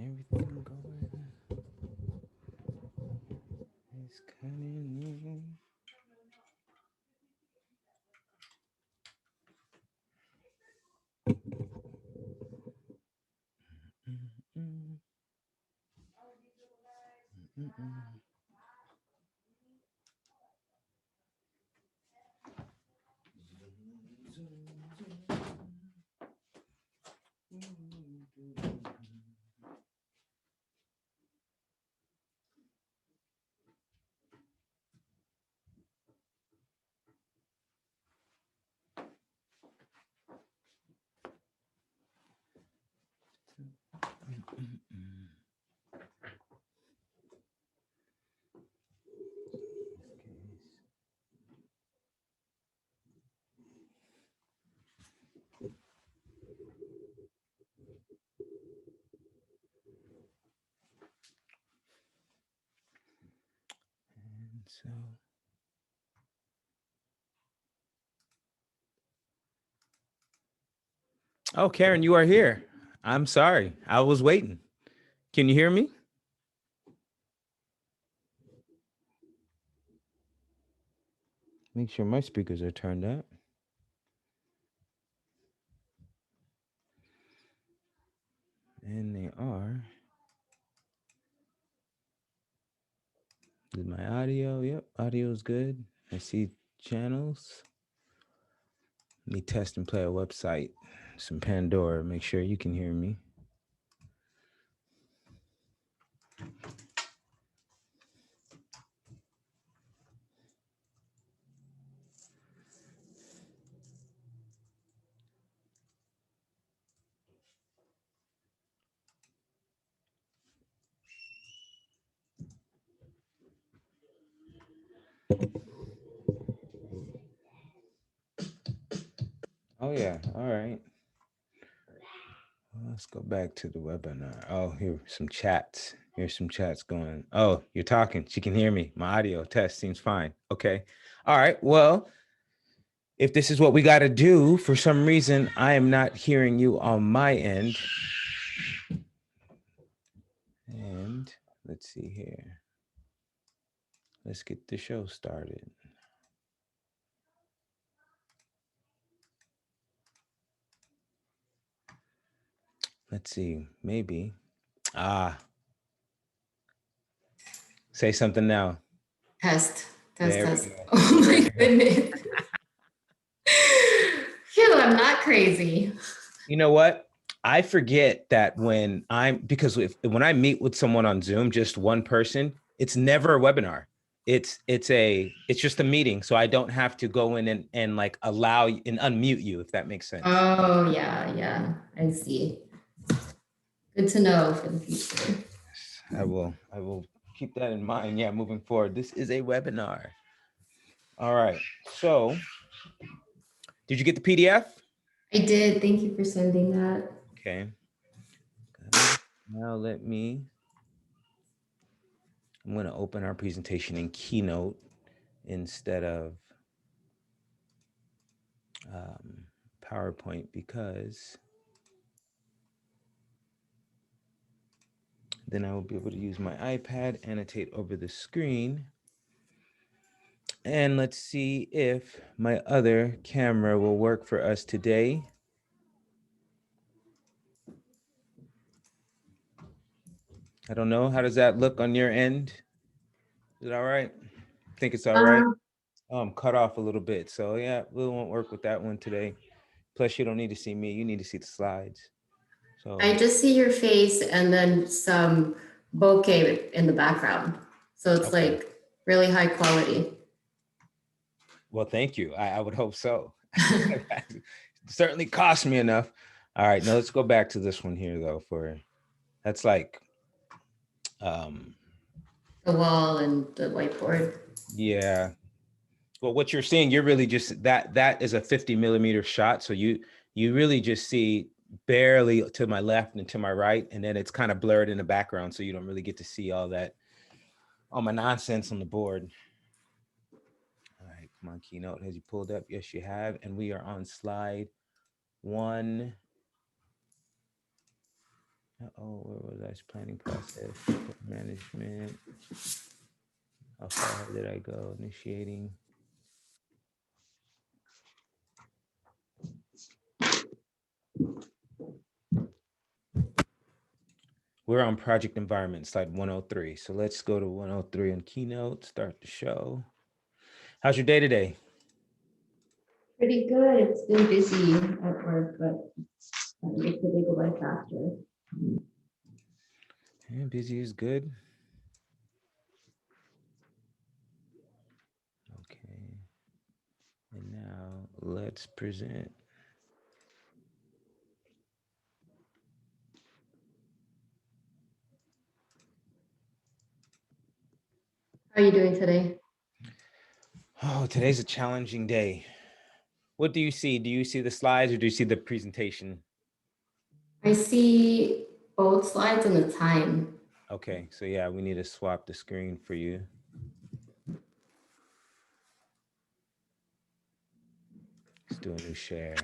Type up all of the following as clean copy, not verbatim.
Everything going is cutting in. So, oh, Karen, you are here. I'm sorry. I was waiting. Can you hear me? Make sure my speakers are turned up. And they are. Is my audio? Yep, audio is good. I see channels. Let me test and play a website. Some Pandora. Make sure you can hear me. Oh, yeah. All right. Well, let's go back to the webinar. Oh, here some chats. Here's some chats going. Oh, you're talking. She can hear me. My audio test seems fine. Okay. All right. Well, if this is what we got to do, for some reason, I am not hearing you on my end. And let's see here. Let's get the show started. Let's see. Maybe. Say something now. Test. There we Test. go. Oh my goodness. Phew, I'm not crazy. You know what? I forget that when when I meet with someone on Zoom, just one person, it's never a webinar. It's just a meeting. So I don't have to go in and like allow and unmute you, if that makes sense. Oh yeah. I see. Good to know for the future. I will keep that in mind. Yeah, moving forward. This is a webinar. All right. So did you get the PDF? I did. Thank you for sending that. Okay. Now I'm going to open our presentation in Keynote instead of PowerPoint, because then I will be able to use my iPad, annotate over the screen. And let's see if my other camera will work for us today. I don't know. How does that look on your end? Is it all right? I think it's all right. I'm cut off a little bit. So yeah, we won't work with that one today. Plus, you don't need to see me. You need to see the slides. So I just see your face and then some bokeh in the background. So it's okay. like really high quality. Well, thank you. I would hope so. Certainly cost me enough. All right, now let's go back to this one here though. That's like The wall and the whiteboard. yeah. Well, what you're seeing, you're really just that is a 50 millimeter shot. So you really just see barely to my left and to my right, and then it's kind of blurred in the background, so you don't really get to see all my nonsense on the board. All right, come on, Keynote. Has you pulled up? Yes, you have. And we are on slide 1. Oh, where was I? Planning process, management. How far did I go? Initiating. We're on project environment, slide 103. So let's go to 103 on Keynote, start the show. How's your day today? Pretty good. It's been busy at work, but it could go by faster. Yeah, busy is good. Okay. And now let's present. How are you doing today? Oh, today's a challenging day. What do you see? Do you see the slides or do you see the presentation? I see both slides and the time. Okay, so yeah, we need to swap the screen for you. Let's do a new share.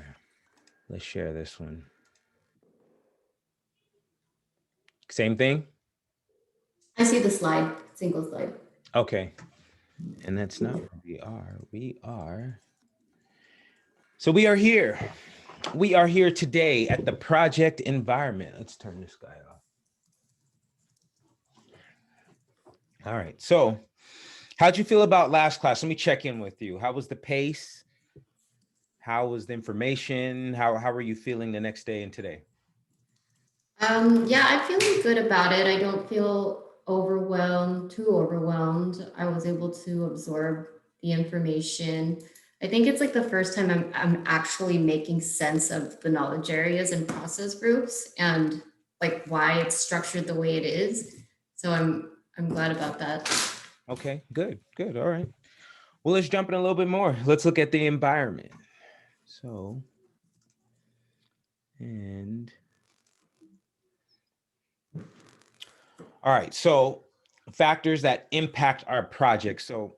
Let's share this one. Same thing? I see the slide, single slide. Okay. And that's not where we are. We are. So we are here. We are here today at the project environment. Let's turn this guy off. All right. So how'd you feel about last class? Let me check in with you. How was the pace? How was the information? How are you feeling the next day and today? Yeah, I'm feeling good about it. I don't feel too overwhelmed. I was able to absorb the information. I think it's like the first time I'm actually making sense of the knowledge areas and process groups and like why it's structured the way it is. So I'm glad about that. Okay, good, good. All right. Well, let's jump in a little bit more. Let's look at the environment. So, and all right. So factors that impact our project. So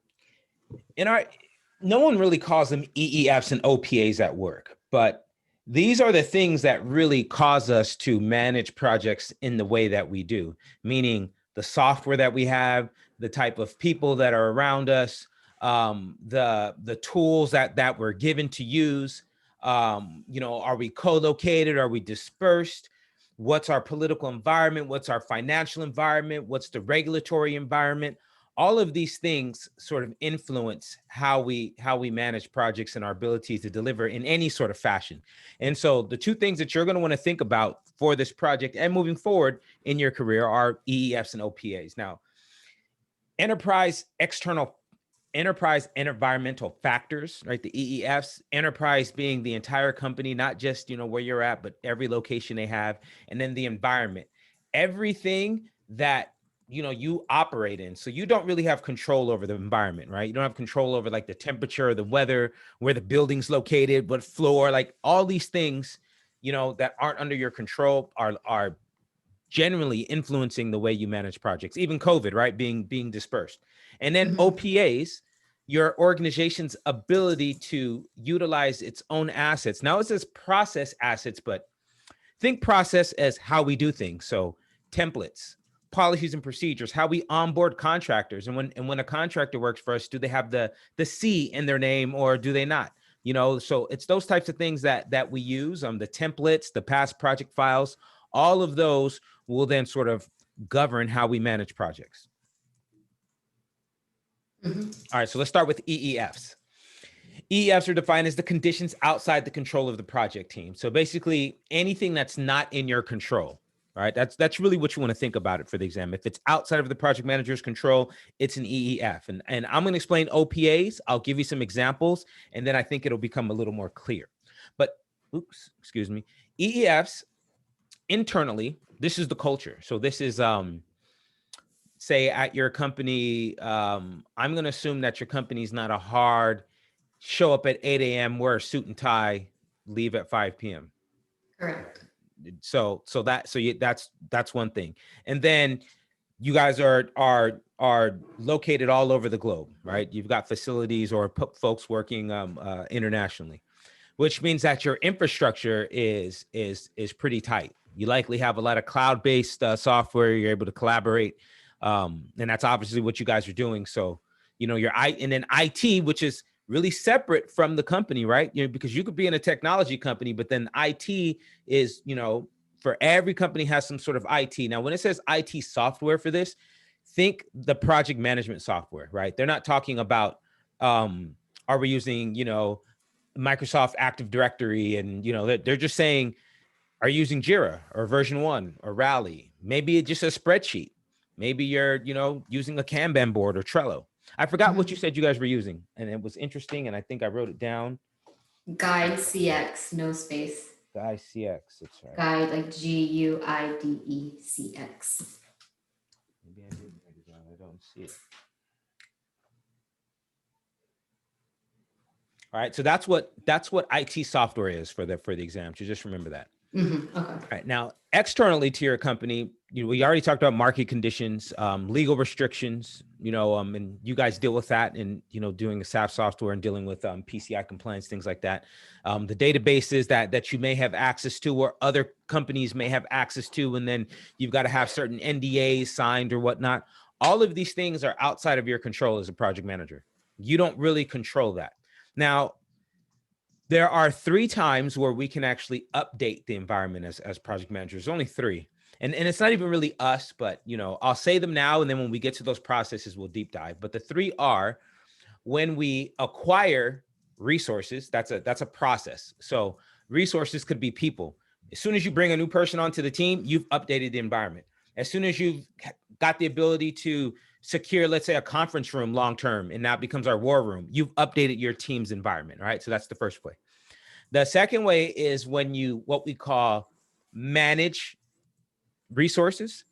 no one really calls them EEFs and OPAs at work, but these are the things that really cause us to manage projects in the way that we do, meaning the software that we have, the type of people that are around us, the tools that we're given to use. Are we co-located? Are we dispersed? What's our political environment? What's our financial environment? What's the regulatory environment? All of these things sort of influence how we manage projects and our ability to deliver in any sort of fashion. And so the two things that you're going to want to think about for this project and moving forward in your career are EEFs and OPAs. Now, enterprise environmental factors, right? The EEFs, enterprise being the entire company, not just, where you're at, but every location they have. And then the environment, everything that, you operate in. So you don't really have control over the environment, right? You don't have control over like the temperature, the weather, where the building's located, what floor, like all these things, that aren't under your control are generally influencing the way you manage projects, even COVID, right? Being dispersed. And then OPAs, your organization's ability to utilize its own assets. Now it says process assets, but think process as how we do things. So templates, policies and procedures, how we onboard contractors. And when a contractor works for us, do they have the C in their name or do they not? So it's those types of things that we use, the templates, the past project files, all of those will then sort of govern how we manage projects. All right, so let's start with EEFs. EEFs are defined as the conditions outside the control of the project team. So basically anything that's not in your control, right? That's really what you want to think about it for the exam. If it's outside of the project manager's control, it's an EEF. And I'm going to explain OPAs. I'll give you some examples, and then I think it'll become a little more clear. But, EEFs internally, this is the culture. So this is, say at your company, I'm going to assume that your company's not a hard show up at 8 a.m., wear a suit and tie, leave at 5 p.m. Correct. That's one thing. And then you guys are located all over the globe, right? You've got facilities or folks working internationally, which means that your infrastructure is pretty tight, You likely have a lot of cloud-based software. You're able to collaborate. And that's obviously what you guys are doing. So, and then IT, which is really separate from the company, right? Because you could be in a technology company, but then IT is, for every company has some sort of IT. Now, when it says IT software for this, think the project management software, right? They're not talking about, are we using, Microsoft Active Directory, and they're just saying, are you using Jira or version 1 or Rally? Maybe it's just a spreadsheet. Maybe you're using a Kanban board or Trello. I forgot what you said you guys were using, and it was interesting, and I think I wrote it down. Guide CX, no space. Guide CX, that's right. Guide, like GUIDE CX. Maybe I didn't write it down. I don't see it. All right, so that's what IT software is for the exam. So just remember that. Okay. All right, now externally to your company, we already talked about market conditions, legal restrictions, and you guys deal with that in doing a SAP software and dealing with PCI compliance, things like that. The databases that you may have access to, or other companies may have access to, and then you've got to have certain NDAs signed or whatnot. All of these things are outside of your control as a project manager. You don't really control that. Now, there are 3 times where we can actually update the environment as project managers. Only 3. And it's not even really us, but I'll say them now, and then when we get to those processes, we'll deep dive. But the 3 are when we acquire resources. That's a process. So resources could be people. As soon as you bring a new person onto the team, you've updated the environment. As soon as you've got the ability to secure, let's say, a conference room long-term, and now it becomes our war room, you've updated your team's environment, right? So that's the first way. The second way is when you, what we call, manage resources.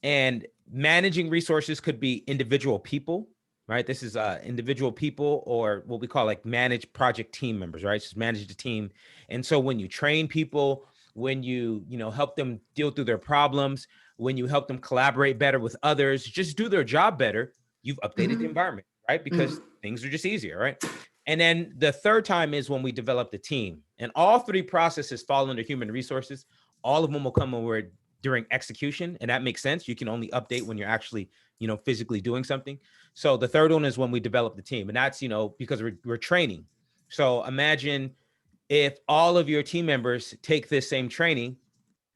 And managing resources could be individual people, right? This is individual people, or what we call like manage project team members, right? Just manage the team. And so when you train people, when you help them deal through their problems, when you help them collaborate better with others, just do their job better, you've updated the environment, right? Because things are just easier, right? And then the third time is when we develop the team. And all 3 processes fall under human resources. All of them will come when we're during execution, and that makes sense. You can only update when you're actually, physically doing something. So the third one is when we develop the team, and that's, because we're training. So imagine if all of your team members take this same training,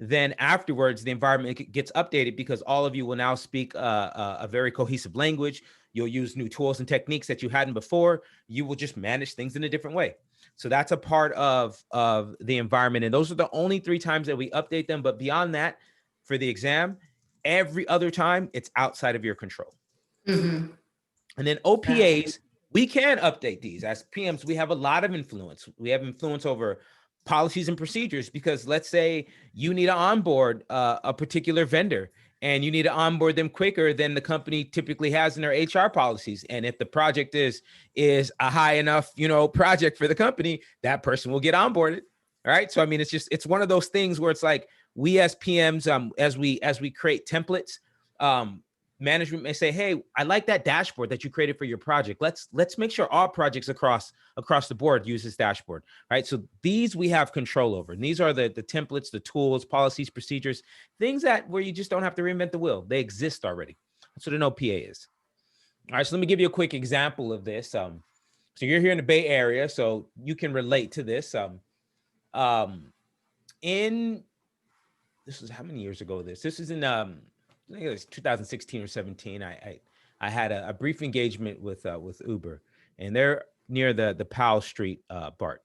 then afterwards the environment gets updated, because all of you will now speak a very cohesive language. You'll use new tools and techniques that you hadn't before. You will just manage things in a different way. So that's a part of the environment. And those are the only 3 times that we update them. But beyond that, for the exam, every other time, it's outside of your control. And then OPAs, we can update these. As PMs, we have a lot of influence. We have influence over policies and procedures, because let's say you need to onboard a particular vendor, and you need to onboard them quicker than the company typically has in their HR policies. And if the project is a high enough, project for the company, that person will get onboarded. All right. So, I mean, it's one of those things where it's like, we as PMs, as we create templates, management may say, hey, I like that dashboard that you created for your project. Let's make sure all projects across the board use this dashboard, right? So these we have control over. And these are the templates, the tools, policies, procedures, things where you just don't have to reinvent the wheel. They exist already. That's what an OPA is. All right, so let me give you a quick example of this. So you're here in the Bay Area, so you can relate to this. This was how many years ago? This is in I think it was 2016 or 17. I had a brief engagement with Uber, and they're near the Powell Street BART.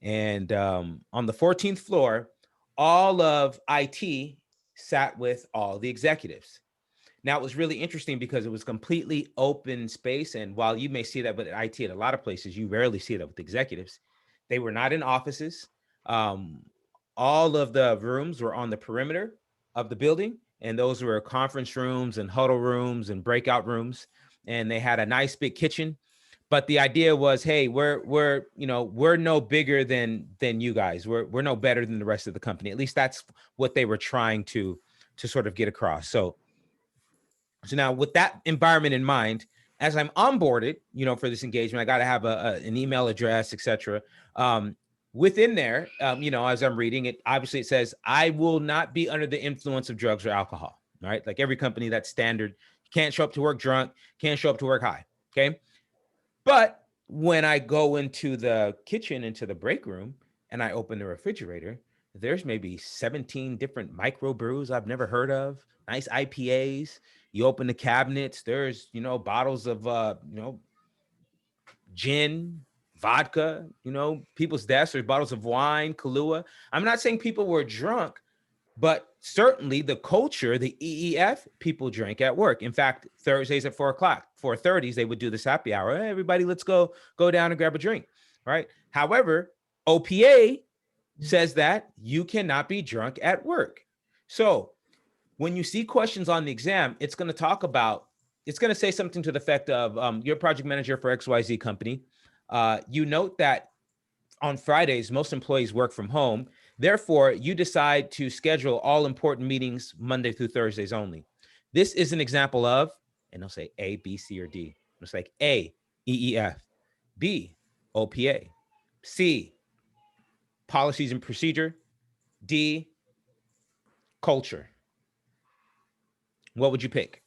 And on the 14th floor, all of IT sat with all the executives. Now, it was really interesting because it was completely open space. And while you may see that with IT at a lot of places, you rarely see that with executives. They were not in offices. All of the rooms were on the perimeter of the building, and those were conference rooms and huddle rooms and breakout rooms. And they had a nice big kitchen. But the idea was, hey, we're no bigger than you guys. We're no better than the rest of the company. At least that's what they were trying to sort of get across. So now with that environment in mind, as I'm onboarded, for this engagement, I got to have an email address, etc. within there, you know, as I'm reading it, obviously it says, I will not be under the influence of drugs or alcohol, right? Like every company, that's standard. You can't show up to work drunk, can't show up to work high, okay? But when I go into the kitchen, into the break room, and I open the refrigerator, there's maybe 17 different microbrews I've never heard of, nice IPAs. You open the cabinets, there's, you know, bottles of, you know, gin, vodka, you know, people's desks, there's bottles of wine, Kahlua. I'm not saying people were drunk, but certainly the culture, the EEF, people drink at work. In fact, Thursdays at 4:00, 4:30, they would do this happy hour. Hey, everybody, let's go down and grab a drink, right? However, OPA says that you cannot be drunk at work. So when you see questions on the exam, it's going to talk about, it's going to say something to the effect of, you're project manager for XYZ company. You note that on Fridays, most employees work from home. Therefore, you decide to schedule all important meetings Monday through Thursdays only. This is an example of, and they'll say A, B, C, or D. It's like A, EEF, B, OPA, C, policies and procedure, D, culture. What would you pick?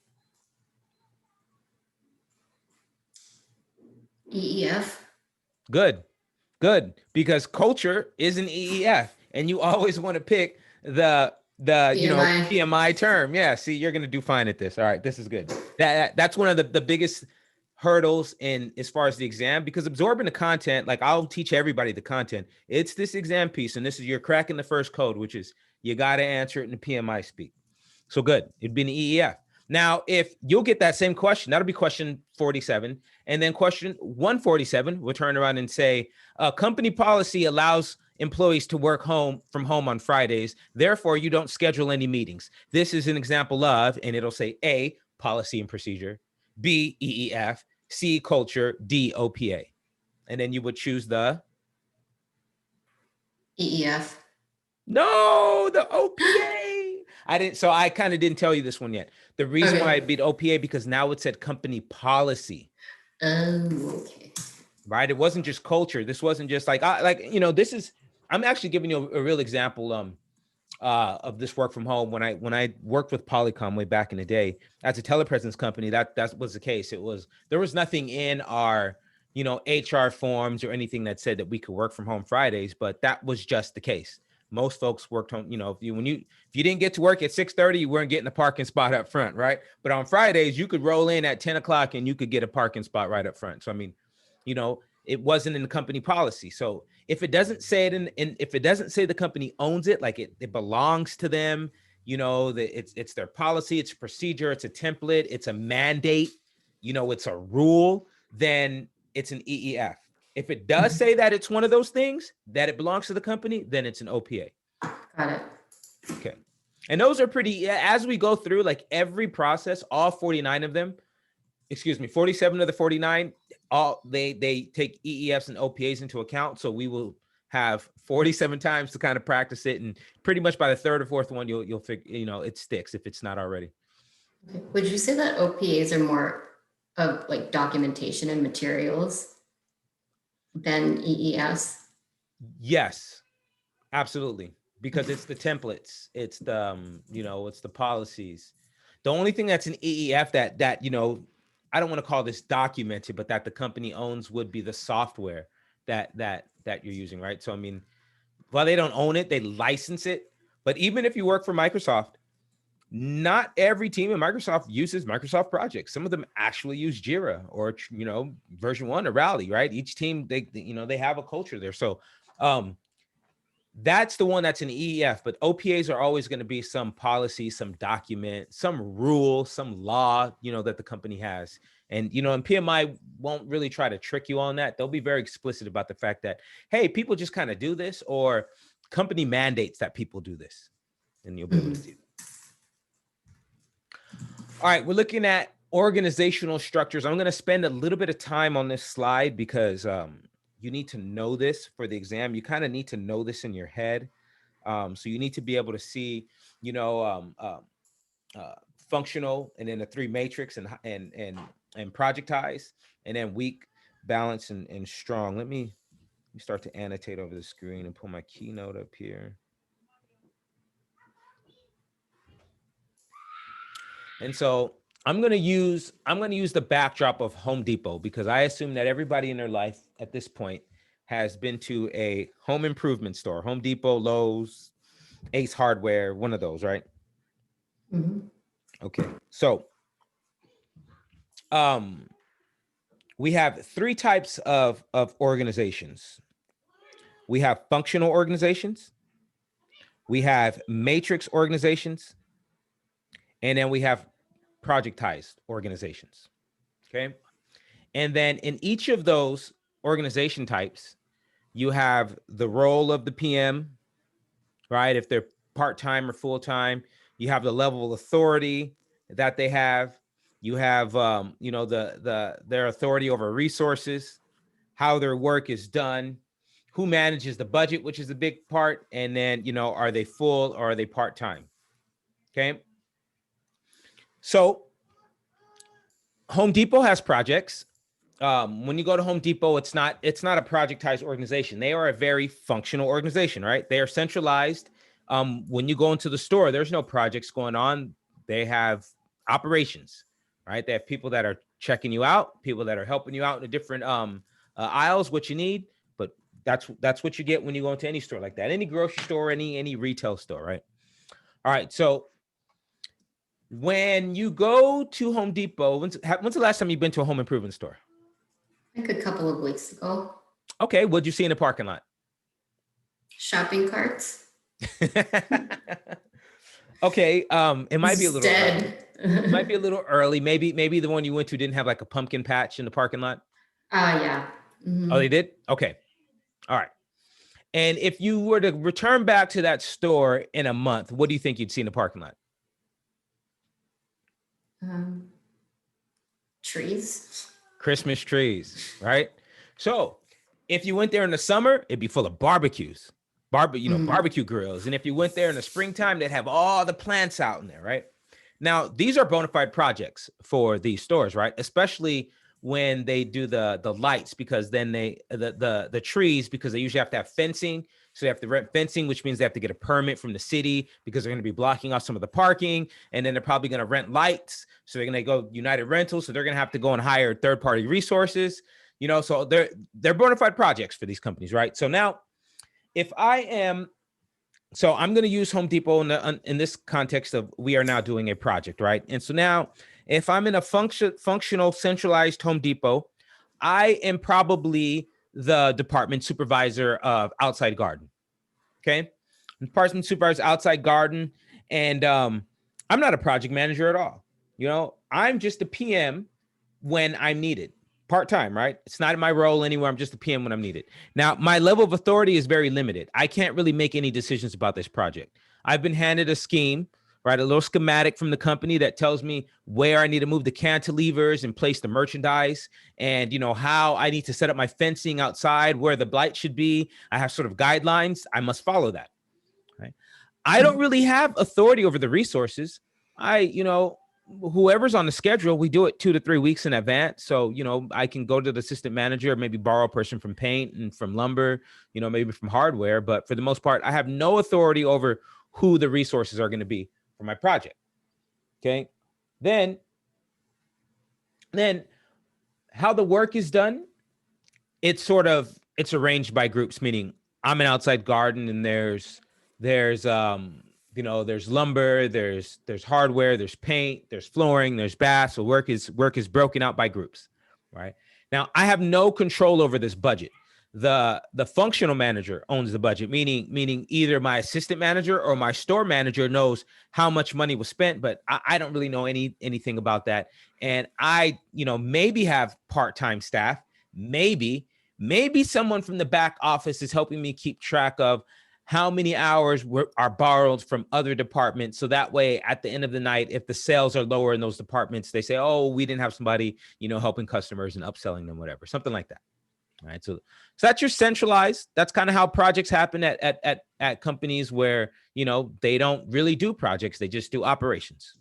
EEF. Good, good, because culture is an EEF, and you always want to pick the you know, PMI. PMI term. Yeah, see, you're gonna do fine at this. All right, this is good. That's one of the biggest hurdles in as far as the exam, because absorbing the content, like I'll teach everybody the content. It's this exam piece, and this is you're cracking the first code, which is you got to answer it in the PMI speak. So good, it'd be an EEF. Now, if you'll get that same question, that'll be question 47. And then question 147, we'll turn around and say, company policy allows employees to work from home on Fridays. Therefore, you don't schedule any meetings. This is an example of, and it'll say A, policy and procedure, B, EEF, C, culture, D, OPA. And then you would choose the EEF. no, the OPA. So I kind of didn't tell you this one yet. The reason why I beat OPA, because now it said company policy. Oh, okay. Right? It wasn't just culture. This wasn't just like, you know, this is, I'm actually giving you a real example of this work from home. When I worked with Polycom way back in the day as a telepresence company, that was the case. There was nothing in our, you know, HR forms or anything that said that we could work from home Fridays, but that was just the case. Most folks worked home, you know, if you didn't get to work at 6:30, you weren't getting a parking spot up front, right? But on Fridays, you could roll in at 10 o'clock and you could get a parking spot right up front. So I mean, you know, it wasn't in the company policy. So if it doesn't say it if it doesn't say the company owns it, like it belongs to them, you know, that it's their policy, it's a procedure, it's a template, it's a mandate, you know, it's a rule, then it's an EEF. If it does say that it's one of those things, that it belongs to the company, then it's an OPA. Got it. Okay. And those are pretty, as we go through, like every process, all 49 of them, 47 of the 49, all they take EEFs and OPAs into account. So we will have 47 times to kind of practice it, and pretty much by the third or fourth one, you'll figure, you know, it sticks if it's not already. Okay. Would you say that OPAs are more of like documentation and materials than EES? Yes, absolutely, because it's the templates, it's the you know, it's the policies. The only thing that's an EEF that you know, I don't want to call this documented, but that the company owns would be the software that you're using, right? So I mean, while they don't own it, they license it. But even if you work for Microsoft, not every team in Microsoft uses Microsoft projects. Some of them actually use Jira or, you know, version 1 or Rally, right? Each team, they you know, they have a culture there. So that's the one that's an EEF, but OPAs are always going to be some policy, some document, some rule, some law, you know, that the company has. And, you know, and PMI won't really try to trick you on that. They'll be very explicit about the fact that, hey, people just kind of do this, or company mandates that people do this. And you'll be able to see that. All right, we're looking at organizational structures. I'm going to spend a little bit of time on this slide because you need to know this for the exam. You kind of need to know this in your head. So you need to be able to see, you know, functional, and then a 3 matrix, and projectized, and then weak, balanced, and strong. Let me me start to annotate over the screen and pull my keynote up here. And so I'm going to use the backdrop of Home Depot, because I assume that everybody in their life at this point has been to a home improvement store, Home Depot, Lowe's, Ace Hardware, one of those, right? Mhm. Okay. So we have three types of organizations. We have functional organizations, we have matrix organizations, and then we have projectized organizations. Okay. And then in each of those organization types, you have the role of the PM, right? If they're part-time or full-time, you have the level of authority that they have. You have, their authority over resources, how their work is done, who manages the budget, which is a big part. And then, are they full or are they part-time? Okay. So Home Depot has projects. When you go to Home Depot, it's not a projectized organization. They are a very functional organization, right? They are centralized. When you go into the store, there's no projects going on. They have operations, right? They have people that are checking you out, people that are helping you out in the different aisles, what you need. But that's what you get when you go into any store like that, any grocery store, any retail store, right? All right, so when you go to Home Depot, when's the last time you've been to a home improvement store? Like a couple of weeks ago. Okay, what'd you see in the parking lot? Shopping carts. Okay, it might be a little early. Dead. It might be a little early. Maybe the one you went to didn't have like a pumpkin patch in the parking lot. Yeah. Oh, they Mhm. did? Okay. All right. And if you were to return back to that store in a month, what do you think you'd see in the parking lot? Um, trees. Christmas trees, right? So if you went there in the summer, it'd be full of barbecues, Mhm. barbecue grills. And if you went there in the springtime, they'd have all the plants out in there, right? Now, these are bona fide projects for these stores, right? Especially when they do the lights, because then the trees, because they usually have to have fencing. So they have to rent fencing, which means they have to get a permit from the city because they're going to be blocking off some of the parking. And then they're probably going to rent lights. So they're going to go United Rentals. So they're going to have to go and hire third-party resources. So they're bona fide projects for these companies, right? So now, I'm going to use Home Depot in this context of we are now doing a project, right? And so now, if I'm in a functional, centralized Home Depot, I am probably the department supervisor of outside garden. Okay, department supervisor outside garden, and I'm not a project manager at all. I'm just a PM when I'm needed. Part-time, right? It's not in my role anywhere. I'm just a PM when I'm needed. Now, my level of authority is very limited. I can't really make any decisions about this project. I've been handed a scheme, right? A little schematic from the company that tells me where I need to move the cantilevers and place the merchandise, and how I need to set up my fencing outside, where the blight should be. I have sort of guidelines. I must follow that. Right? I don't really have authority over the resources. Whoever's on the schedule, we do it 2 to 3 weeks in advance. So, I can go to the assistant manager, maybe borrow a person from paint and from lumber, maybe from hardware. But for the most part, I have no authority over who the resources are going to be for my project. Okay. Then how the work is done, it's arranged by groups, meaning I'm an outside garden, and there's there's lumber, there's hardware, there's paint, there's flooring, there's baths. So work is broken out by groups, right? Now, I have no control over this budget. The functional manager owns the budget, meaning either my assistant manager or my store manager knows how much money was spent, but I don't really know anything about that. And I, maybe have part-time staff, maybe someone from the back office is helping me keep track of how many hours are borrowed from other departments. So that way, at the end of the night, if the sales are lower in those departments, they say, oh, we didn't have somebody, helping customers and upselling them, whatever, something like that. All right. So that's your centralized. That's kind of how projects happen at companies where, they don't really do projects. They just do operations.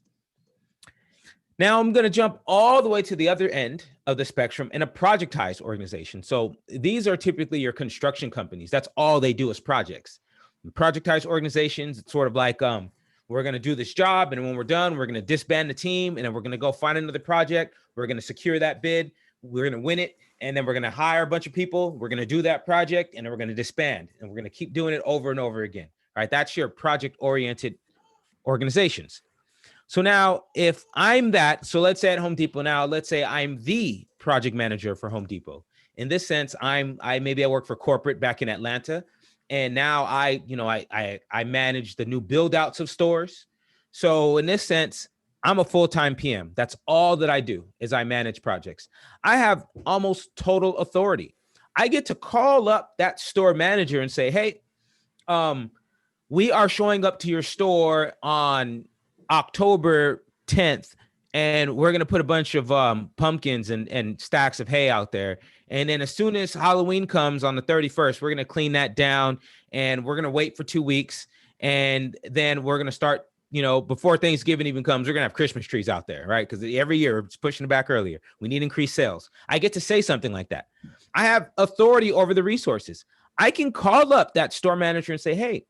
Now I'm going to jump all the way to the other end of the spectrum in a projectized organization. So these are typically your construction companies. That's all they do is projects. Projectized organizations, it's sort of like we're going to do this job, and when we're done, we're going to disband the team, and then we're going to go find another project. We're going to secure that bid. We're going to win it, and then we're going to hire a bunch of people. We're going to do that project, and then we're going to disband, and we're going to keep doing it over and over again. All right, that's your project-oriented organizations. So now if I'm that, so let's say at Home Depot now, let's say I'm the project manager for Home Depot. In this sense, maybe I work for corporate back in Atlanta, and now I manage the new build outs of stores. So in this sense, I'm a full-time PM. That's all that I do is I manage projects. I have almost total authority. I get to call up that store manager and say, hey, we are showing up to your store on October 10th, and we're going to put a bunch of pumpkins and stacks of hay out there. And then as soon as Halloween comes on the 31st, we're going to clean that down, and we're going to wait for 2 weeks. And then we're going to start, before Thanksgiving even comes, we're going to have Christmas trees out there, right? Because every year it's pushing it back earlier. We need increased sales. I get to say something like that. I have authority over the resources. I can call up that store manager and say, hey,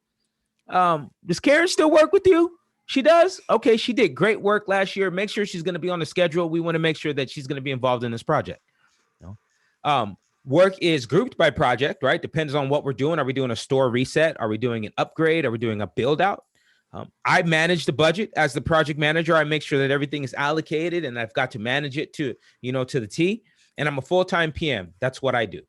does Karen still work with you? She does? Okay, she did great work last year. Make sure she's going to be on the schedule. We want to make sure that she's going to be involved in this project. Work is grouped by project, right? Depends on what we're doing. Are we doing a store reset? Are we doing an upgrade? Are we doing a build out? I manage the budget as the project manager. I make sure that everything is allocated, and I've got to manage it to the T. And I'm a full-time PM. That's what I do.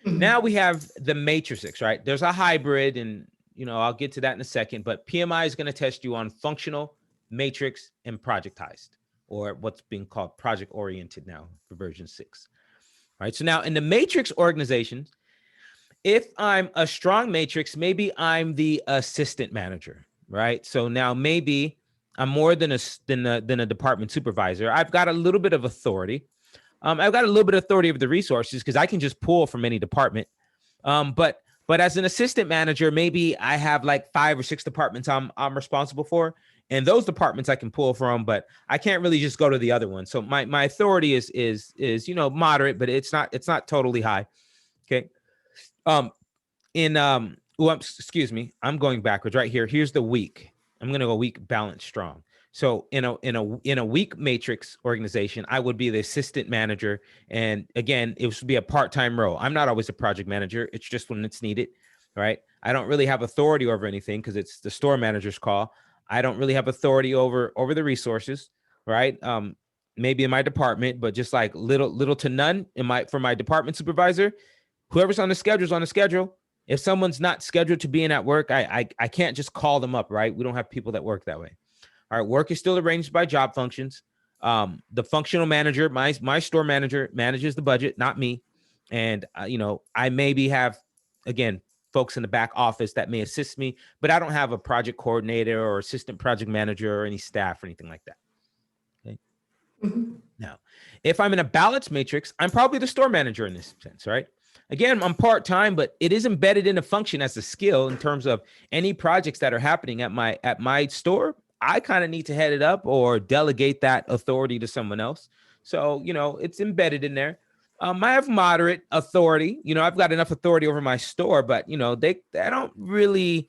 Now we have the matrices, right? There's a hybrid, and I'll get to that in a second, but PMI is going to test you on functional, matrix, and projectized, or what's being called project-oriented now for version 6. All right, so now in the matrix organizations, if I'm a strong matrix, maybe I'm the assistant manager, right? So now maybe I'm more than a department supervisor. I've got a little bit of authority. I've got a little bit of authority over the resources because I can just pull from any department. But as an assistant manager, maybe I have like 5 or 6 departments I'm responsible for, and those departments I can pull from, but I can't really just go to the other one. So my authority is moderate, but it's not totally high. Okay. Excuse me, I'm going backwards right here. Here's the weak. I'm going to go weak, balanced, strong. So in a weak matrix organization, I would be the assistant manager. And again, it should be a part-time role. I'm not always a project manager. It's just when it's needed, right? I don't really have authority over anything because it's the store manager's call. I don't really have authority over the resources, right? Maybe in my department, but just like little to none for my department supervisor. Whoever's on the schedule is on the schedule. If someone's not scheduled to be in at work, I can't just call them up, right? We don't have people that work that way. All right, work is still arranged by job functions. The functional manager, my store manager, manages the budget, not me. And I maybe have, again, folks in the back office that may assist me, but I don't have a project coordinator or assistant project manager or any staff or anything like that. Okay. Mm-hmm. Now, if I'm in a balanced matrix, I'm probably the store manager in this sense, right? Again, I'm part-time, but it is embedded in a function as a skill in terms of any projects that are happening at my store. I kind of need to head it up or delegate that authority to someone else. So, it's embedded in there. I have moderate authority. I've got enough authority over my store, but I don't really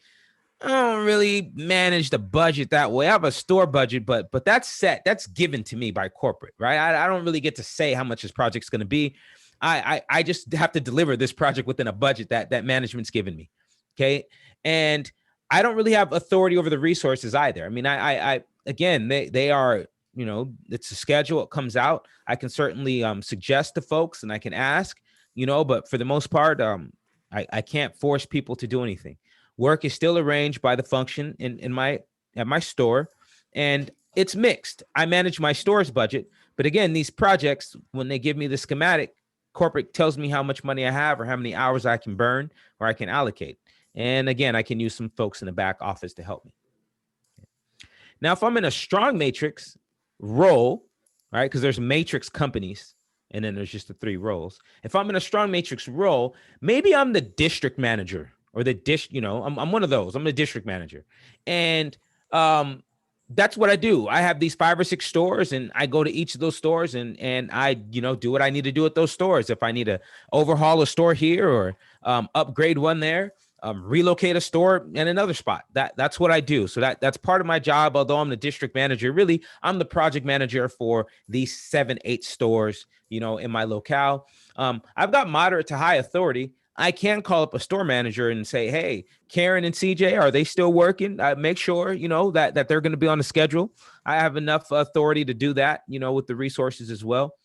manage the budget that way. I have a store budget, but that's set. That's given to me by corporate, right? I don't really get to say how much this project's going to be. I just have to deliver this project within a budget that management's given me. Okay. And I don't really have authority over the resources either. I mean, I again, they are, it's a schedule. It comes out. I can certainly suggest to folks and I can ask, but for the most part, I can't force people to do anything. Work is still arranged by the function at my store, and it's mixed. I manage my store's budget, but again, these projects, when they give me the schematic, corporate tells me how much money I have or how many hours I can burn or I can allocate. And again, I can use some folks in the back office to help me. Now, if I'm in a strong matrix role, right, because there's matrix companies, and then there's just the 3 roles. If I'm in a strong matrix role, maybe I'm the district manager or I'm one of those. I'm the district manager. And That's what I do. I have these 5 or 6 stores, and I go to each of those stores and I, do what I need to do at those stores. If I need to overhaul a store here or upgrade one there, relocate a store in another spot. That's what I do. So that's part of my job. Although I'm the district manager, really, I'm the project manager for these 7, 8 stores, in my locale. I've got moderate to high authority. I can call up a store manager and say, "Hey, Karen and CJ, are they still working? Make sure, that they're going to be on the schedule." I have enough authority to do that, with the resources as well.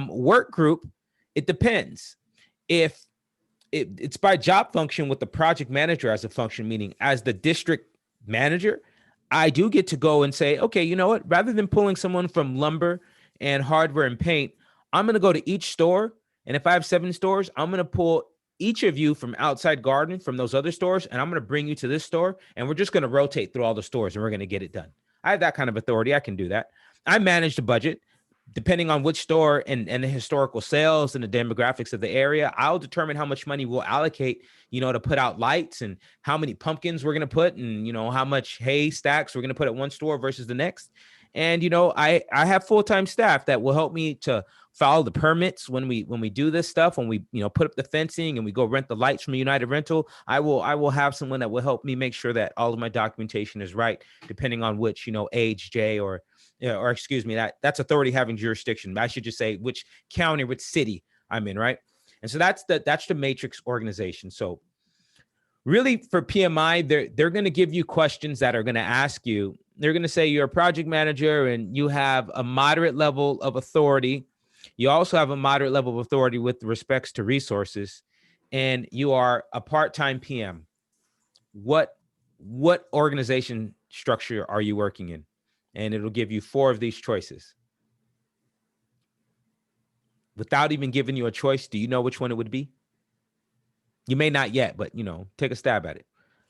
Work group, it depends. If it's by job function with the project manager as a function, meaning as the district manager, I do get to go and say, okay, you know what? Rather than pulling someone from lumber and hardware and paint, I'm going to go to each store. And if I have 7 stores, I'm going to pull each of you from outside garden from those other stores, and I'm going to bring you to this store, and we're just going to rotate through all the stores, and we're going to get it done. I have that kind of authority. I can do that. I manage the budget. Depending on which store and the historical sales and the demographics of the area, I'll determine how much money we'll allocate, to put out lights, and how many pumpkins we're going to put, and, how much hay stacks we're going to put at one store versus the next. And, I have full-time staff that will help me to follow the permits when we do this stuff, when we, put up the fencing and we go rent the lights from United Rental. I will have someone that will help me make sure that all of my documentation is right, depending on which, age, J, or excuse me, that's authority having jurisdiction. I should just say which county, which city I'm in, right? And so that's the matrix organization. So really for PMI, they're going to give you questions that are going to ask you. They're going to say you're a project manager and you have a moderate level of authority. You also have a moderate level of authority with respects to resources, and you are a part-time PM. What organization structure are you working in? And it'll give you 4 of these choices. Without even giving you a choice, do you know which one it would be? You may not yet, but take a stab at it.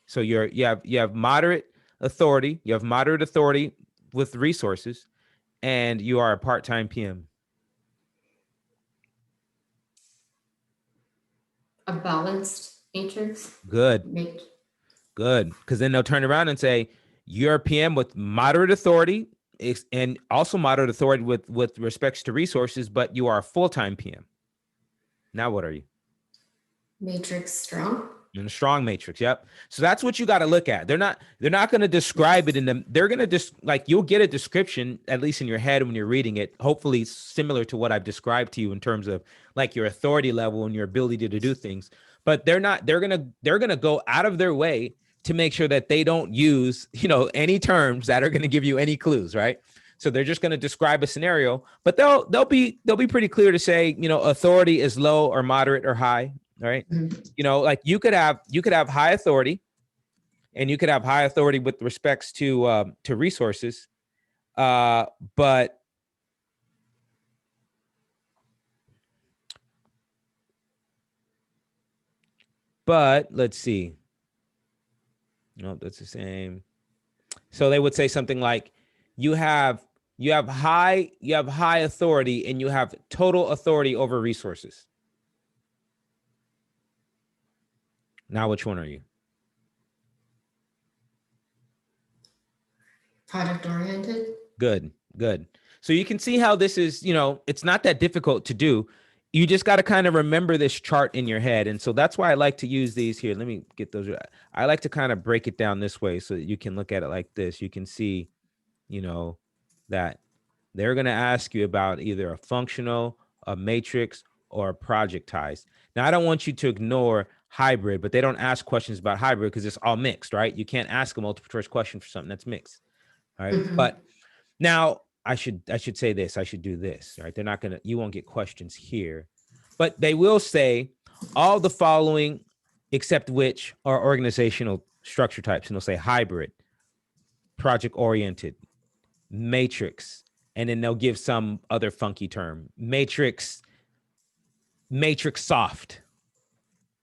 So you have moderate authority, you have moderate authority with resources, and you are a part-time PM. A balanced matrix. Good. Good. Because then they'll turn around and say, you're a PM with moderate authority and also moderate authority with respects to resources, but you are a full-time PM. Now what are you? Matrix strong. In a strong matrix. Yep. So that's what you got to look at. They're not going to describe it in them. They're going to just you'll get a description, at least in your head when you're reading it, hopefully similar to what I've described to you in terms of your authority level and your ability to do things. But they're going to go out of their way to make sure that they don't use, any terms that are going to give you any clues, right? So they're just going to describe a scenario, but they'll be pretty clear to say, authority is low or moderate or high, right? Mm-hmm. You could have high authority, and you could have high authority with respects to resources, but let's see. No, that's the same. So they would say something like, you have high authority and you have total authority over resources. Now, which one are you? Project oriented. Good. So you can see how this is, it's not that difficult to do. You just got to kind of remember this chart in your head. And so that's why I like to use these here. Let me get those. I like to kind of break it down this way so that you can look at it like this. You can see, that they're going to ask you about either a functional, a matrix, or a projectized. Now, I don't want you to ignore hybrid, but they don't ask questions about hybrid because it's all mixed, right? You can't ask a multiple choice question for something that's mixed. All right. Mm-hmm. But now I should say this, I should do this, right? You won't get questions here, but they will say all the following except which are organizational structure types. And they'll say hybrid, project oriented, matrix, and then they'll give some other funky term, matrix soft,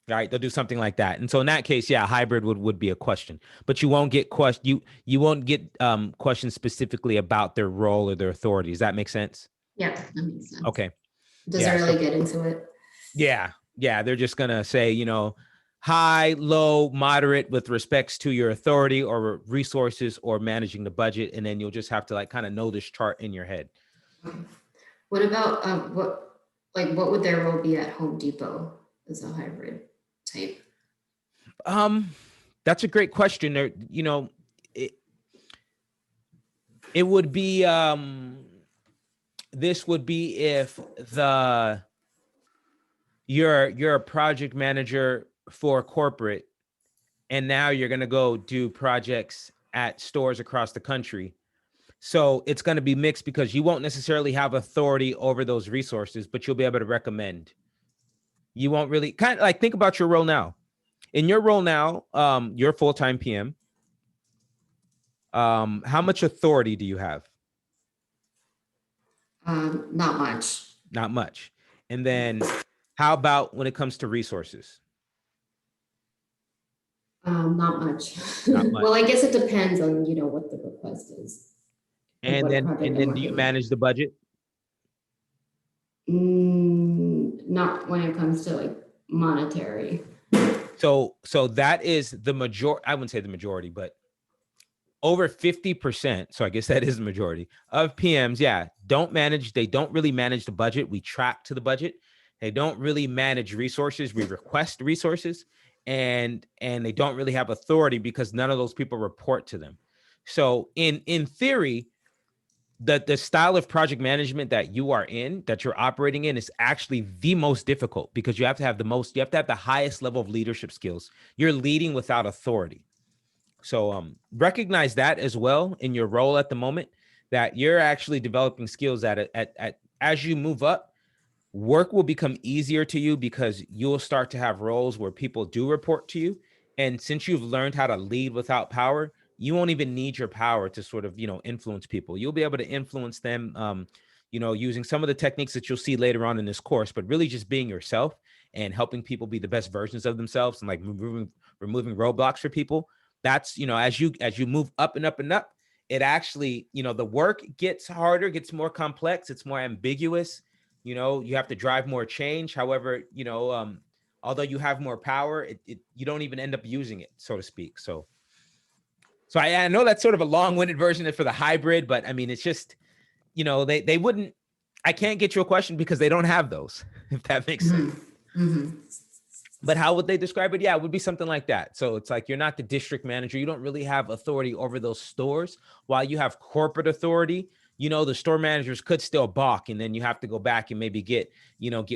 right? They'll do something like that. And so in that case, yeah, hybrid would be a question, but you won't get you won't get questions specifically about their role or their authority. Does that make sense? Yeah, that makes sense. Okay. Doesn't really get into it. Yeah. They're just going to say, high, low, moderate with respects to your authority or resources or managing the budget. And then you'll just have to like kind of know this chart in your head. Okay. What about what would their role be at Home Depot as a hybrid type? That's a great question. There, you know, it would be this would be if you're a project manager for corporate, and now you're going to go do projects at stores across the country. So it's going to be mixed because you won't necessarily have authority over those resources, but you'll be able to recommend. You won't really kind of like think about your role now. In your role now, you're a full-time PM. How much authority do you have? Not much. Not much. And then how about when it comes to resources? Not much. Not much. Well, I guess it depends on, what the request is. Like And what then project and I'm then do you working on. manage the budget? Not when it comes to like monetary. So that is the majority. I wouldn't say the majority, but over 50%. So I guess that is the majority of PMs. Yeah, they don't really manage the budget. We track to the budget. They don't really manage resources. We request resources, and they don't really have authority because none of those people report to them. So in theory, the style of project management that you're operating in is actually the most difficult because you have to have the highest level of leadership skills. You're leading without authority. So recognize that as well in your role at the moment, that you're actually developing skills at as you move up. Work will become easier to you because you'll start to have roles where people do report to you. And since you've learned how to lead without power, you won't even need your power to sort of, influence people. You'll be able to influence them, using some of the techniques that you'll see later on in this course, but really just being yourself and helping people be the best versions of themselves and like removing roadblocks for people. That's, as you move up and up and up, it actually, the work gets harder, gets more complex, it's more ambiguous. You have to drive more change. However, although you have more power, you don't even end up using it, so to speak. So I know that's sort of a long-winded version for the hybrid, but I mean, it's just, they wouldn't, I can't get you a question because they don't have those, if that makes sense. But how would they describe it? Yeah, it would be something like that. So it's like, you're not the district manager. You don't really have authority over those stores. While you have corporate authority, the store managers could still balk, and then you have to go back and maybe get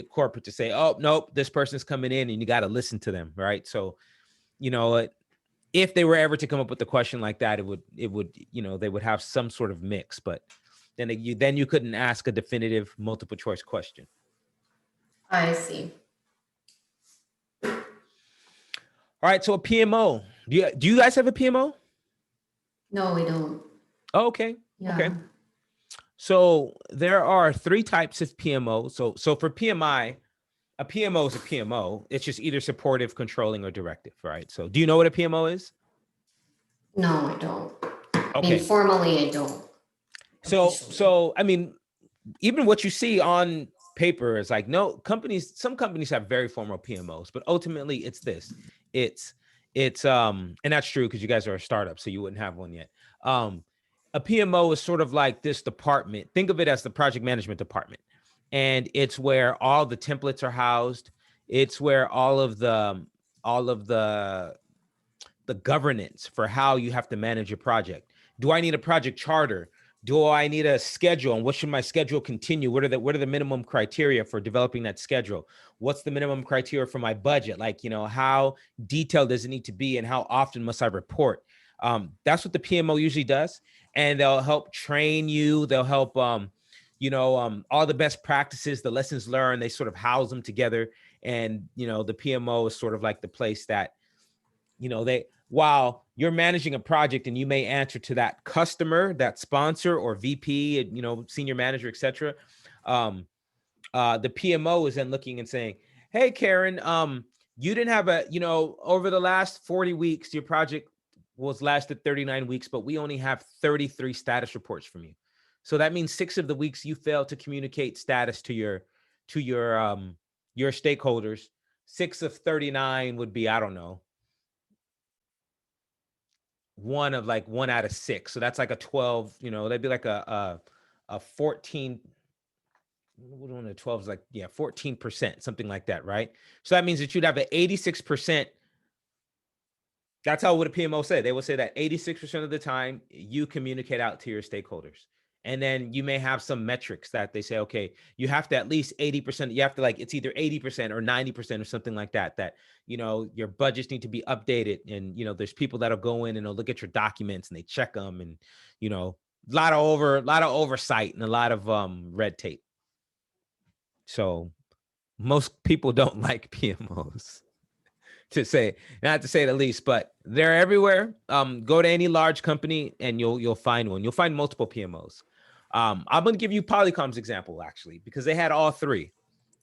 corporate to say, oh, nope, this person's coming in, and you got to listen to them. Right. So, if they were ever to come up with a question like that, it would, they would have some sort of mix, but then you couldn't ask a definitive multiple choice question. I see. All right. So a PMO, do you guys have a PMO? No, we don't. Oh, okay. Yeah. Okay. So there are 3 types of PMO. So for PMI, a PMO is a PMO. It's just either supportive, controlling, or directive, right? So do you know what a PMO is? No, I don't. Okay. I mean, formally, I don't. So I mean, even what you see on paper is like, some companies have very formal PMOs, but ultimately it's this. It's and that's true because you guys are a startup, so you wouldn't have one yet. A PMO is sort of like this department. Think of it as the project management department. And it's where all the templates are housed. It's where all of the governance for how you have to manage your project. Do I need a project charter? Do I need a schedule? And what should my schedule continue? What are the minimum criteria for developing that schedule? What's the minimum criteria for my budget? Like, how detailed does it need to be and how often must I report? That's what the PMO usually does. And they'll help train you. They'll help, all the best practices, the lessons learned, they sort of house them together. And, the PMO is sort of like the place that, while you're managing a project and you may answer to that customer, that sponsor or VP, senior manager, et cetera. The PMO is then looking and saying, hey, Karen, you didn't have over the last 40 weeks, your project was lasted 39 weeks, but we only have 33 status reports from you. So that means 6 of the weeks you failed to communicate status to your stakeholders. 6 of 39 would be, I don't know, one out of 6. So that's like a 12, that'd be like a 14. One of 12 is like, 14%, something like that, right? So that means that you'd have an 86%. That's how what a PMO say. They will say that 86% of the time you communicate out to your stakeholders. And then you may have some metrics that they say, okay, you have to at least 80%. You have to it's either 80% or 90% or something like that, your budgets need to be updated. And, there's people that'll go in and they'll look at your documents and they check them and, a lot of oversight and a lot of red tape. So most people don't like PMOs. Not to say the least, but they're everywhere. Go to any large company and you'll find one. You'll find multiple PMOs. I'm going to give you Polycom's example actually, because they had all three.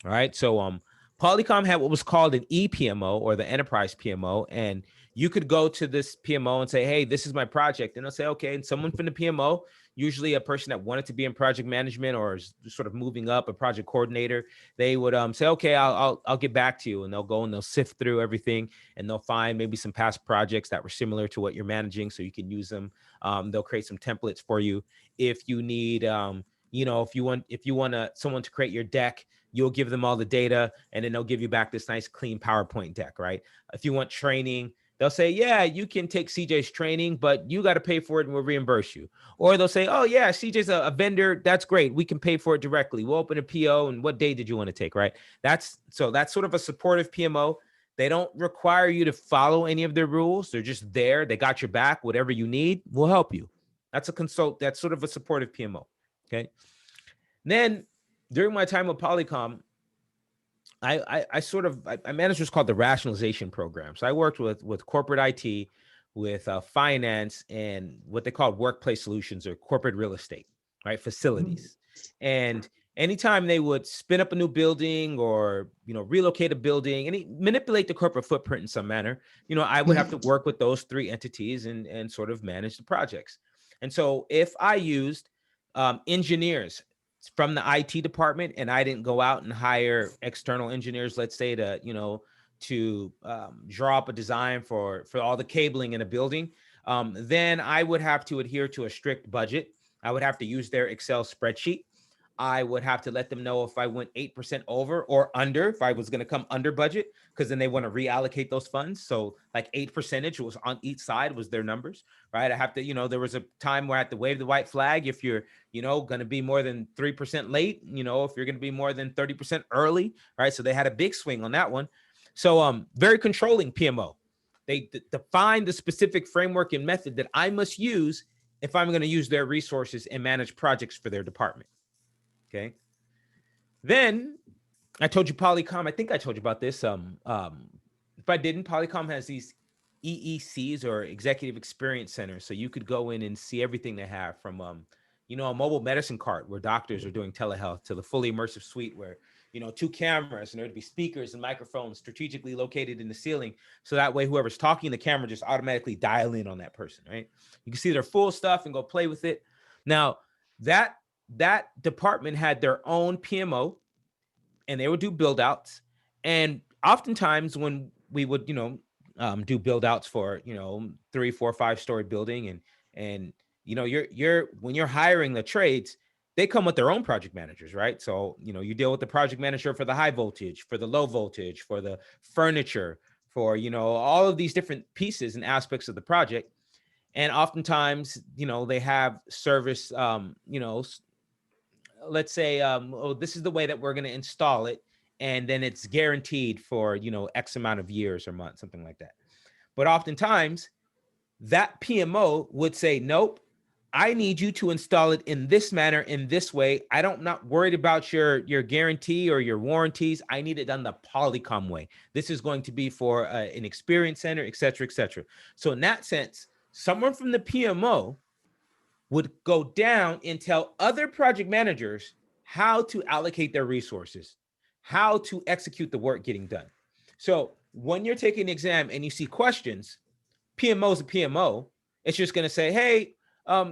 All right. So Polycom had what was called an ePMO or the enterprise PMO. And you could go to this PMO and say, hey, this is my project. And they'll say, okay. And someone from the PMO, usually a person that wanted to be in project management or is sort of moving up, a project coordinator, they would say, okay, I'll get back to you. And they'll go and they'll sift through everything and they'll find maybe some past projects that were similar to what you're managing so you can use them. They'll create some templates for you. If you need, if you want someone to create your deck, you'll give them all the data and then they'll give you back this nice clean PowerPoint deck, right? If you want training, they'll say, yeah, you can take CJ's training, but you got to pay for it and we'll reimburse you. Or they'll say, oh yeah, CJ's a vendor. That's great. We can pay for it directly. We'll open a PO and what day did you want to take, right? That's sort of a supportive PMO. They don't require you to follow any of their rules. They're just there. They got your back. Whatever you need, we'll help you. That's that's sort of a supportive PMO. Okay. Then during my time with Polycom, I managed what's called the rationalization program. So I worked with corporate IT, with finance, and what they call workplace solutions or corporate real estate, right? Facilities. And anytime they would spin up a new building or, relocate a building and manipulate the corporate footprint in some manner, I would have to work with those three entities and sort of manage the projects. And so if I used engineers from the IT department and I didn't go out and hire external engineers, let's say to draw up a design for all the cabling in a building, then I would have to adhere to a strict budget. I would have to use their Excel spreadsheet. I would have to let them know if I went 8% over or under, if I was going to come under budget, because then they want to reallocate those funds. So like 8% was on each side was their numbers, right? I have to, there was a time where I had to wave the white flag if you're, going to be more than 3% late, if you're going to be more than 30% early, right? So they had a big swing on that one. So very controlling PMO. They define the specific framework and method that I must use if I'm going to use their resources and manage projects for their department. Okay. Then I told you Polycom. I think I told you about this. If I didn't, Polycom has these EECs or Executive Experience Centers. So you could go in and see everything they have from, a mobile medicine cart where doctors are doing telehealth to the fully immersive suite where, 2 cameras and there'd be speakers and microphones strategically located in the ceiling. So that way, whoever's talking, the camera just automatically dial in on that person, right? You can see their full stuff and go play with it. Now that department had their own PMO and they would do build outs. And oftentimes when we would, do build outs for, 3, 4, 5-story building and, you're when you're hiring the trades, they come with their own project managers, right? So, you deal with the project manager for the high voltage, for the low voltage, for the furniture, for, all of these different pieces and aspects of the project. And oftentimes, they have service, let's say, this is the way that we're going to install it. And then it's guaranteed for, X amount of years or months, something like that. But oftentimes that PMO would say, nope, I need you to install it in this manner, in this way. Not worried about your guarantee or your warranties. I need it done the Polycom way. This is going to be for an experience center, et cetera, et cetera. So in that sense, someone from the PMO would go down and tell other project managers how to allocate their resources, how to execute the work getting done. So when you're taking an exam and you see questions, PMO is a PMO. It's just going to say, hey,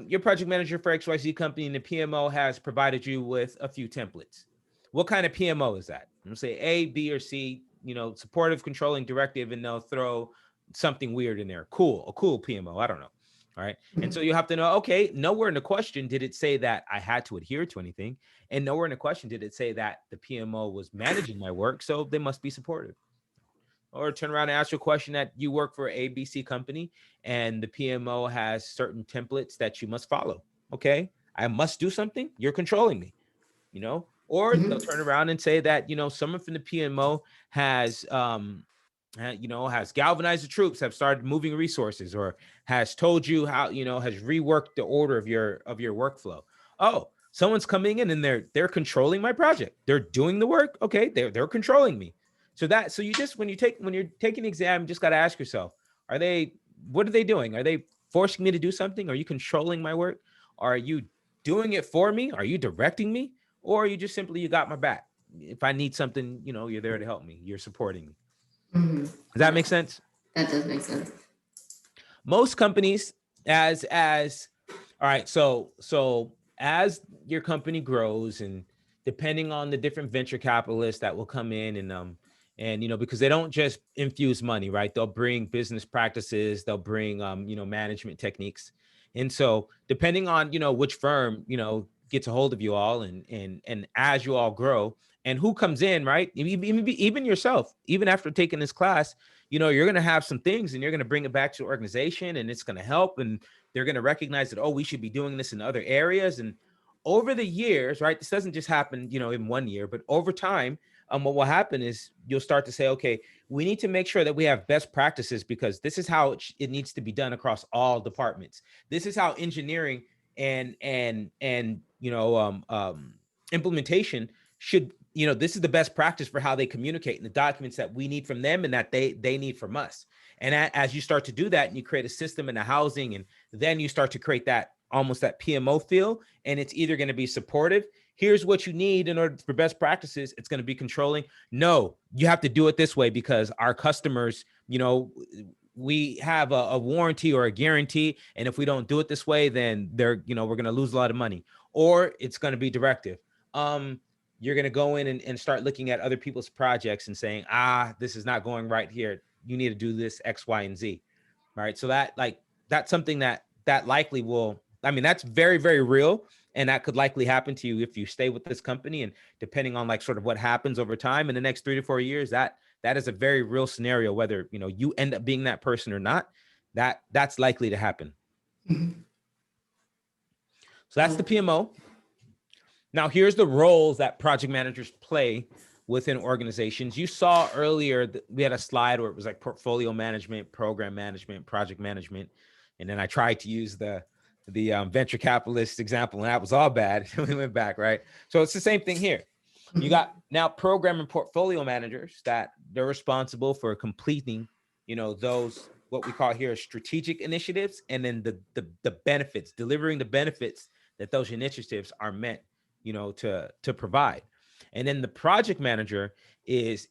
your project manager for XYZ company and the PMO has provided you with a few templates. What kind of PMO is that? I'm going to say A, B, or C. supportive, controlling, directive, and they'll throw something weird in there. Cool, a cool PMO. I don't know. All right. And so you have to know, okay, nowhere in the question did it say that I had to adhere to anything. And nowhere in the question did it say that the PMO was managing my work. So they must be supportive. Or turn around and ask you a question that you work for ABC company and the PMO has certain templates that you must follow. Okay. I must do something. You're controlling me, or they'll turn around and say that, someone from the PMO has, has galvanized the troops, have started moving resources, or has told you how, has reworked the order of your workflow. Oh, someone's coming in and they're controlling my project. They're doing the work. Okay, they're controlling me. So you just when you're taking an exam, you just got to ask yourself, what are they doing? Are they forcing me to do something? Are you controlling my work? Are you doing it for me? Are you directing me? Or are you just simply, you got my back? If I need something, you're there to help me. You're supporting me. Does that make sense? That does make sense. Most companies, all right, so as your company grows, and depending on the different venture capitalists that will come in, and because they don't just infuse money, right? They'll bring business practices, they'll bring management techniques. And so depending on which firm gets a hold of you all, and as you all grow, and who comes in, right? Even yourself, even after taking this class, you're going to have some things and you're going to bring it back to the organization, and it's going to help, and they're going to recognize that, oh, we should be doing this in other areas. And over the years, right, this doesn't just happen, in 1 year, but over time, what will happen is you'll start to say, okay, we need to make sure that we have best practices, because this is how it needs to be done across all departments. This is how engineering and implementation should, this is the best practice for how they communicate, and the documents that we need from them and that they need from us. And as you start to do that, and you create a system in the housing, and then you start to create that almost that PMO feel, and it's either going to be supportive. Here's what you need in order for best practices. It's going to be controlling. No, you have to do it this way because our customers, we have a warranty or a guarantee. And if we don't do it this way, then we're going to lose a lot of money. Or it's going to be directive. You're going to go in and start looking at other people's projects and saying, this is not going right here. You need to do this X, Y, and Z. Right. So that's something that likely will, that's very, very real. And that could likely happen to you if you stay with this company. And depending on sort of what happens over time in the next 3 to 4 years, that is a very real scenario, whether, you end up being that person or not, that's likely to happen. So that's the PMO. Now, here's the roles that project managers play within organizations. You saw earlier that we had a slide where it was like portfolio management, program management, project management. And then I tried to use the venture capitalist example, and that was all bad. We went back, right? So it's the same thing here. You got now program and portfolio managers that they're responsible for completing, those, what we call here strategic initiatives, and then the benefits, delivering the benefits that those initiatives are meant, to provide. And then the project manager is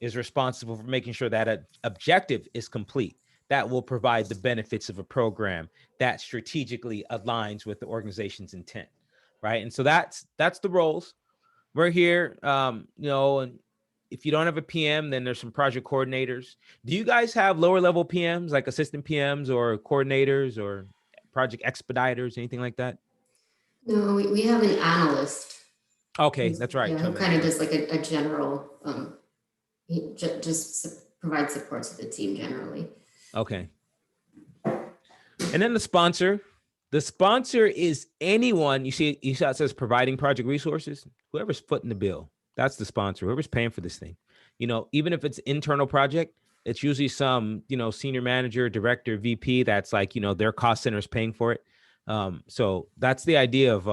responsible for making sure that an objective is complete, that will provide the benefits of a program that strategically aligns with the organization's intent, right? And so that's the roles. We're here, and if you don't have a PM, then there's some project coordinators. Do you guys have lower level PMs, like assistant PMs or coordinators or project expediters, anything like that? No, we have an analyst. Okay, that's right. Yeah, who kind of just like a general, he just provides support to the team generally. Okay. And then the sponsor. The sponsor is anyone, you see how it says providing project resources, whoever's footing the bill, that's the sponsor, whoever's paying for this thing. Even if it's internal project, it's usually some, senior manager, director, VP, that's like, their cost center is paying for it. So that's the idea of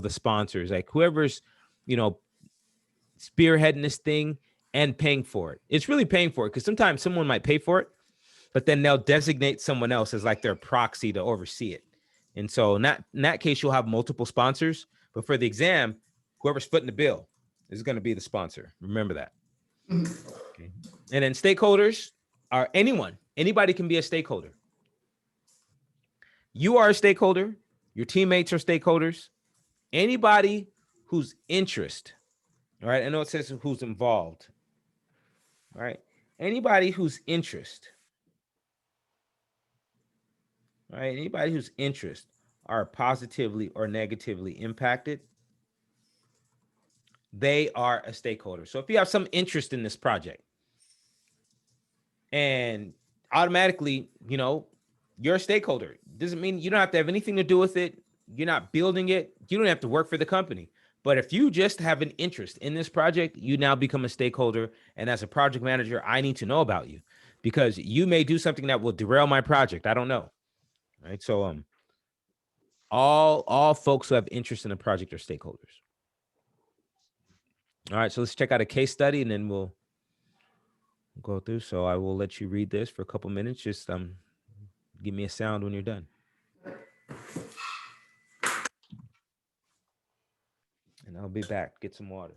the sponsors, like whoever's, spearheading this thing and paying for it. It's really paying for it, because sometimes someone might pay for it, but then they'll designate someone else as like their proxy to oversee it. And so in that case, you'll have multiple sponsors, but for the exam, whoever's footing the bill is going to be the sponsor. Remember that. Okay. And then stakeholders are anybody can be a stakeholder. You are a stakeholder. Your teammates are stakeholders. Anybody whose interest, all right, I know it says who's involved. All right. Anybody whose interest, all right, anybody whose interests are positively or negatively impacted, they are a stakeholder. So if you have some interest in this project and automatically, you're a stakeholder. Doesn't mean you don't have to have anything to do with it. You're not building it. You don't have to work for the company. But if you just have an interest in this project, you now become a stakeholder. And as a project manager, I need to know about you because you may do something that will derail my project. I don't know. Right. So all folks who have interest in a project are stakeholders. All right. So let's check out a case study and then we'll go through. So I will let you read this for a couple minutes. Just give me a sound when you're done. And I'll be back. Get some water.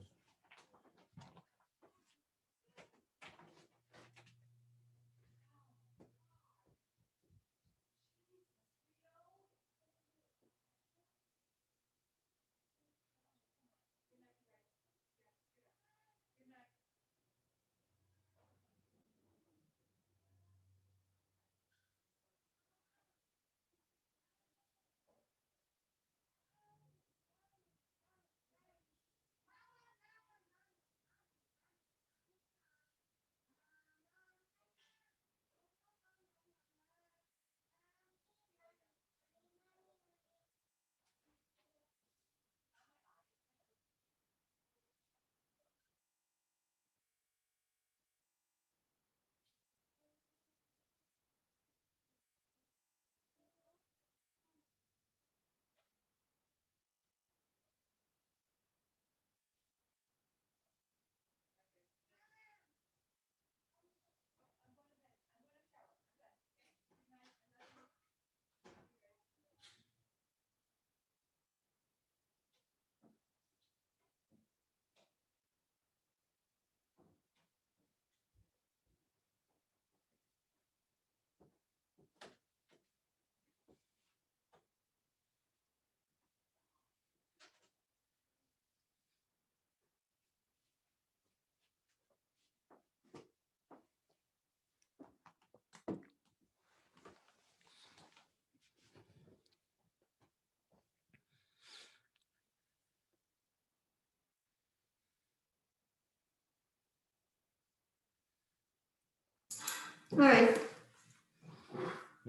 All right.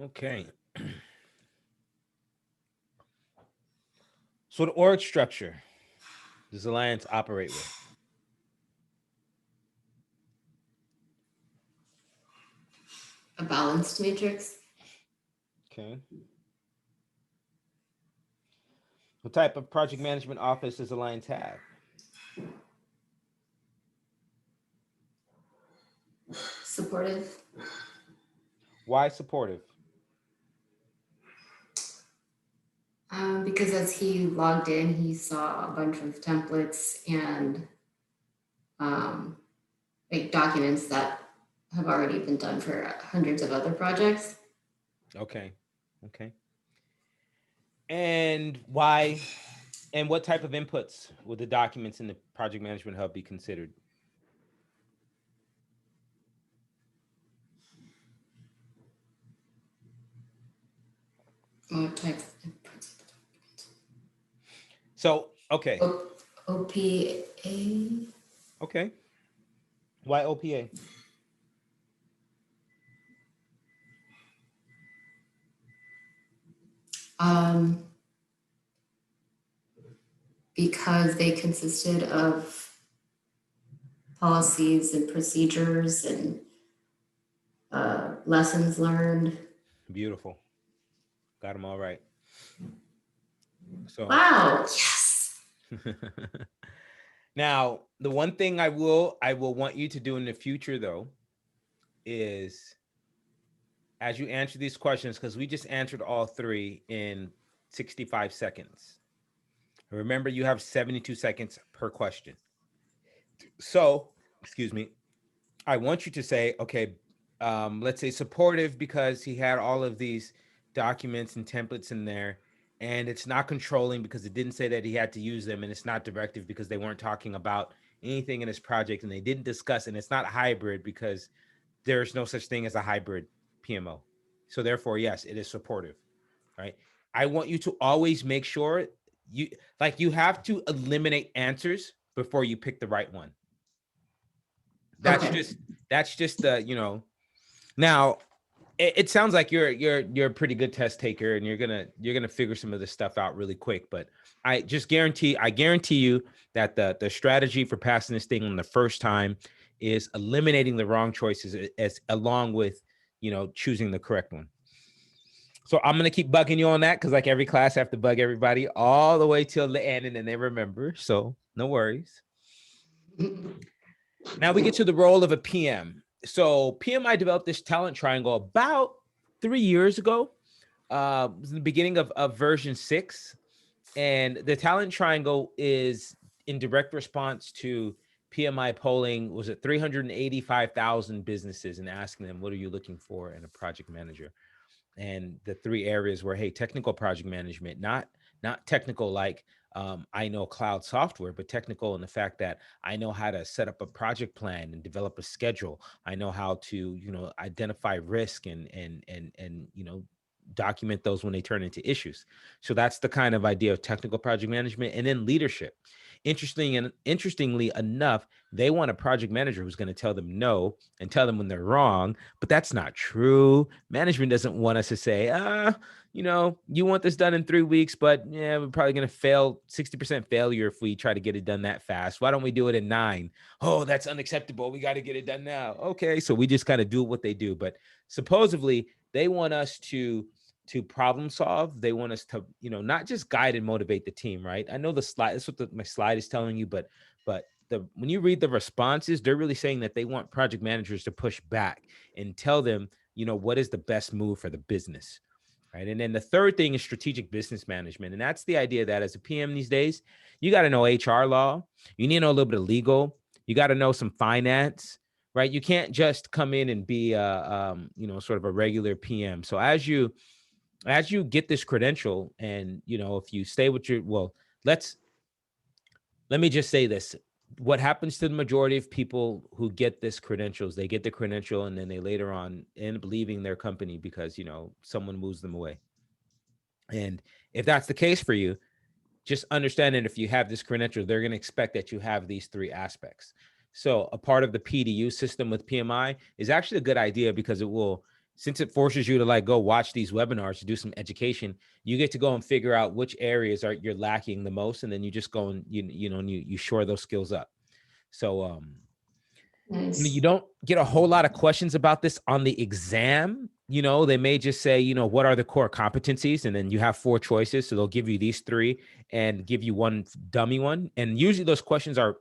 Okay. So the org structure does Alliance operate with? A balanced matrix. Okay. What type of project management office does Alliance have? Supportive. Why supportive? Because as he logged in, he saw a bunch of templates and like documents that have already been done for hundreds of other projects. Okay. Okay. And why and what type of inputs would the documents in the project management hub be considered? What type of inputs? So, okay. OPA. Okay. Why OPA? Um, because they consisted of policies and procedures and lessons learned. Beautiful. Got them all right. So Wow. Yes. now, the one thing I will want you to do in the future though is as you answer these questions, because we just answered all three in 65 seconds. Remember, you have 72 seconds per question. So, excuse me, I want you to say, okay, let's say supportive because he had all of these documents and templates in there and it's not controlling because it didn't say that he had to use them, and it's not directive because they weren't talking about anything in his project, and they didn't discuss, and it's not hybrid because there's no such thing as a hybrid PMO. So therefore, yes, it is supportive, right? I want you to always make sure you have to eliminate answers before you pick the right one. That's Okay. just the. Now it sounds like you're a pretty good test taker, and you're gonna figure some of this stuff out really quick. But I guarantee you that the strategy for passing this thing on the first time is eliminating the wrong choices as along with choosing the correct one. So I'm gonna keep bugging you on that because like every class I have to bug everybody all the way till the end, and then they remember. So no worries. Now we get to the role of a PM. So PMI developed this talent triangle about 3 years ago. It was the beginning of version 6. And the talent triangle is in direct response to PMI polling, was it 385,000 businesses, and asking them, what are you looking for in a project manager? And the 3 areas were, hey, technical project management, not technical like I know cloud software, but technical in the fact that I know how to set up a project plan and develop a schedule. I know how to identify risk and document those when they turn into issues. So that's the kind of idea of technical project management. And then leadership. Interestingly enough, they want a project manager who's going to tell them no and tell them when they're wrong, but that's not true. Management doesn't want us to say, you want this done in 3 weeks, but yeah, we're probably going to fail, 60% failure if we try to get it done that fast. Why don't we do it in 9? Oh, that's unacceptable. We got to get it done now. Okay. So we just kind of do what they do. But supposedly they want us to problem solve. They want us to, not just guide and motivate the team, right? I know the slide, that's what my slide is telling you, but when you read the responses, they're really saying that they want project managers to push back and tell them, what is the best move for the business, right? And then the third thing is strategic business management. And that's the idea that as a PM these days, you got to know HR law, you need to know a little bit of legal, you got to know some finance, right? You can't just come in and be sort of a regular PM. So as you get this credential, and if you stay with let me just say this. What happens to the majority of people who get this credentials, they get the credential and then they later on end up leaving their company because, someone moves them away. And if that's the case for you, just understand that if you have this credential, they're going to expect that you have these 3 aspects. So a part of the PDU system with PMI is actually a good idea because it will, since it forces you to go watch these webinars to do some education, you get to go and figure out which areas you're lacking the most, and then you just go and you shore those skills up. So you Nice. don't get a whole lot of questions about this on the exam. They may just say, what are the core competencies? And then you have 4 choices. So they'll give you these 3 and give you one dummy one. And usually those questions are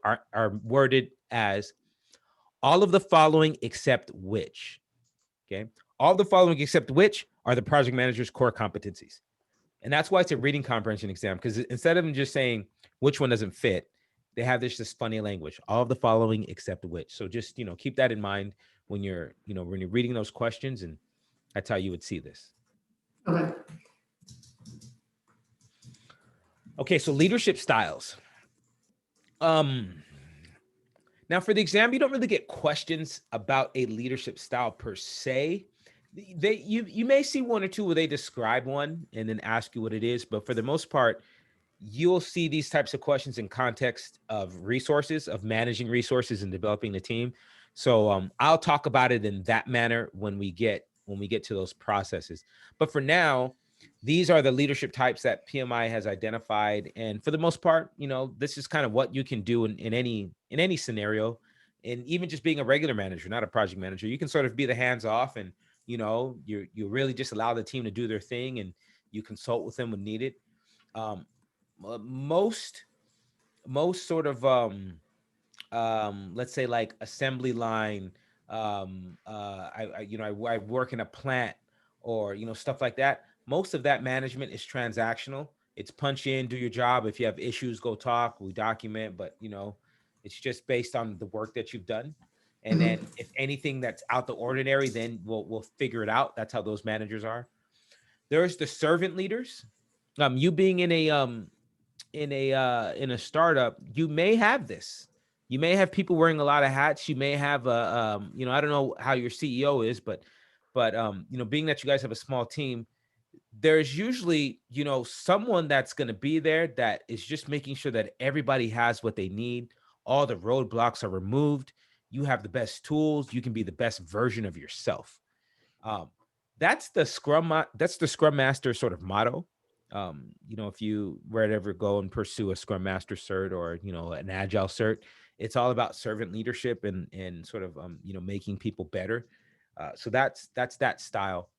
worded as all of the following except which. Okay. All the following except which are the project manager's core competencies. And that's why it's a reading comprehension exam, because instead of them just saying which one doesn't fit, they have this funny language, all of the following except which. So just, keep that in mind when you're reading those questions, and that's how you would see this. Okay. Okay, so leadership styles. Now for the exam, you don't really get questions about a leadership style per se. You may see 1 or 2 where they describe one and then ask you what it is, but for the most part, you'll see these types of questions in context of resources, of managing resources and developing the team. So I'll talk about it in that manner when we get to those processes. But for now, these are the leadership types that PMI has identified. And for the most part, this is kind of what you can do in any scenario. And even just being a regular manager, not a project manager, you can sort of be the hands off, and you really just allow the team to do their thing, and you consult with them when needed. Most sort of let's say like assembly line, I work in a plant, or stuff like that. Most of that management is transactional. It's punch in, do your job. If you have issues, go talk, we document, but it's just based on the work that you've done. And then if anything that's out the ordinary, then we'll figure it out. That's how those managers are. There's the servant leaders. You being in a startup, you may have this. You may have people wearing a lot of hats. You may have a I don't know how your CEO is, but being that you guys have a small team, there's usually, someone that's going to be there that is just making sure that everybody has what they need. All the roadblocks are removed. You have the best tools. You can be the best version of yourself. Um, that's the Scrum Master sort of motto. If you were to ever go and pursue a Scrum Master cert or an Agile cert, it's all about servant leadership and sort of making people better. So that's that style.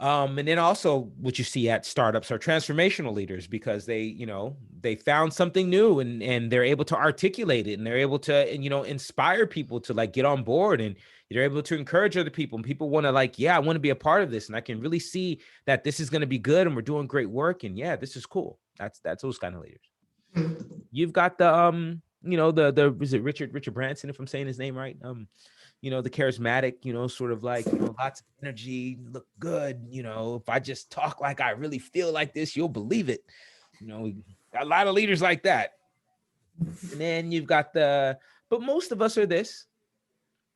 And then also what you see at startups are transformational leaders because they found something new and they're able to articulate it and they're able to, inspire people to like get on board and they're able to encourage other people and people want to like, yeah, I want to be a part of this. And I can really see that this is going to be good and we're doing great work. And yeah, this is cool. That's those kind of leaders. You've got the is it Richard Branson, if I'm saying his name right? The charismatic, sort of like, lots of energy, look good. If I just talk like I really feel like this, you'll believe it. We got a lot of leaders like that. And then you've got but most of us are this.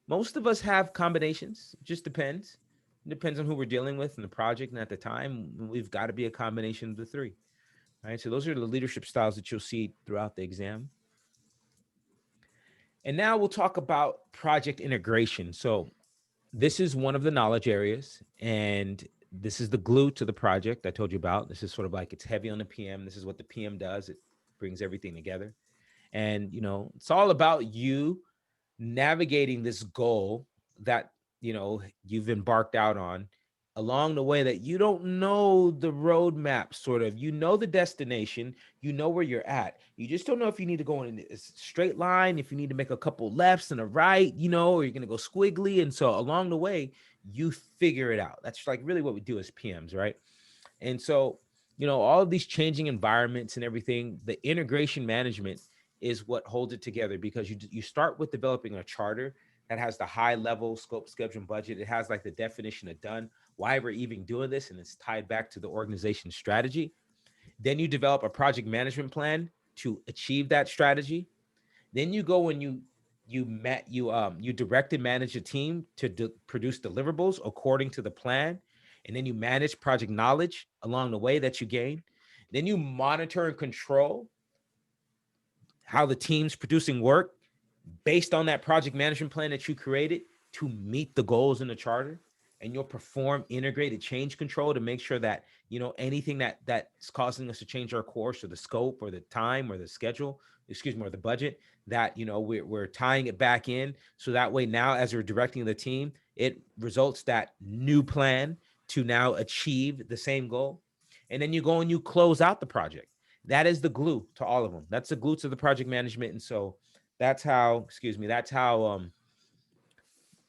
Most of us have combinations. It just depends. It depends on who we're dealing with in the project and at the time. We've got to be a combination of the three. Right. So those are the leadership styles that you'll see throughout the exam. And now we'll talk about project integration. So this is one of the knowledge areas, and this is the glue to the project I told you about. This is sort of like it's heavy on the PM. This is what the PM does. It brings everything together. And, it's all about you navigating this goal that, you've embarked out on along the way that you don't know the roadmap, sort of, the destination, where you're at. You just don't know if you need to go in a straight line, if you need to make a couple lefts and a right, or you're going to go squiggly. And so along the way, you figure it out. That's like really what we do as PMs, right? And so, all of these changing environments and everything, the integration management is what holds it together because you start with developing a charter that has the high level scope, schedule, and budget. It has like the definition of done, why we're even doing this, and it's tied back to the organization's strategy. Then you develop a project management plan to achieve that strategy. Then you go and you direct and manage a team to produce deliverables according to the plan, and then you manage project knowledge along the way that you gain. Then you monitor and control how the team's producing work based on that project management plan that you created to meet the goals in the charter. And you'll perform integrated change control to make sure that anything that's causing us to change our course or the scope or the time or the schedule, or the budget, that we're tying it back in, so that way now as we're directing the team, it results that new plan to now achieve the same goal. And then you go and you close out the project. That is the glue to all of them. That's the glue to the project management. And so that's how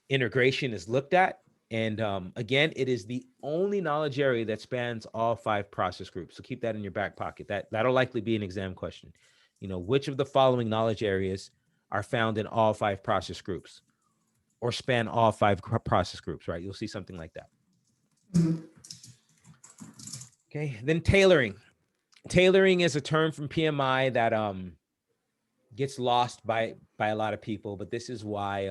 integration is looked at. And again, it is the only knowledge area that spans all 5 process groups. So keep that in your back pocket. That'll likely be an exam question. Which of the following knowledge areas are found in all 5 process groups or span all 5 process groups, right? You'll see something like that. Mhm. Okay, then tailoring. Tailoring is a term from PMI that gets lost by a lot of people, but this is why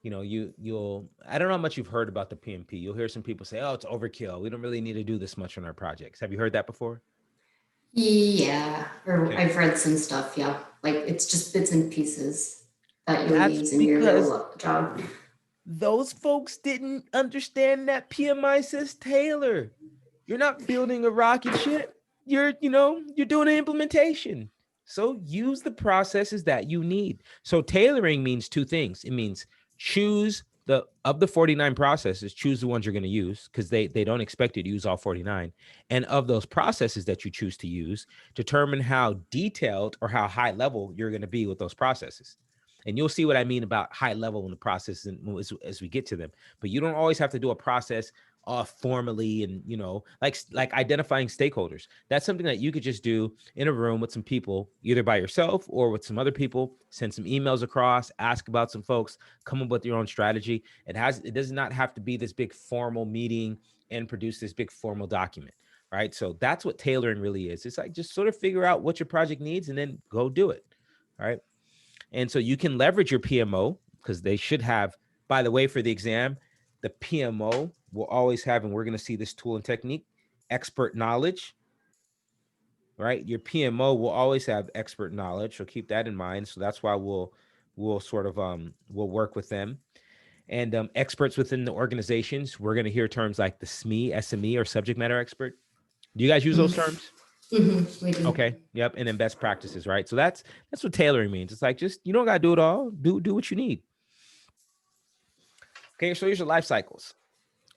you'll I don't know how much you've heard about the PMP. You'll hear some people say, oh, it's overkill, we don't really need to do this much on our projects. Have you heard that before? Yeah, or Okay. I've read some stuff. Yeah, like it's just bits and pieces that you'll That's use in your because real job. those folks didn't understand that PMI says tailor. You're not building a rocket ship. You're doing an implementation. So use the processes that you need. So tailoring means 2 things. It means choose of the 49 processes, choose the ones you're going to use, because they don't expect you to use all 49. And of those processes that you choose to use, determine how detailed or how high level you're going to be with those processes. And you'll see what I mean about high level in the process as we get to them. But you don't always have to do a process formally, and like identifying stakeholders. That's something that you could just do in a room with some people, either by yourself or with some other people. Send some emails across, ask about some folks, come up with your own strategy. It does not have to be this big formal meeting and produce this big formal document. right? So that's what tailoring really is. It's like just sort of figure out what your project needs and then go do it, right? And so you can leverage your PMO because they should have, by the way, for the exam, the PMO will always have, and we're going to see this tool and technique, expert knowledge, right? Your PMO will always have expert knowledge. So keep that in mind. So that's why we'll sort of we'll work with them. And experts within the organizations, we're going to hear terms like the SME, or subject matter expert. Do you guys use those terms? We do. Okay. Yep. And then best practices, right? So that's what tailoring means. It's like, just, you don't gotta do it all. Do what you need. Okay. So here's your life cycles.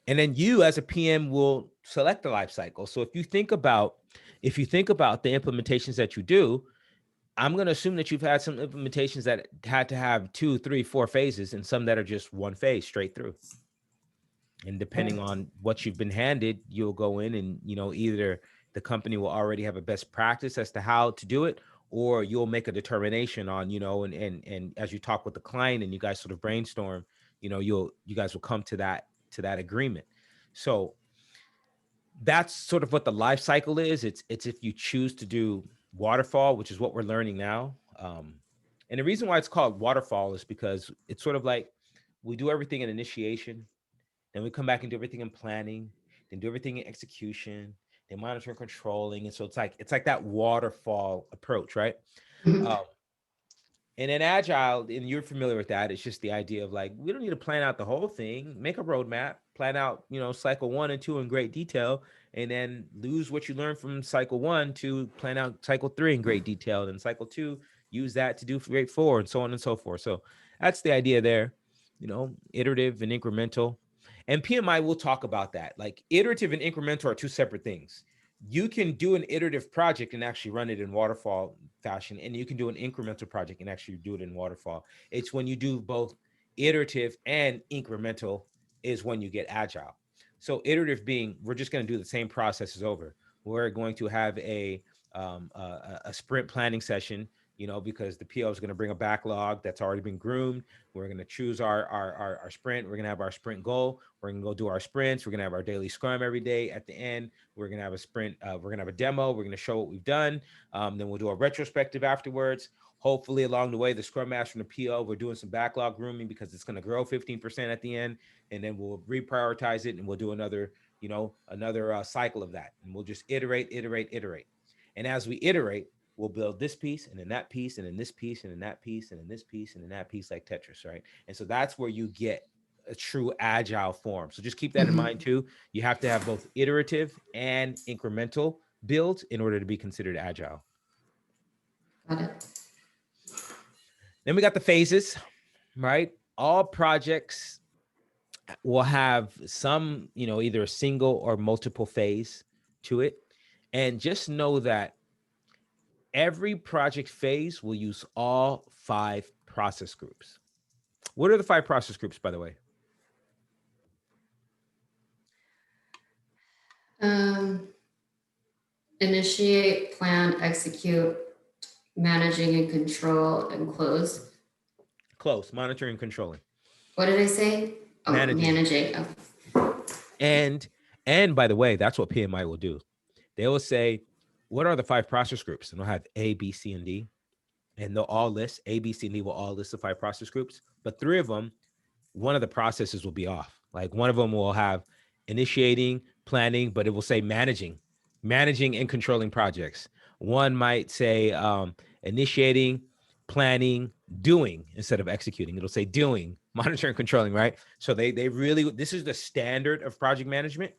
And then you as a PM will select the life cycle. So if you think about the implementations that you do, I'm going to assume that you've had some implementations that had to have 2, 3, 4 phases, and some that are just one phase straight through. And depending on what you've been handed, you'll go in and, either the company will already have a best practice as to how to do it, or you'll make a determination on, and as you talk with the client and you guys sort of brainstorm, you guys will come to that agreement. So that's sort of what the life cycle is. It's if you choose to do waterfall, which is what we're learning now. And the reason why it's called waterfall is because it's sort of like we do everything in initiation, then we come back and do everything in planning, then do everything in execution, then monitor and controlling. And so it's like that waterfall approach, right? Um, and in Agile, and you're familiar with that, it's just the idea of like, we don't need to plan out the whole thing, make a roadmap, plan out, cycle 1 and 2 in great detail, and then lose what you learned from cycle 1 to plan out cycle 3 in great detail. And cycle 2, use that to do great 4, and so on and so forth. So that's the idea there, iterative and incremental. And PMI will talk about that. Like, iterative and incremental are two separate things. You can do an iterative project and actually run it in waterfall fashion, and you can do an incremental project and actually do it in waterfall. It's when you do both iterative and incremental is when you get agile. So iterative being, we're just going to do the same processes over. We're going to have a sprint planning session, because the PO is going to bring a backlog that's already been groomed. We're going to choose our sprint. We're going to have our sprint goal. We're going to go do our sprints. We're going to have our daily scrum every day. At the end, we're going to have a sprint. We're going to have a demo. We're going to show what we've done. Then we'll do a retrospective afterwards. Hopefully along the way, the scrum master and the PO, we're doing some backlog grooming because it's going to grow 15% at the end. And then we'll reprioritize it and we'll do another cycle of that. And we'll just iterate. And as we iterate, we'll build this piece and then that piece and then this piece and then that piece and then this piece and then that piece, like Tetris, right? And so that's where you get a true agile form. So just keep that in mind too. You have to have both iterative and incremental builds in order to be considered agile. Got it. Then we got the phases, right? All projects will have some, either a single or multiple phase to it. And just know that every project phase will use all 5 process groups. What are the 5 process groups, by the way? Initiate, plan, execute, managing and control, and close. Close, monitoring, controlling. What did I say? Oh, managing. Oh. And by the way, that's what PMI will do. They will say, what are the 5 process groups? And they'll have A, B, C, and D. And they'll all list, A, B, C, and D will all list the 5 process groups. But 3 of them, one of the processes will be off. Like, one of them will have initiating, planning, but it will say managing and controlling projects. One might say initiating, planning, doing instead of executing. It'll say doing, monitoring, controlling, right? So they really, this is the standard of project management.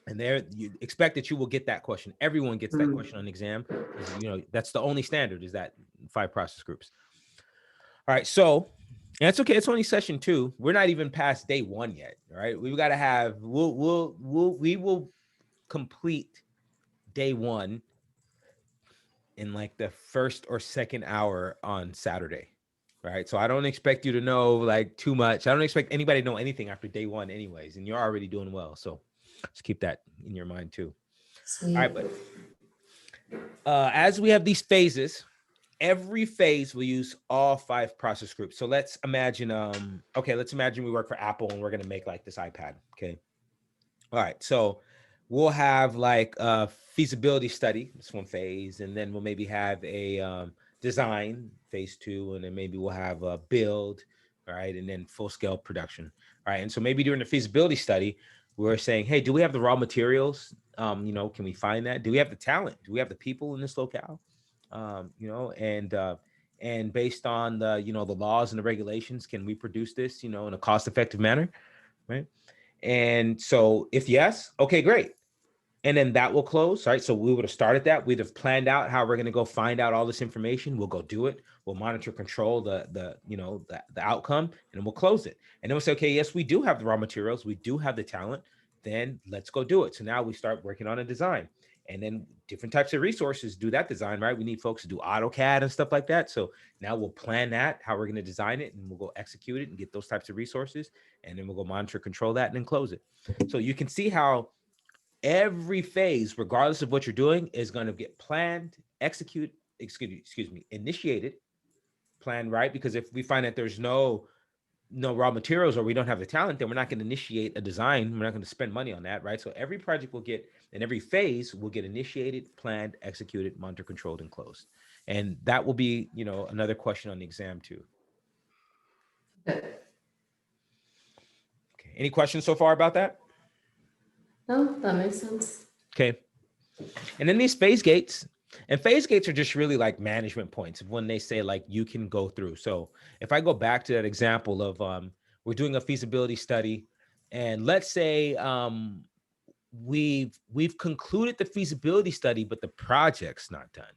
And there, you expect that you will get that question. Everyone gets that question on the exam. That's the only standard, is that 5 process groups. All right, so that's okay. It's only session 2. We're not even past day 1 yet. All right, we've got to have. We will complete day 1 in like the first or second hour on Saturday. Right, so I don't expect you to know like too much. I don't expect anybody to know anything after day 1, anyways. And you're already doing well, so just keep that in your mind too. Sweet. All right, but as we have these phases, every phase will use all 5 process groups. So let's imagine, let's imagine we work for Apple and we're going to make like this iPad. Okay. All right. So we'll have like a feasibility study, that's one phase, and then we'll maybe have a design, phase 2, and then maybe we'll have a build, right, and then full scale production, right? And so maybe during the feasibility study, we're saying, hey, do we have the raw materials? You know, can we find that? Do we have the talent? Do we have the people in this locale? You know, and based on the, you know, the laws and the regulations, can we produce this, you know, in a cost-effective manner, right? And so if yes, okay, great. And then that will close, right? So we would have started that. We'd have planned out how we're going to go find out all this information. We'll go do it. We'll monitor, control the you know, the outcome, and then we'll close it. And then we'll say, okay, yes, we do have the raw materials. We do have the talent. Then let's go do it. So now we start working on a design, and then different types of resources do that design, right? We need folks to do AutoCAD and stuff like that. So now we'll plan that, how we're going to design it, and we'll go execute it and get those types of resources. And then we'll go monitor, control that, and then close it. So you can see how every phase, regardless of what you're doing, is going to get planned, initiated, planned, right? Because if we find that there's no raw materials or we don't have the talent, then we're not going to initiate a design. We're not going to spend money on that, right? So every project will get, and every phase will get initiated, planned, executed, monitor, controlled, and closed. And that will be, you know, another question on the exam too. Okay. Okay. Any questions so far about that? No, that makes sense. Okay. And then these phase gates, and phase gates are just really like management points of when they say like you can go through. So if I go back to that example of we're doing a feasibility study, and let's say we've concluded the feasibility study, but the project's not done.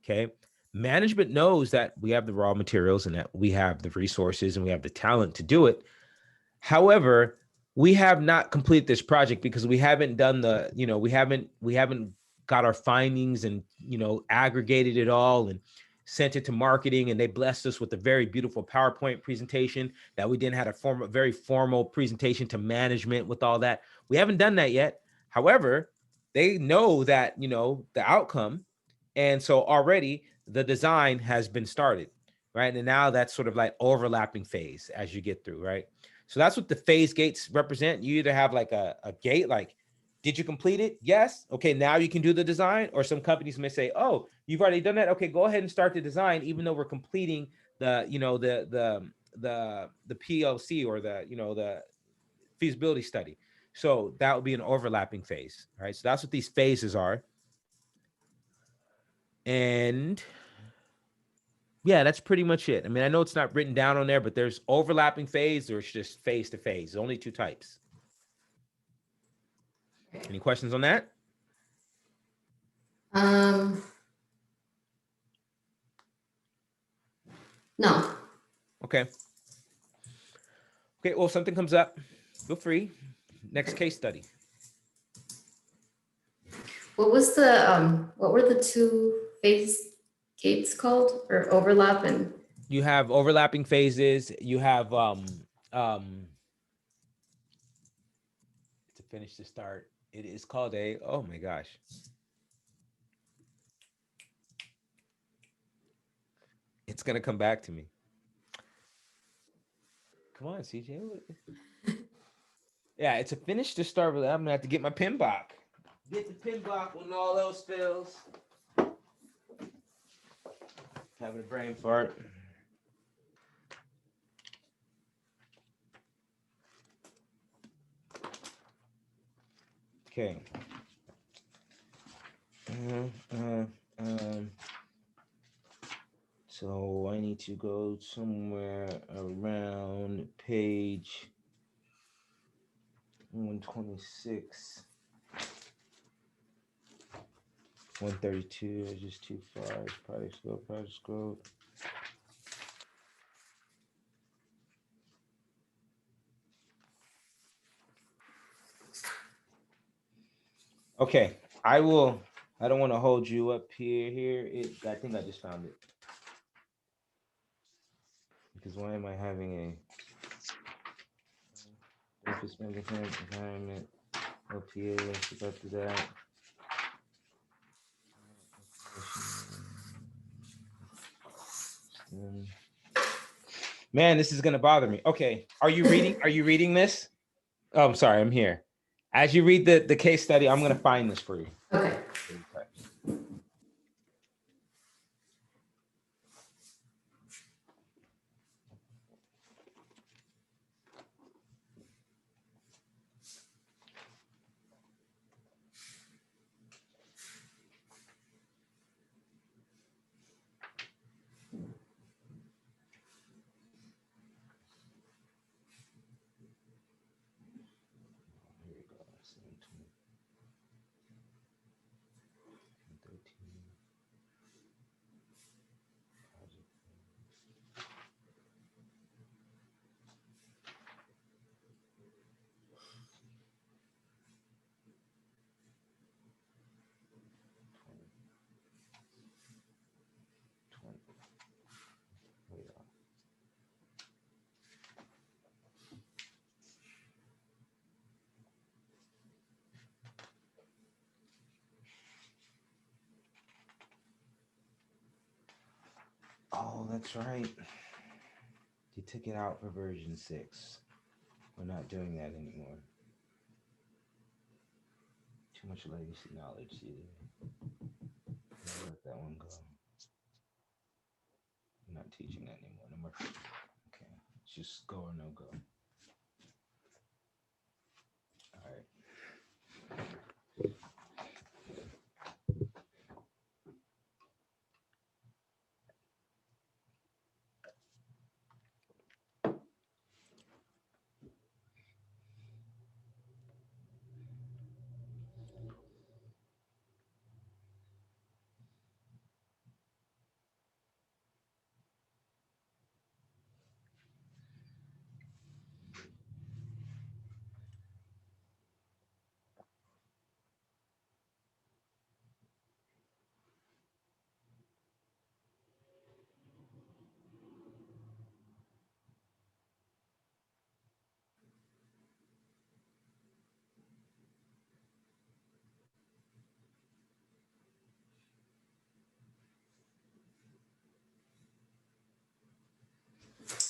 Okay. Management knows that we have the raw materials and that we have the resources and we have the talent to do it. However, we have not completed this project because we haven't done the, you know, we haven't got our findings and, you know, aggregated it all and sent it to marketing, and they blessed us with a very beautiful PowerPoint presentation that we then had a very formal presentation to management with all that. We haven't done that yet. However, they know that, you know, the outcome. And so already the design has been started, right? And now that's sort of like overlapping phase as you get through, right? So that's what the phase gates represent. You either have like a gate, like, did you complete it? Yes. Okay, now you can do the design. Or some companies may say, oh, you've already done that. Okay, go ahead and start the design, even though we're completing the, you know, the PLC, or the, you know, the feasibility study. So that would be an overlapping phase, right? So that's what these phases are. And yeah, that's pretty much it. I mean, I know it's not written down on there, but there's overlapping phase, or it's just phase to phase. Only two types. Any questions on that? No. Okay. Okay, well, if something comes up, feel free. Next case study. What was the what were the two phase gates called, or overlap? And You have overlapping phases. You have to finish to start. It is called a, oh my gosh. It's gonna come back to me. Come on, CJ. Yeah, it's a finish to start with. I'm gonna have to get my pin block. Get the pin block when all else fails. Having a brain fart. Okay. So I need to go somewhere around page 126. 132 is just too far. Project scope. Okay, I don't want to hold you up here. I think I just found it. Because why am I having a office management environment? OPA, let's go to that. Man, this is gonna bother me. Okay, are you reading? Are you reading this? Oh, I'm sorry, I'm here. As you read the case study, I'm going to find this for you. Okay. Here we go. 720, 13, project. Oh, that's right. You took it out for version 6. We're not doing that anymore. Too much legacy knowledge. Let that one go. I'm not teaching that anymore. No more. Okay. It's just go or no go. All right.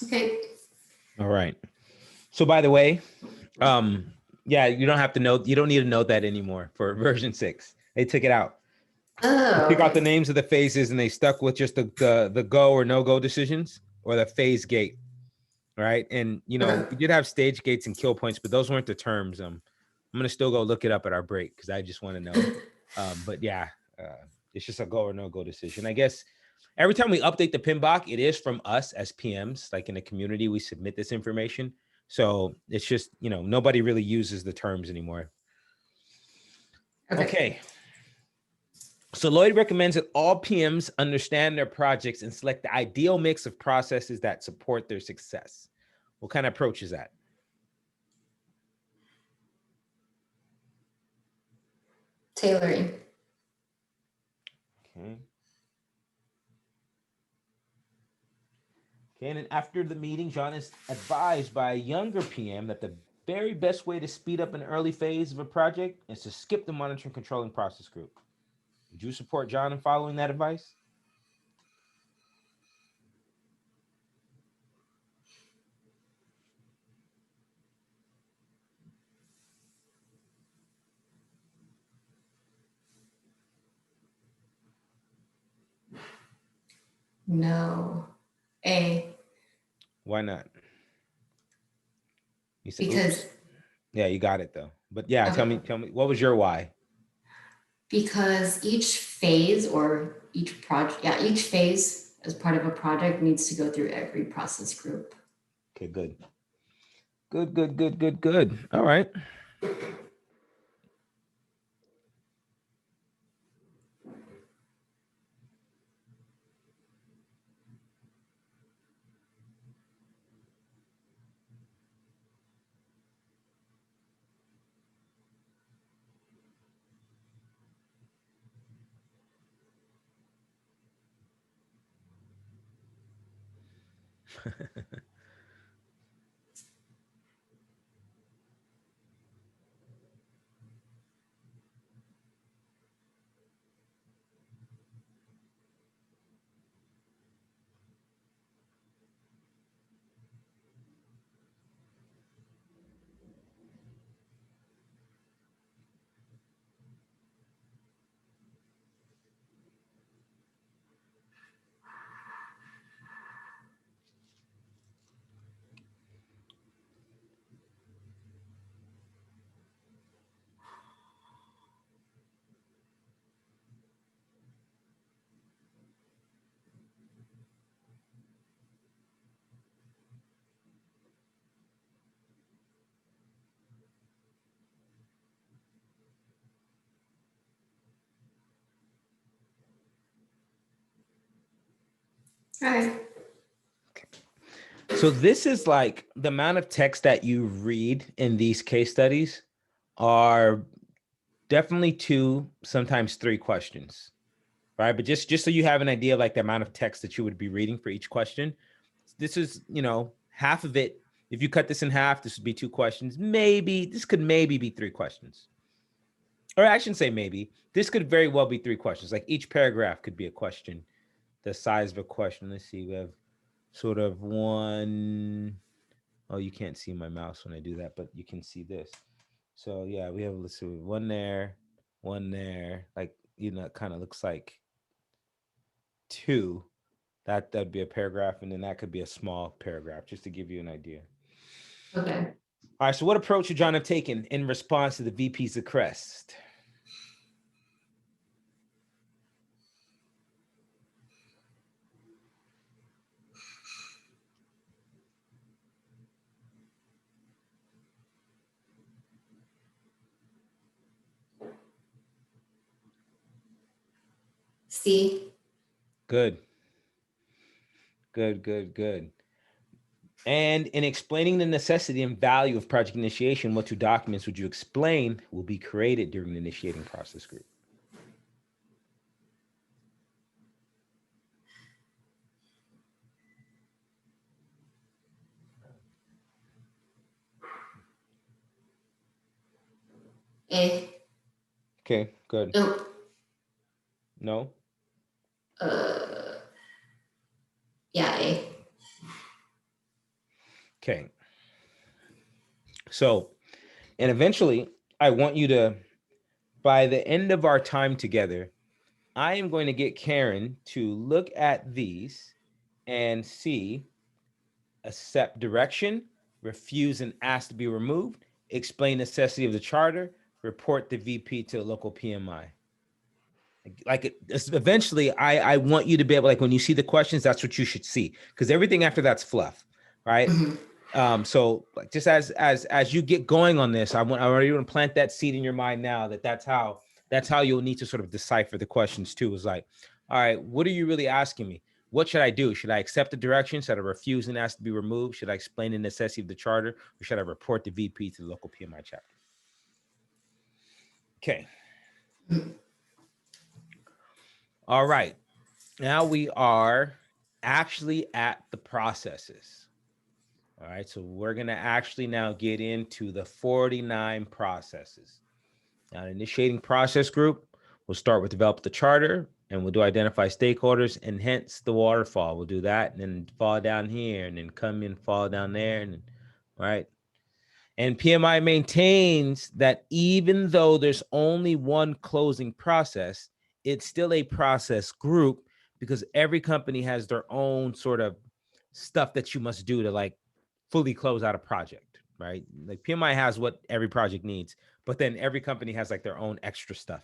Okay. All right. So by the way, yeah, you don't have to know. You don't need to note that anymore for version 6. They took it out. They Oh, took out the okay. names of the phases and they stuck with just the go or no go decisions or the phase gate. Right. And Okay. we did have stage gates and kill points, but those weren't the terms. I'm gonna still go look it up at our break because I just want to know. But yeah, it's just a go or no go decision. I guess every time we update the PMBOK, it is from us as PMs, like in the community, we submit this information. So it's just, nobody really uses the terms anymore. Okay. So Lloyd recommends that all PMs understand their projects and select the ideal mix of processes that support their success. What kind of approach is that? Tailoring. Okay. Okay, and then after the meeting, John is advised by a younger PM that the very best way to speed up an early phase of a project is to skip the monitoring controlling process group. Would you support John in following that advice? No. A. Why not? You said, Because, oops. Yeah, you got it though. But yeah, tell okay. me, what was your why? Because each phase or each project, yeah, each phase as part of a project needs to go through every process group. Okay, good. Good. All right. All right. So this is like the amount of text that you read in these case studies are definitely 2, sometimes 3 questions, right? But just so you have an idea of like the amount of text that you would be reading for each question, this is, half of it. If you cut this in half, this would be 2 questions. This could maybe be 3 questions. Or I shouldn't say maybe. This could very well be 3 questions. Like each paragraph could be a question, the size of a question. Let's see. We have sort of one. Oh, you can't see my mouse when I do that, but you can see this. So yeah, we have, let's see, one there, like, it kind of looks like 2. That'd be a paragraph, and then that could be a small paragraph, just to give you an idea. Okay. All right, so what approach should John have taken in response to the VP's request? C. Good. And in explaining the necessity and value of project initiation, what 2 documents would you explain will be created during the initiating process group? A. Okay, good. No. No? Yeah, A. Okay. So, and eventually, I want you to, by the end of our time together, I am going to get Karen to look at these and see: accept direction, refuse and ask to be removed, explain necessity of the charter, report the VP to the local PMI. Eventually, I want you to be able, like, when you see the questions, that's what you should see, because everything after that's fluff, right? So like, just as you get going on this, I already want to plant that seed in your mind now that's how you'll need to sort of decipher the questions too. Is like, all right, what are you really asking me? What should I do? Should I accept the direction? Should I refuse and ask to be removed? Should I explain the necessity of the charter? Or should I report the VP to the local PMI chapter? Okay. All right. Now we are actually at the processes. All right. So we're going to actually now get into the 49 processes. Now, the initiating process group, we'll start with develop the charter, and we'll do identify stakeholders, and hence the waterfall. We'll do that, and then fall down here, and then come in, fall down there, and right. And PMI maintains that even though there's only one closing process, it's still a process group, because every company has their own sort of stuff that you must do to like fully close out a project, right? Like PMI has what every project needs, but then every company has like their own extra stuff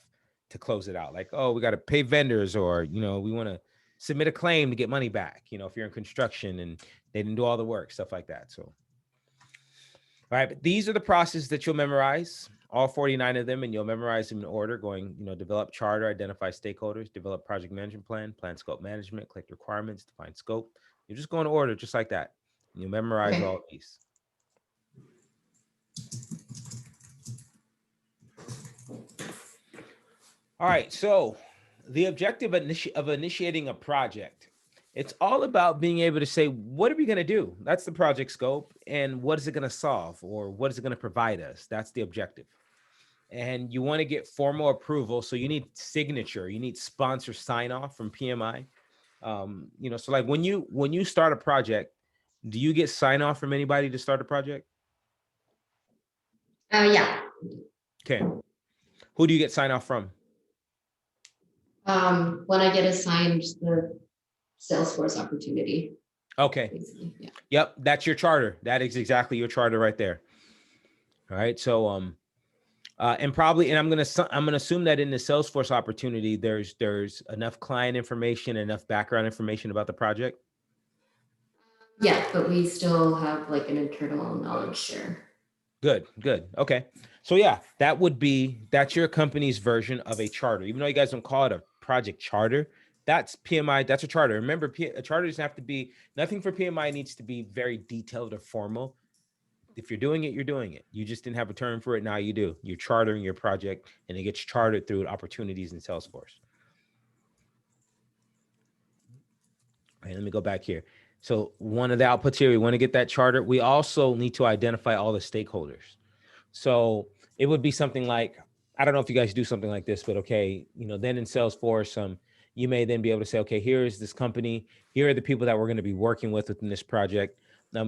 to close it out. Like, oh, we got to pay vendors, or, we want to submit a claim to get money back, if you're in construction and they didn't do all the work, stuff like that. So, all right, but these are the processes that you'll memorize, all 49 of them, and you'll memorize them in order, going, develop charter, identify stakeholders, develop project management plan scope management, collect requirements, define scope. You just go in order, just like that. And you'll memorize all of these. All right, so the objective of initiating a project, it's all about being able to say, what are we going to do? That's the project scope. And what is it going to solve? Or what is it going to provide us? That's the objective. And you want to get formal approval. So you need signature, you need sponsor sign off from PMI. So like when you start a project, do you get sign off from anybody to start a project? Yeah. Okay. Who do you get sign off from? When I get assigned the Salesforce opportunity. Okay. Yeah. Yep. That's your charter. That is exactly your charter right there. All right. So, and I'm going to assume that in the Salesforce opportunity, there's enough client information, enough background information about the project. Yeah, but we still have like an internal knowledge share. Good. Okay. So yeah, that's your company's version of a charter. Even though you guys don't call it a project charter, That's PMI. That's a charter. Remember, a charter doesn't have to be, nothing for PMI needs to be very detailed or formal. If you're doing it, you're doing it. You just didn't have a term for it. Now you do. You're chartering your project, and it gets chartered through opportunities in Salesforce. Okay, let me go back here. So one of the outputs here, we want to get that charter. We also need to identify all the stakeholders. So it would be something like, I don't know if you guys do something like this, but okay, then in Salesforce, you may then be able to say, okay, here is this company. Here are the people that we're going to be working with within this project.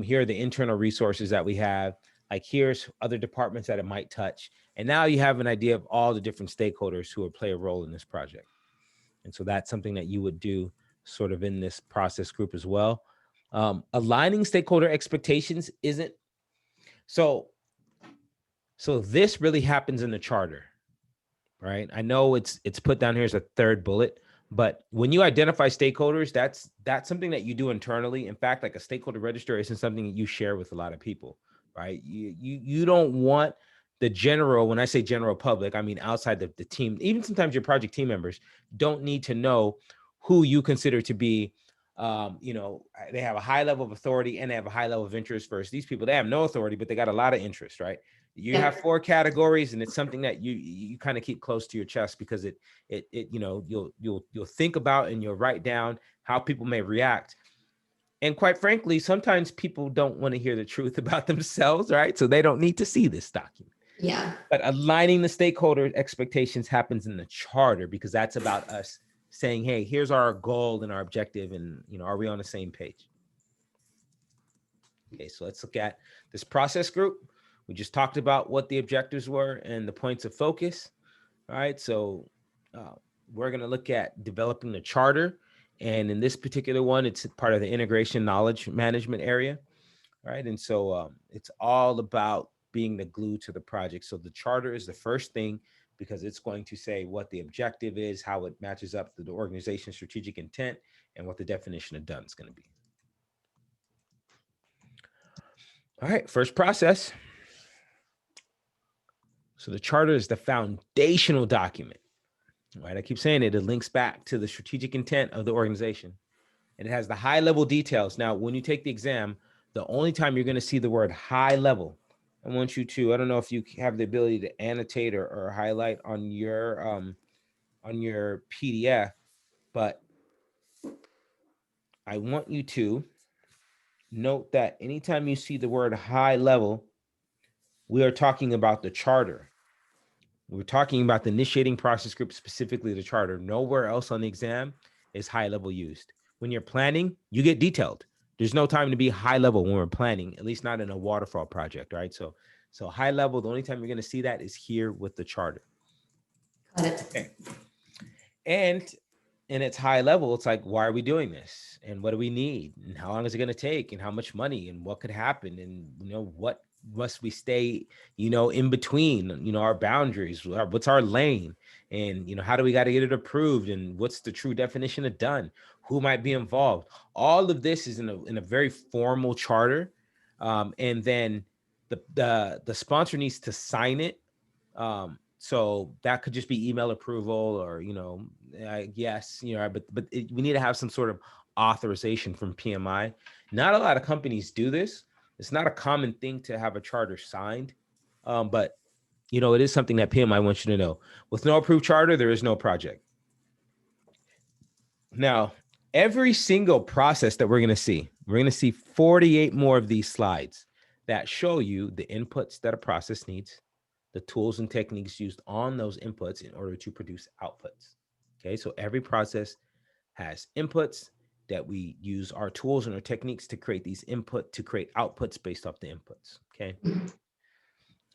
Here are the internal resources that we have. Like here's other departments that it might touch. And now you have an idea of all the different stakeholders who will play a role in this project. And so that's something that you would do sort of in this process group as well. Aligning stakeholder expectations isn't, so this really happens in the charter, right? I know it's put down here as a third bullet, but when you identify stakeholders, that's something that you do internally. In fact, like a stakeholder register isn't something that you share with a lot of people, right? You don't want the general, when I say general public, I mean outside the team, even sometimes your project team members don't need to know who you consider to be, they have a high level of authority and they have a high level of interest versus these people. They have no authority, but they got a lot of interest, right? You have 4 categories, and it's something that you kind of keep close to your chest, because you'll think about and you'll write down how people may react. And quite frankly, sometimes people don't want to hear the truth about themselves, right? So they don't need to see this document. Yeah. But aligning the stakeholder expectations happens in the charter, because that's about us saying, hey, here's our goal and our objective, and are we on the same page? Okay, so let's look at this process group. We just talked about what the objectives were and the points of focus. All right, so we're going to look at developing the charter. And in this particular one, it's part of the integration knowledge management area. All right, and so it's all about being the glue to the project. So the charter is the first thing, because it's going to say what the objective is, how it matches up to the organization's strategic intent, and what the definition of done is going to be. All right, first process. So the charter is the foundational document, right? I keep saying it links back to the strategic intent of the organization, and it has the high level details. Now, when you take the exam, the only time you're going to see the word high level, I want you to, I don't know if you have the ability to annotate or highlight on your PDF, but I want you to note that anytime you see the word high level, we are talking about the charter. We're talking about the initiating process group, specifically the charter. Nowhere else on the exam is high level used. When you're planning, you get detailed. There's no time to be high level when we're planning, at least not in a waterfall project, right? So high level, the only time you're going to see that is here with the charter. Got it. Okay. And it's high level. It's like, why are we doing this? And what do we need? And how long is it going to take? And how much money? And what could happen? And, what must we stay, in between, our boundaries? What's our lane? And, how do we got to get it approved? And what's the true definition of done? Who might be involved? All of this is in a very formal charter. And then the sponsor needs to sign it. So that could just be email approval, or, yes, but we need to have some sort of authorization from PMI. Not a lot of companies do this. It's not a common thing to have a charter signed, but it is something that PMI wants you to know. With no approved charter, there is no project. Now, every single process that we're going to see 48 more of these slides that show you the inputs that a process needs, the tools and techniques used on those inputs in order to produce outputs. Okay, so every process has inputs that we use our tools and our techniques to create outputs based off the inputs. Okay.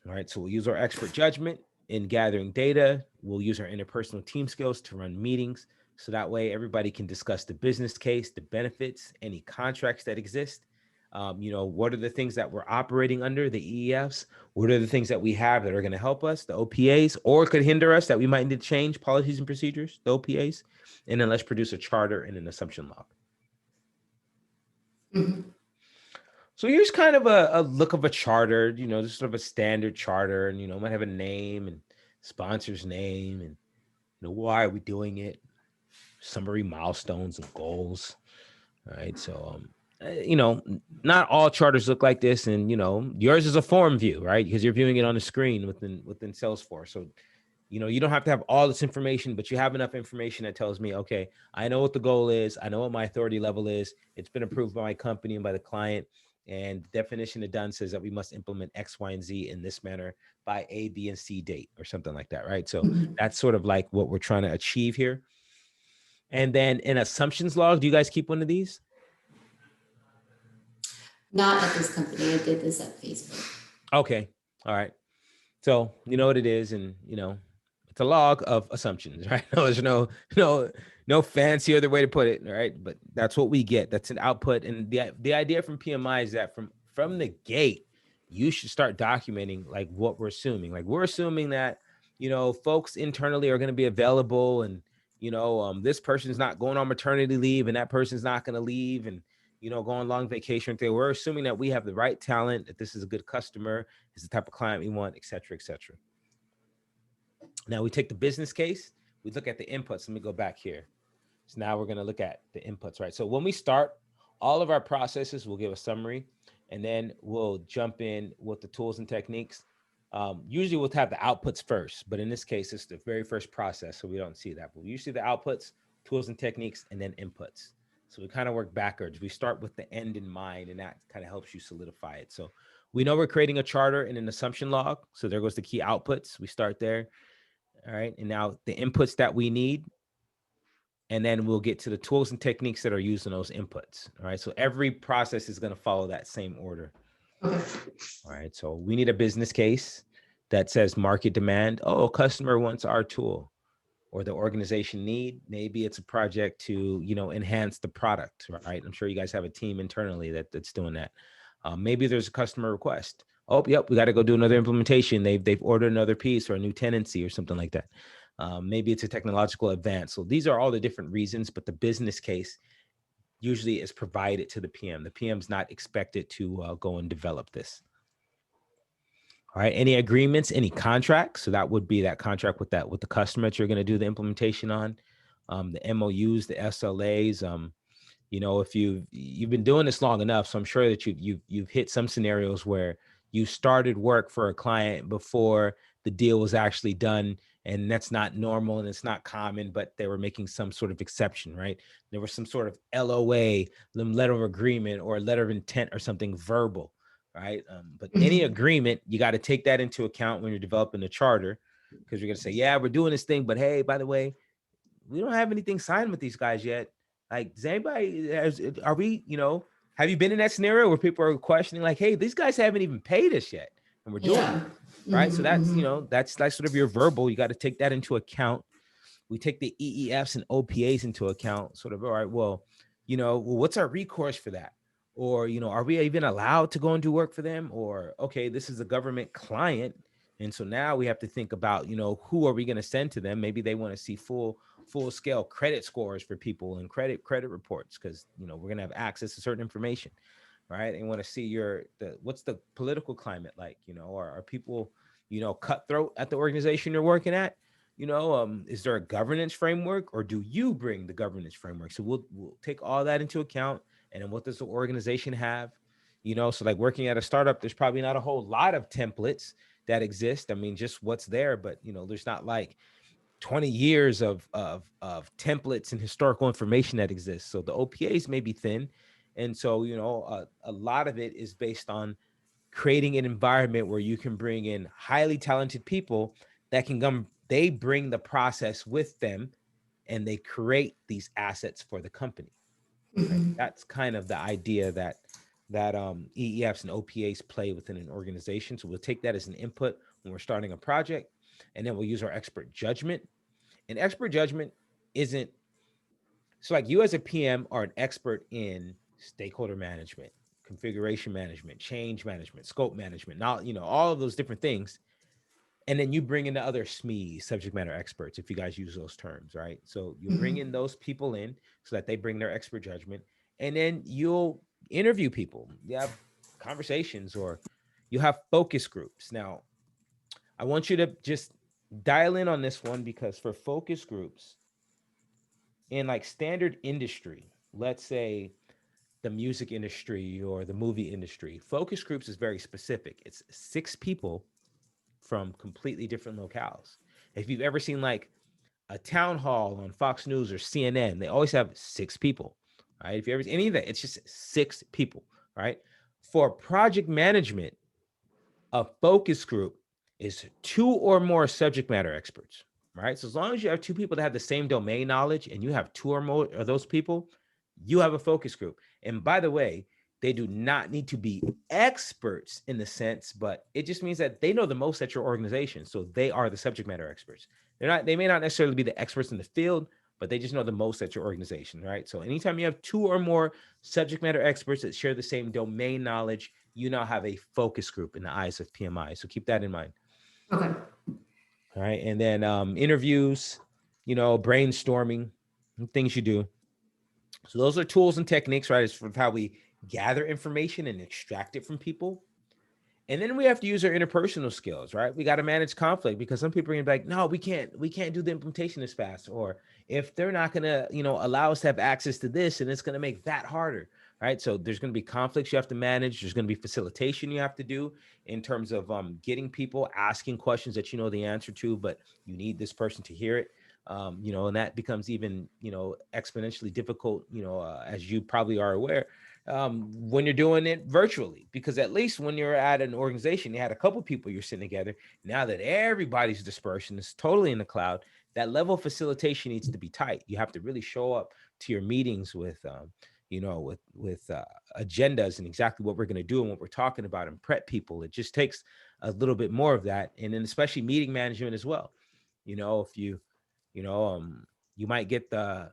All right, so we'll use our expert judgment in gathering data. We'll use our interpersonal team skills to run meetings. So that way everybody can discuss the business case, the benefits, any contracts that exist. What are the things that we're operating under, the EEFs? What are the things that we have that are going to help us, the OPAs, or could hinder us that we might need to change policies and procedures, the OPAs? And then let's produce a charter and an assumption log. Mm-hmm. So here's kind of a look of a charter, just sort of a standard charter, and, might have a name and sponsor's name and, why are we doing it? summary milestones and goals. All right. So, you know, not all charters look like this, and you know, yours is a form view, right? Because you're viewing it on the screen within Salesforce. So, you know, you don't have to have all this information, but you have enough information that tells me, okay, I know what the goal is, I know what my authority level is. It's been approved by my company and by the client. And the definition of done says that we must implement X, Y, and Z in this manner by A, B, and C date or something like that, right? So that's sort of like what we're trying to achieve here. And then an assumptions log, do you guys keep one of these? Not at this company. I did this at Facebook. Okay. All right. So you know what it is, and you know, it's a log of assumptions, right? No, there's no fancy other way to put it, all right? But that's what we get. That's an output. And the idea from PMI is that from the gate, you should start documenting like what we're assuming. Like we're assuming that, you know, folks internally are going to be available, and you know, this person's not going on maternity leave, and that person's not going to leave, and you know, go on long vacation. We're assuming that we have the right talent, that this is a good customer, is the type of client we want, et cetera, et cetera. Now we take the business case, we look at the inputs. Let me go back here. So now we're going to look at the inputs, right? So when we start, all of our processes will give a summary, and then we'll jump in with the tools and techniques. Usually we'll have the outputs first, but in this case, it's the very first process, so we don't see that. But we usually the outputs, tools and techniques, and then inputs. So we kind of work backwards. We start with the end in mind, and that kind of helps you solidify it. So we know we're creating a charter in an assumption log. So there goes the key outputs. We start there. All right. And now the inputs that we need, and then we'll get to the tools and techniques that are used in those inputs. All right. So every process is going to follow that same order. Okay. All right. So we need a business case that says market demand. Oh, a customer wants our tool, or the organization need. Maybe it's a project to, you know, enhance the product, right? I'm sure you guys have a team internally that's doing that. Maybe there's a customer request. Oh, yep, we got to go do another implementation. They've ordered another piece or a new tenancy or something like that. Maybe it's a technological advance. So these are all the different reasons, but the business case usually is provided to the PM. The PM's not expected to go and develop this. All right. Any agreements, any contracts? So that would be that contract with the customer that you're going to do the implementation on. The MOUs, the SLAs. You know, if you've been doing this long enough, so I'm sure that you've hit some scenarios where you started work for a client before the deal was actually done, and that's not normal and it's not common, but they were making some sort of exception, right? There was some sort of LOA, letter of agreement, or letter of intent, or something verbal, right? But any agreement, you got to take that into account when you're developing the charter, because you're going to say, yeah, we're doing this thing, but hey, by the way, we don't have anything signed with these guys yet. Like, does anybody, are we, you know, have you been in that scenario where people are questioning, like, hey, these guys haven't even paid us yet, and we're doing it, right? So that's, you know, that's sort of your verbal. You got to take that into account. We take the EEFs and OPAs into account, sort of, all right, well, you know, well, what's our recourse for that? Or, you know, are we even allowed to go and do work for them? Or, okay, this is a government client, and so now we have to think about, you know, who are we going to send to them? Maybe they want to see full scale credit scores for people and credit reports, because, you know, we're going to have access to certain information, right? They want to see what's the political climate like, you know, are people, you know, cutthroat at the organization you're working at? You know, is there a governance framework, or do you bring the governance framework? So we'll take all that into account. And then what does the organization have? You know, so like working at a startup, there's probably not a whole lot of templates that exist. I mean, just what's there, but you know, there's not like 20 years of templates and historical information that exists. So the OPAs may be thin. And so, you know, a lot of it is based on creating an environment where you can bring in highly talented people that can come, they bring the process with them, and they create these assets for the company. Right? That's kind of the idea that EEFs and OPAs play within an organization. So we'll take that as an input when we're starting a project, and then we'll use our expert judgment. And expert judgment isn't, so like you as a PM are an expert in stakeholder management, configuration management, change management, scope management, now, you know, all of those different things. And then you bring in the other SMEs, subject matter experts, if you guys use those terms, right? So you bring in those people in so that they bring their expert judgment, and then you'll interview people. You have conversations, or you have focus groups. Now, I want you to just dial in on this one, because for focus groups, in like standard industry, let's say the music industry or the movie industry, focus groups is very specific. It's 6 people from completely different locales. If you've ever seen like a town hall on Fox News or CNN, they always have 6 people, right? If you ever any of that, it's just 6 people, right? For project management, a focus group is 2 or more subject matter experts, right? So as long as you have 2 people that have the same domain knowledge and you have 2 or more of those people, you have a focus group. And by the way, they do not need to be experts in the sense, but it just means that they know the most at your organization. So they are the subject matter experts. They may not necessarily be the experts in the field, but they just know the most at your organization, right? So anytime you have 2 or more subject matter experts that share the same domain knowledge, you now have a focus group in the eyes of PMI. So keep that in mind. Okay. All right. And then interviews, brainstorming, things you do. So those are tools and techniques, right? It's for how we gather information and extract it from people. And then we have to use our interpersonal skills, right? We got to manage conflict because some people are gonna be like, no, we can't do the implementation as fast. Or if they're not gonna, allow us to have access to this, and it's gonna make that harder, right? So there's gonna be conflicts you have to manage. There's gonna be facilitation you have to do in terms of getting people asking questions that you know the answer to, but you need this person to hear it. And that becomes even, exponentially difficult, as you probably are aware, when you're doing it virtually, because at least when you're at an organization, you had a couple people you're sitting together. Now that everybody's dispersed and it's totally in the cloud, that level of facilitation needs to be tight. You have to really show up to your meetings with, agendas and exactly what we're going to do and what we're talking about and prep people. It just takes a little bit more of that. And then especially meeting management as well. If you might get the,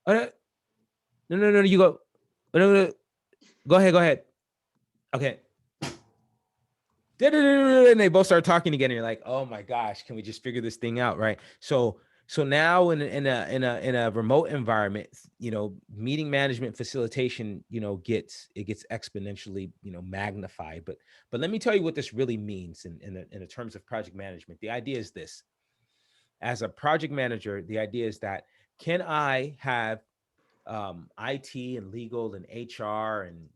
oh, no, you go, no, go ahead. Okay. And they both start talking again. And you're like, oh my gosh, can we just figure this thing out? Right. So now in a remote environment, meeting management facilitation, gets exponentially, magnified. But let me tell you what this really means in the terms of project management. The idea is this: as a project manager, the idea is that can I have IT and legal and HR and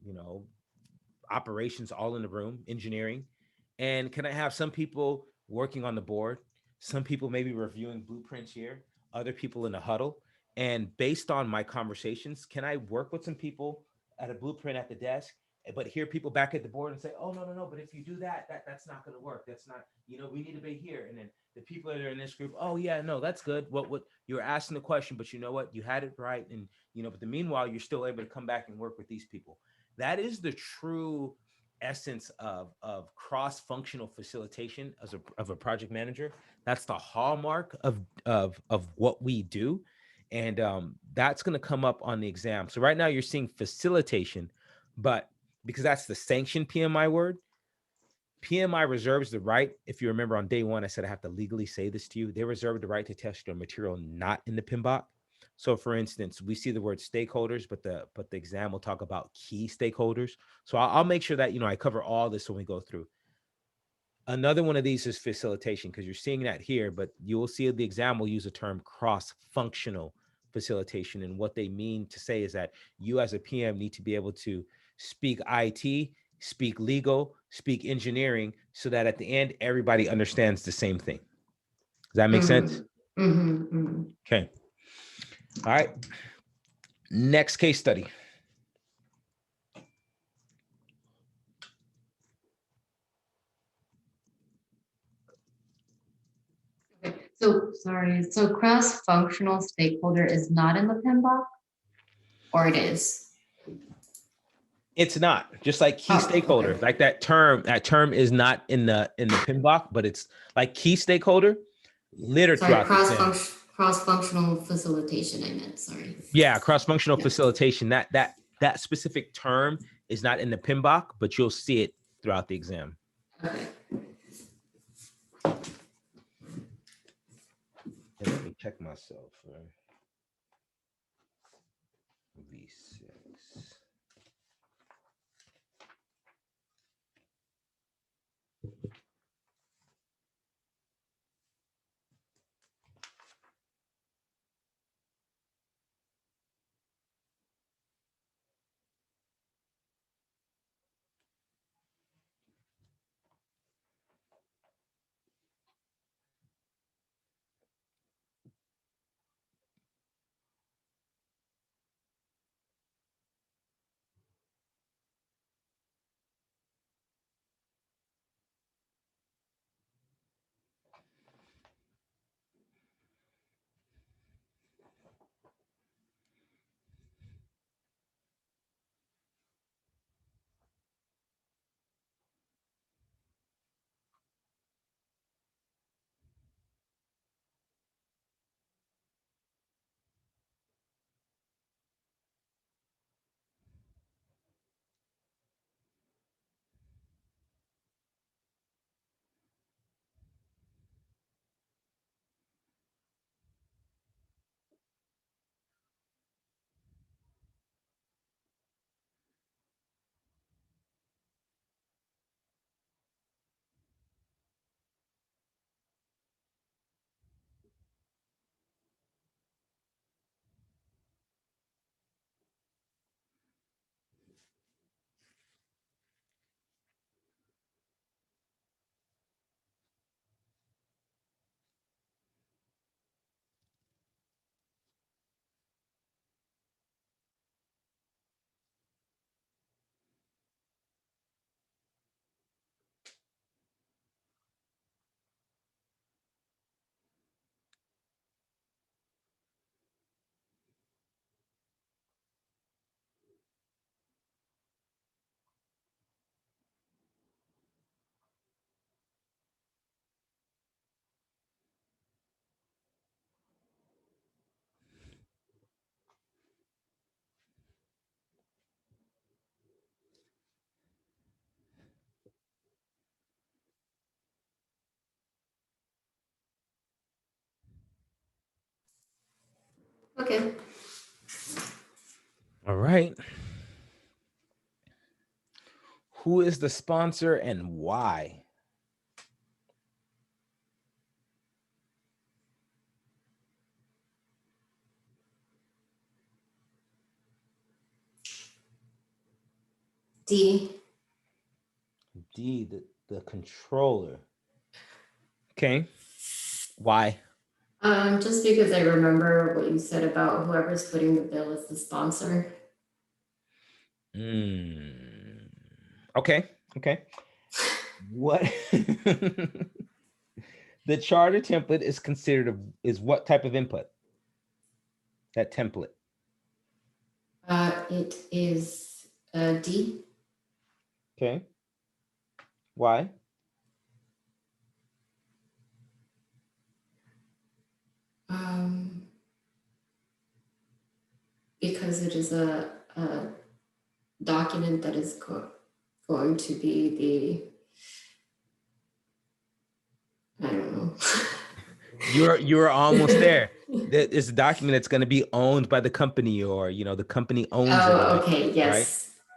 operations all in the room, engineering, and can I have some people working on the board, some people maybe reviewing blueprints here, other people in a huddle, and based on my conversations, can I work with some people at a blueprint at the desk, but hear people back at the board and say, oh no, but if you do that's not going to work, that's not, we need to be here. And then the people that are in this group, oh yeah, no, that's good, what you're asking the question, but you know what, you had it right. And but the meanwhile, you're still able to come back and work with these people. That is the true essence of cross-functional facilitation of a project manager. That's the hallmark of what we do. And that's going to come up on the exam. So right now you're seeing facilitation, but because that's the sanctioned PMI word, PMI reserves the right. If you remember on day one, I said I have to legally say this to you. They reserve the right to test your material not in the PMBOK. So for instance, we see the word stakeholders, but the exam will talk about key stakeholders. So I'll make sure that, I cover all this when we go through. Another one of these is facilitation, because you're seeing that here, but you will see the exam will use the term cross-functional facilitation. And what they mean to say is that you as a PM need to be able to speak IT, speak legal, speak engineering, so that at the end, everybody understands the same thing. Does that make sense? Okay. All right. Next case study. So sorry. So cross-functional stakeholder is not in the PMBOK, or it is? It's not, just like key stakeholder, okay. Like that term is not in the PMBOK, but it's like key stakeholder littered throughout cross-functional facilitation, I meant, sorry. Yeah, cross-functional facilitation. That specific term is not in the PMBOK, but you'll see it throughout the exam. Okay. And let me check myself. V6. Okay. All right. Who is the sponsor and why? D. D, the controller. Okay. Why? Just because I remember what you said about whoever's footing the bill is the sponsor. Okay. Okay. What? The charter template is considered is what type of input? That template. It is D. Okay. Why? Um, because it is a document that is going to be the, I don't know. You're almost there. It's a document that's going to be owned by the company, or the company owns it. Oh, okay. Right. Yes. All right.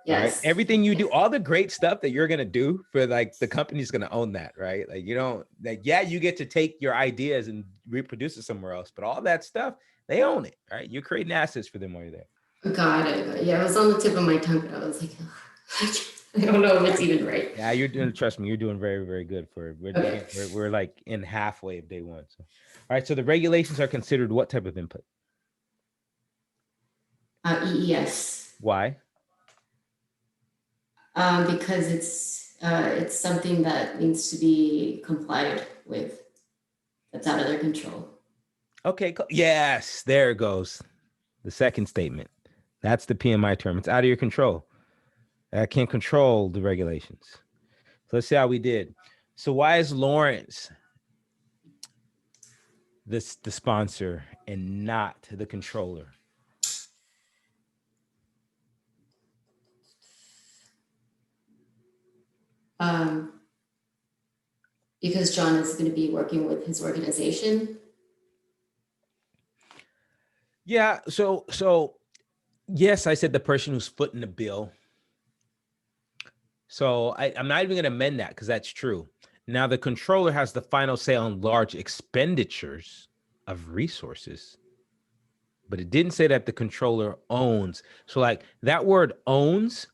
Yes. Everything you do, all the great stuff that you're going to do for like the company's going to own that, right? Like you don't like, yeah, you get to take your ideas and reproduce it somewhere else, but all that stuff, they own it, right? You're creating assets for them while you're there. Got it. Yeah, it was on the tip of my tongue, but I was like, I don't know if it's even right. Yeah, you're doing, trust me, you're doing very, very good Okay. we're like in halfway of day one. So, all right. So the regulations are considered what type of input? EES. Why? Because it's something that needs to be complied with. That's out of their control. Okay. Cool. Yes, there it goes. The second statement. That's the PMI term. It's out of your control. I can't control the regulations. So let's see how we did. So why is Lawrence the sponsor and not the controller? Because John is going to be working with his organization. Yeah. So yes, I said the person who's footing the bill. So I'm not even going to amend that because that's true. Now the controller has the final say on large expenditures of resources, but it didn't say that the controller owns. So like that word owns,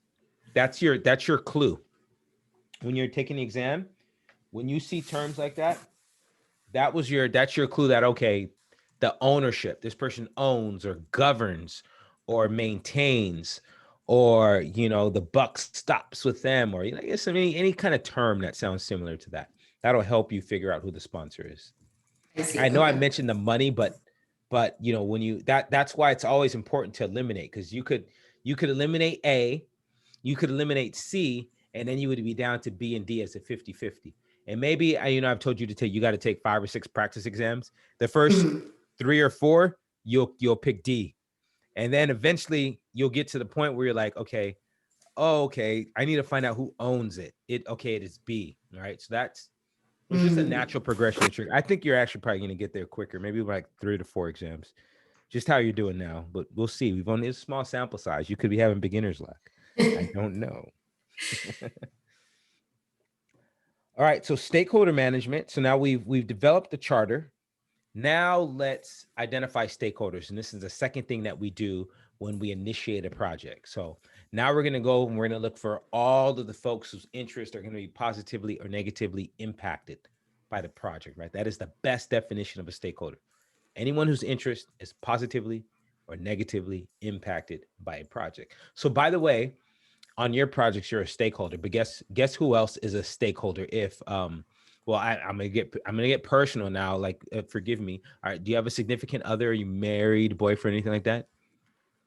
that's your clue. When you're taking the exam, when you see terms like that, that's your clue that, okay, the ownership, this person owns or governs or maintains, or the buck stops with them, or any kind of term that sounds similar to that. That'll help you figure out who the sponsor is. I see. I know I Okay. mentioned the money, but when you that's why it's always important to eliminate, because you could eliminate A, you could eliminate C, and then you would be down to B and D as a 50-50. And maybe I've told you you got to take 5 or 6 practice exams. The first 3 or 4, you'll pick D. And then eventually you'll get to the point where you're like, okay, I need to find out who owns it. It is B. All right. So it's just a natural progression. I think you're actually probably going to get there quicker, maybe like 3 to 4 exams, just how you're doing now. But we'll see. We've only a small sample size. You could be having beginner's luck. I don't know. All right. So stakeholder management. So now we've developed the charter. Now let's identify stakeholders. And this is the second thing that we do when we initiate a project. So now we're going to go and we're going to look for all of the folks whose interests are going to be positively or negatively impacted by the project, right? That is the best definition of a stakeholder. Anyone whose interest is positively or negatively impacted by a project. So by the way, on your projects, you're a stakeholder, but guess who else is a stakeholder? If well, I'm gonna get personal now. Like, forgive me. All right, do you have a significant other? Are you married, boyfriend, anything like that?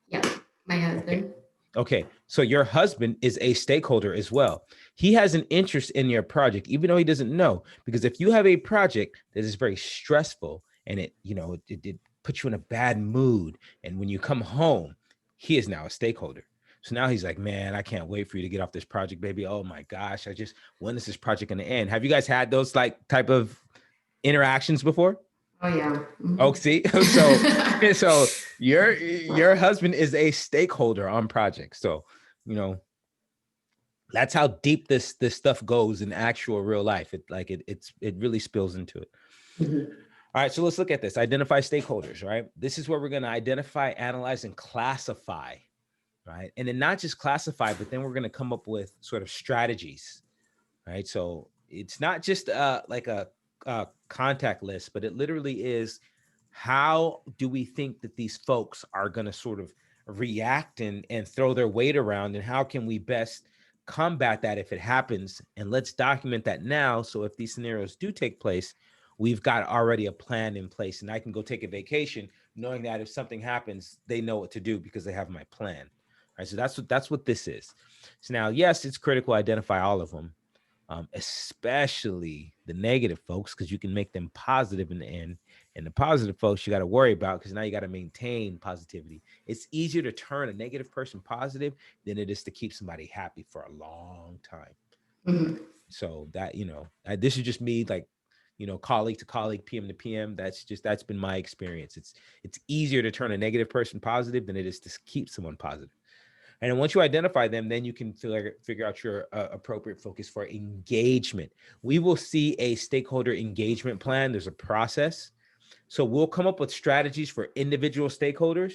Yeah, my husband. Okay, so your husband is a stakeholder as well. He has an interest in your project, even though he doesn't know. Because if you have a project that is very stressful and it puts you in a bad mood, and when you come home, he is now a stakeholder. So now he's like, man, I can't wait for you to get off this project, baby. Oh my gosh, when is this project going to end? Have you guys had those like type of interactions before? Oh yeah. Oh, Mhm. see, so your husband is a stakeholder on projects. So, you know, that's how deep this stuff goes in actual real life. It really spills into it. Mhm. All right, so let's look at this. Identify stakeholders, right? This is where we're going to identify, analyze, and classify, right? And then not just classify, but then we're going to come up with sort of strategies, right? So it's not just like a contact list, but it literally is, how do we think that these folks are going to sort of react and throw their weight around, and how can we best combat that if it happens? And let's document that now, so if these scenarios do take place, we've got already a plan in place, and I can go take a vacation knowing that if something happens, they know what to do because they have my plan. Right, so that's what this is. So now, yes, it's critical to identify all of them, especially the negative folks, because you can make them positive in the end. And the positive folks you got to worry about, because now you got to maintain positivity. It's easier to turn a negative person positive than it is to keep somebody happy for a long time. Mhm. So that, this is just me, like, colleague to colleague, PM to PM. That's been my experience. It's easier to turn a negative person positive than it is to keep someone positive. And then once you identify them, then you can figure out your appropriate focus for engagement. We will see a stakeholder engagement plan. There's a process. So we'll come up with strategies for individual stakeholders.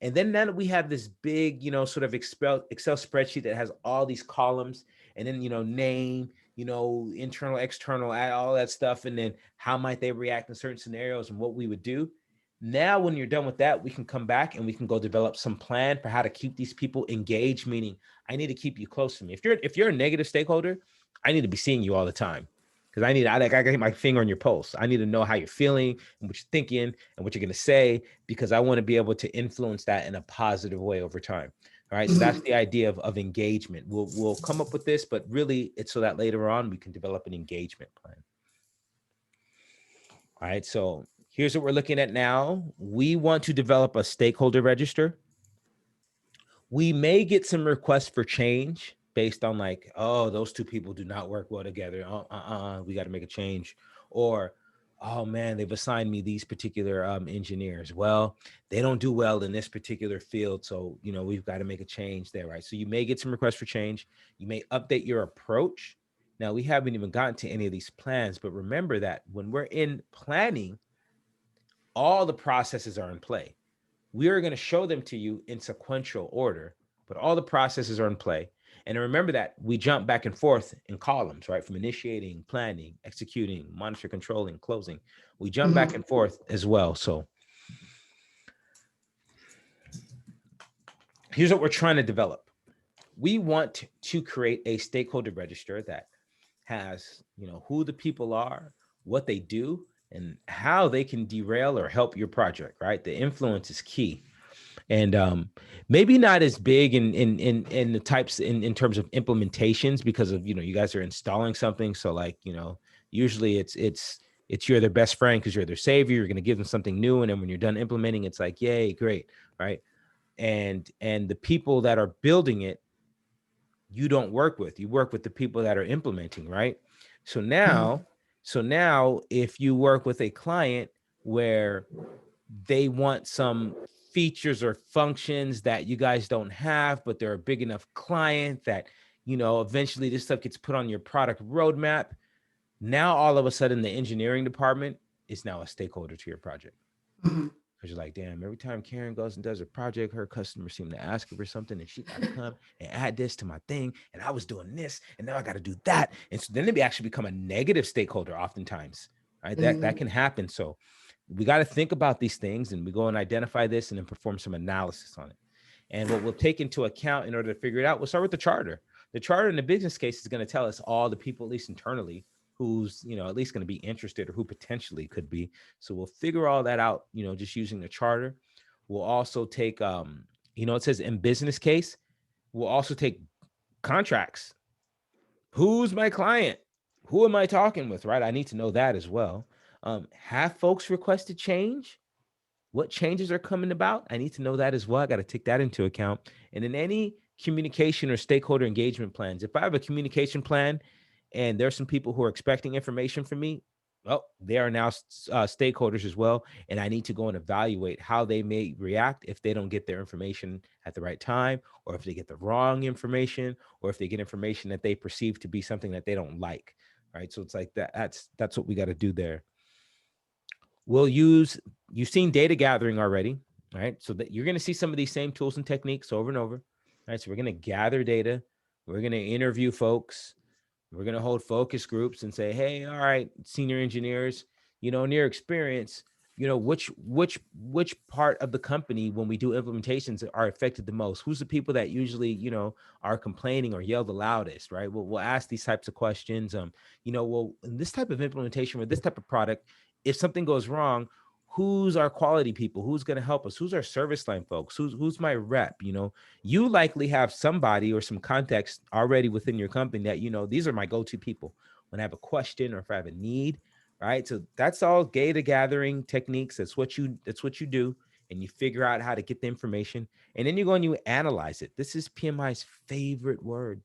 And then we have this big, sort of Excel spreadsheet that has all these columns, and then, name, internal, external, all that stuff. And then how might they react in certain scenarios and what we would do. Now, when you're done with that, we can come back and we can go develop some plan for how to keep these people engaged, meaning I need to keep you close to me. If you're a negative stakeholder, I need to be seeing you all the time, because I got my finger on your pulse. I need to know how you're feeling and what you're thinking and what you're going to say, because I want to be able to influence that in a positive way over time. All right. So that's Mhm. the idea of engagement. We'll come up with this, but really it's so that later on we can develop an engagement plan. All right. So here's what we're looking at now. We want to develop a stakeholder register. We may get some requests for change based on, like, oh, those two people do not work well together. We got to make a change. Or, oh man, they've assigned me these particular engineers. Well, they don't do well in this particular field. So, we've got to make a change there, right? So you may get some requests for change. You may update your approach. Now, we haven't even gotten to any of these plans, but remember that when we're in planning, all the processes are in play. We are going to show them to you in sequential order, but all the processes are in play. And remember that we jump back and forth in columns, right? From initiating, planning, executing, monitor, controlling, closing. We jump back Mhm. and forth as well. So here's what we're trying to develop. We want to create a stakeholder register that has, who the people are, what they do, and how they can derail or help your project, right? The influence is key. And maybe not as big in the types in terms of implementations, because of, you guys are installing something. So, like, usually it's you're their best friend because you're their savior. You're going to give them something new, and then when you're done implementing, it's like, yay, great, right? And the people that are building it, you don't work with. You work with the people that are implementing, right? So now, Mhm. if you work with a client where they want some features or functions that you guys don't have, but they're a big enough client that, eventually this stuff gets put on your product roadmap. Now, all of a sudden, the engineering department is now a stakeholder to your project. Mhm. Because you're like, damn, every time Karen goes and does a project, her customers seem to ask her for something, and she got to come and add this to my thing. And I was doing this, and now I got to do that. And so then they actually become a negative stakeholder oftentimes, right? That Mhm. can happen. So we got to think about these things, and we go and identify this and then perform some analysis on it. And what we'll take into account in order to figure it out, we'll start with the charter. The charter in the business case is going to tell us all the people, at least internally, who's, at least going to be interested or who potentially could be. So we'll figure all that out, just using the charter. We'll also take, it says in business case, we'll also take contracts. Who's my client? Who am I talking with, right? I need to know that as well. Have folks requested change? What changes are coming about? I need to know that as well. I got to take that into account. And in any communication or stakeholder engagement plans, if I have a communication plan and there's some people who are expecting information from me, Well, they are now stakeholders as well. And I need to go and evaluate how they may react if they don't get their information at the right time, or if they get the wrong information, or if they get information that they perceive to be something that they don't like. Right. So it's like that. That's what we got to do there. We'll use, you've seen data gathering already, right? So that you're going to see some of these same tools and techniques over and over. Right. So we're going to gather data. We're going to interview folks. We're going to hold focus groups and say, hey, all right, senior engineers, in your experience, which part of the company when we do implementations are affected the most? Who's the people that usually, are complaining or yell the loudest, right? We'll ask these types of questions. Well, in this type of implementation or this type of product, if something goes wrong, who's our quality people? Who's going to help us? Who's our service line folks? Who's my rep? You likely have somebody or some context already within your company that, these are my go-to people when I have a question or if I have a need, right? So that's all data gathering techniques. That's what you do. And you figure out how to get the information. And then you go and you analyze it. This is PMI's favorite word,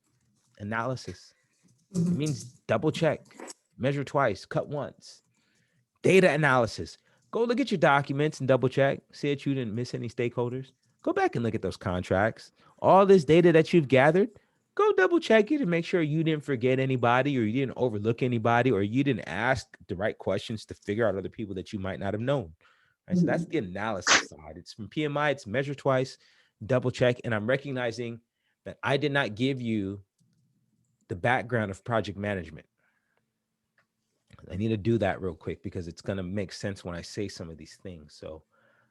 analysis. It Mhm. means double check, measure twice, cut once. Data analysis. Go look at your documents and double check, see that you didn't miss any stakeholders. Go back and look at those contracts. All this data that you've gathered, go double check it and make sure you didn't forget anybody or you didn't overlook anybody or you didn't ask the right questions to figure out other people that you might not have known. Right? So that's Mhm. the analysis side. It's from PMI, it's measure twice, double check. And I'm recognizing that I did not give you the background of project management. I need to do that real quick because it's going to make sense when I say some of these things. So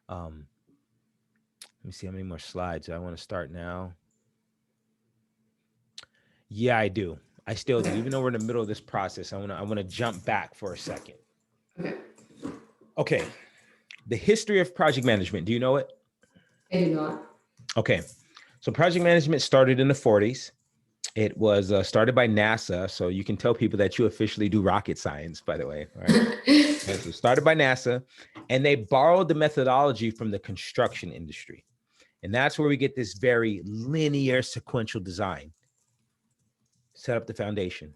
um, let me see how many more slides. I want to start now. Yeah, I do. I still do. Okay. Even though we're in the middle of this process, I want to jump back for a second. Okay. Okay. The history of project management. Do you know it? I do not. Okay. So project management started in the 40s. It was started by NASA. So you can tell people that you officially do rocket science, by the way. All right. And so started by NASA, and they borrowed the methodology from the construction industry. And that's where we get this very linear sequential design. Set up the foundation,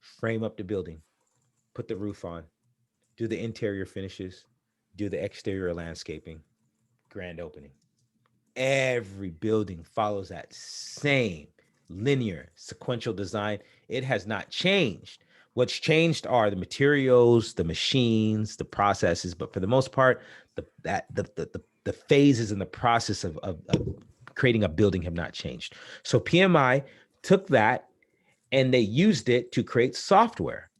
frame up the building, put the roof on, do the interior finishes, do the exterior landscaping, grand opening. Every building follows that same linear sequential design. It has not changed. What's changed are the materials, the machines, the processes, but for the most part, the phases and the process of creating a building have not changed. So PMI took that and they used it to create software.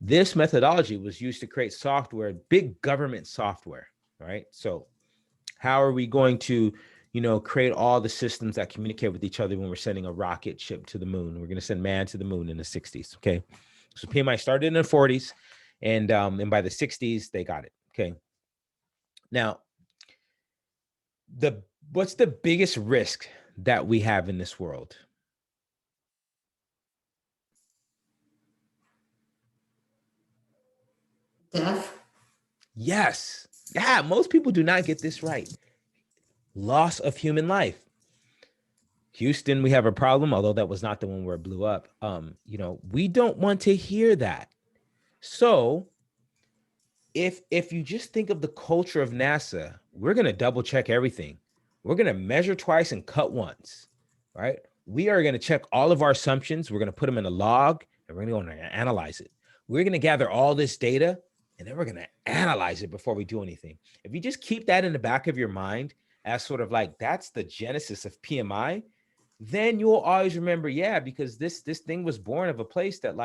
This methodology was used to create software, big government software, right? So how are we going to, create all the systems that communicate with each other when we're sending a rocket ship to the moon? We're going to send man to the moon in the 60s. Okay. So PMI started in the 40s and by the 60s, they got it. Okay. Now, what's the biggest risk that we have in this world? Death. Yes. Yeah. Most people do not get this right. Loss of human life. Houston, we have a problem, although that was not the one where it blew up. We don't want to hear that. So if you just think of the culture of NASA, we're going to double check everything. We're going to measure twice and cut once, right? We are going to check all of our assumptions. We're going to put them in a log and we're going to go and analyze it. We're going to gather all this data and then we're going to analyze it before we do anything. If you just keep that in the back of your mind as sort of like that's the genesis of PMI, then you'll always remember, yeah, because this thing was born of a place that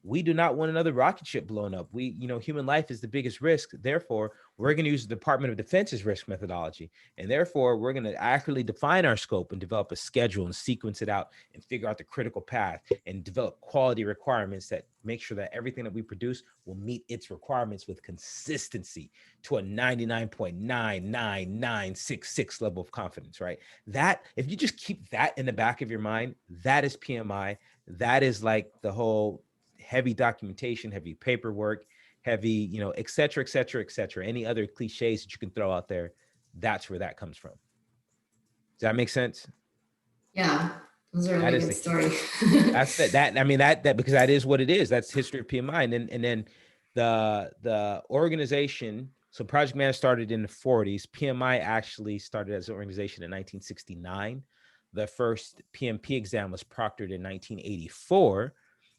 we do not want another rocket ship blown up. Human life is the biggest risk. Therefore, we're going to use the Department of Defense's risk methodology. And therefore, we're going to accurately define our scope and develop a schedule and sequence it out and figure out the critical path and develop quality requirements that make sure that everything that we produce will meet its requirements with consistency to a 99.99966 level of confidence, right? That, if you just keep that in the back of your mind, that is PMI. That is like the whole heavy documentation, heavy paperwork, heavy, et cetera, et cetera, et cetera. Any other cliches that you can throw out there, that's where that comes from. Does that make sense? Yeah, it was a That really is good the story. that's that I mean that because that is what it is. That's history of PMI. And then The organization, so project management started in the 40s. PMI actually started as an organization in 1969. The first PMP exam was proctored in 1984.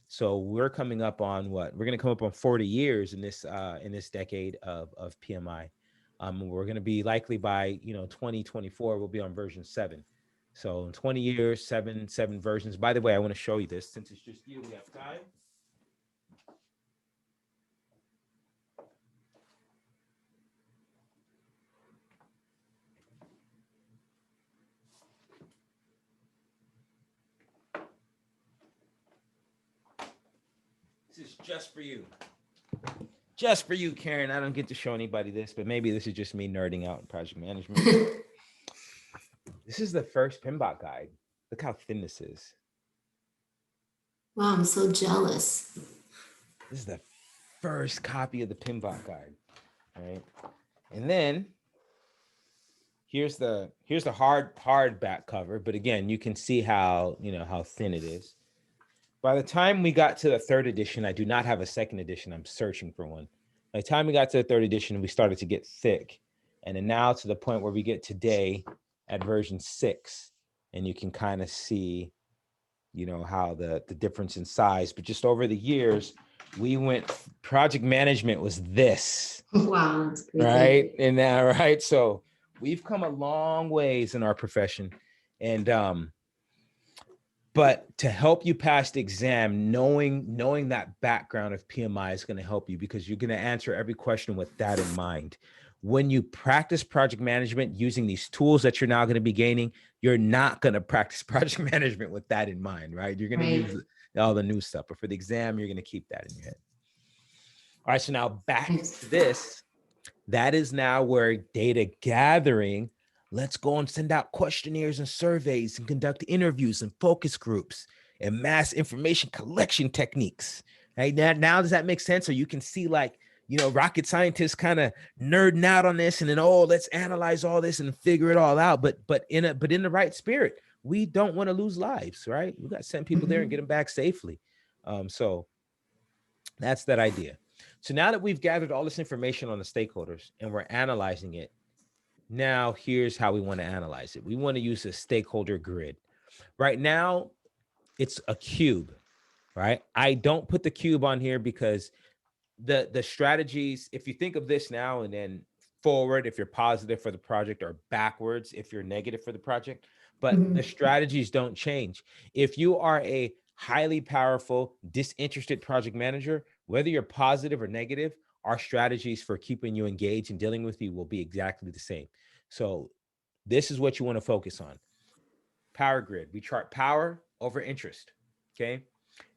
So we're coming up on what? We're going to come up on 40 years in this decade of PMI. We're going to be likely by 2024 we'll be on version 7. So in 20 years, seven versions. By the way, I want to show you this since it's just you. We have time. This is just for you. Just for you, Karen. I don't get to show anybody this, but maybe this is just me nerding out in project management. This is the first PMBOK guide. Look how thin this is. Wow, I'm so jealous. This is the first copy of the PMBOK guide, right? And then here's the hard back cover, but again, you can see how thin it is. By the time we got to the 3rd edition, I do not have a 2nd edition. I'm searching for one. By the time we got to the 3rd edition, we started to get thick. And then now to the point where we get today at version 6. And you can kind of see, how the difference in size. But just over the years, we went, project management was this. Wow, that's crazy. Right? And now, right? So we've come a long ways in our profession. And but to help you pass the exam, knowing that background of PMI is going to help you, because you're going to answer every question with that in mind. When you practice project management using these tools that you're now going to be gaining, you're not going to practice project management with that in mind, right? You're going to use all the new stuff, but for the exam, you're going to keep that in your head. All right, so now back to this. That is now where data gathering. Let's go and send out questionnaires and surveys and conduct interviews and focus groups and mass information collection techniques. Right now, does that make sense? So you can see, like, rocket scientists kind of nerding out on this, and then, let's analyze all this and figure it all out. But in the right spirit, we don't want to lose lives, right? We got to send people there and get them back safely. So that's that idea. So now that we've gathered all this information on the stakeholders and we're analyzing it, now here's how we want to analyze it. We want to use a stakeholder grid. Right now, it's a cube, right? I don't put the cube on here because the strategies, if you think of this now and then forward, if you're positive for the project, or backwards if you're negative for the project, but the strategies don't change. If you are a highly powerful, disinterested project manager, whether you're positive or negative, our strategies for keeping you engaged and dealing with you will be exactly the same. So this is what you want to focus on. Power grid. We chart power over interest. Okay.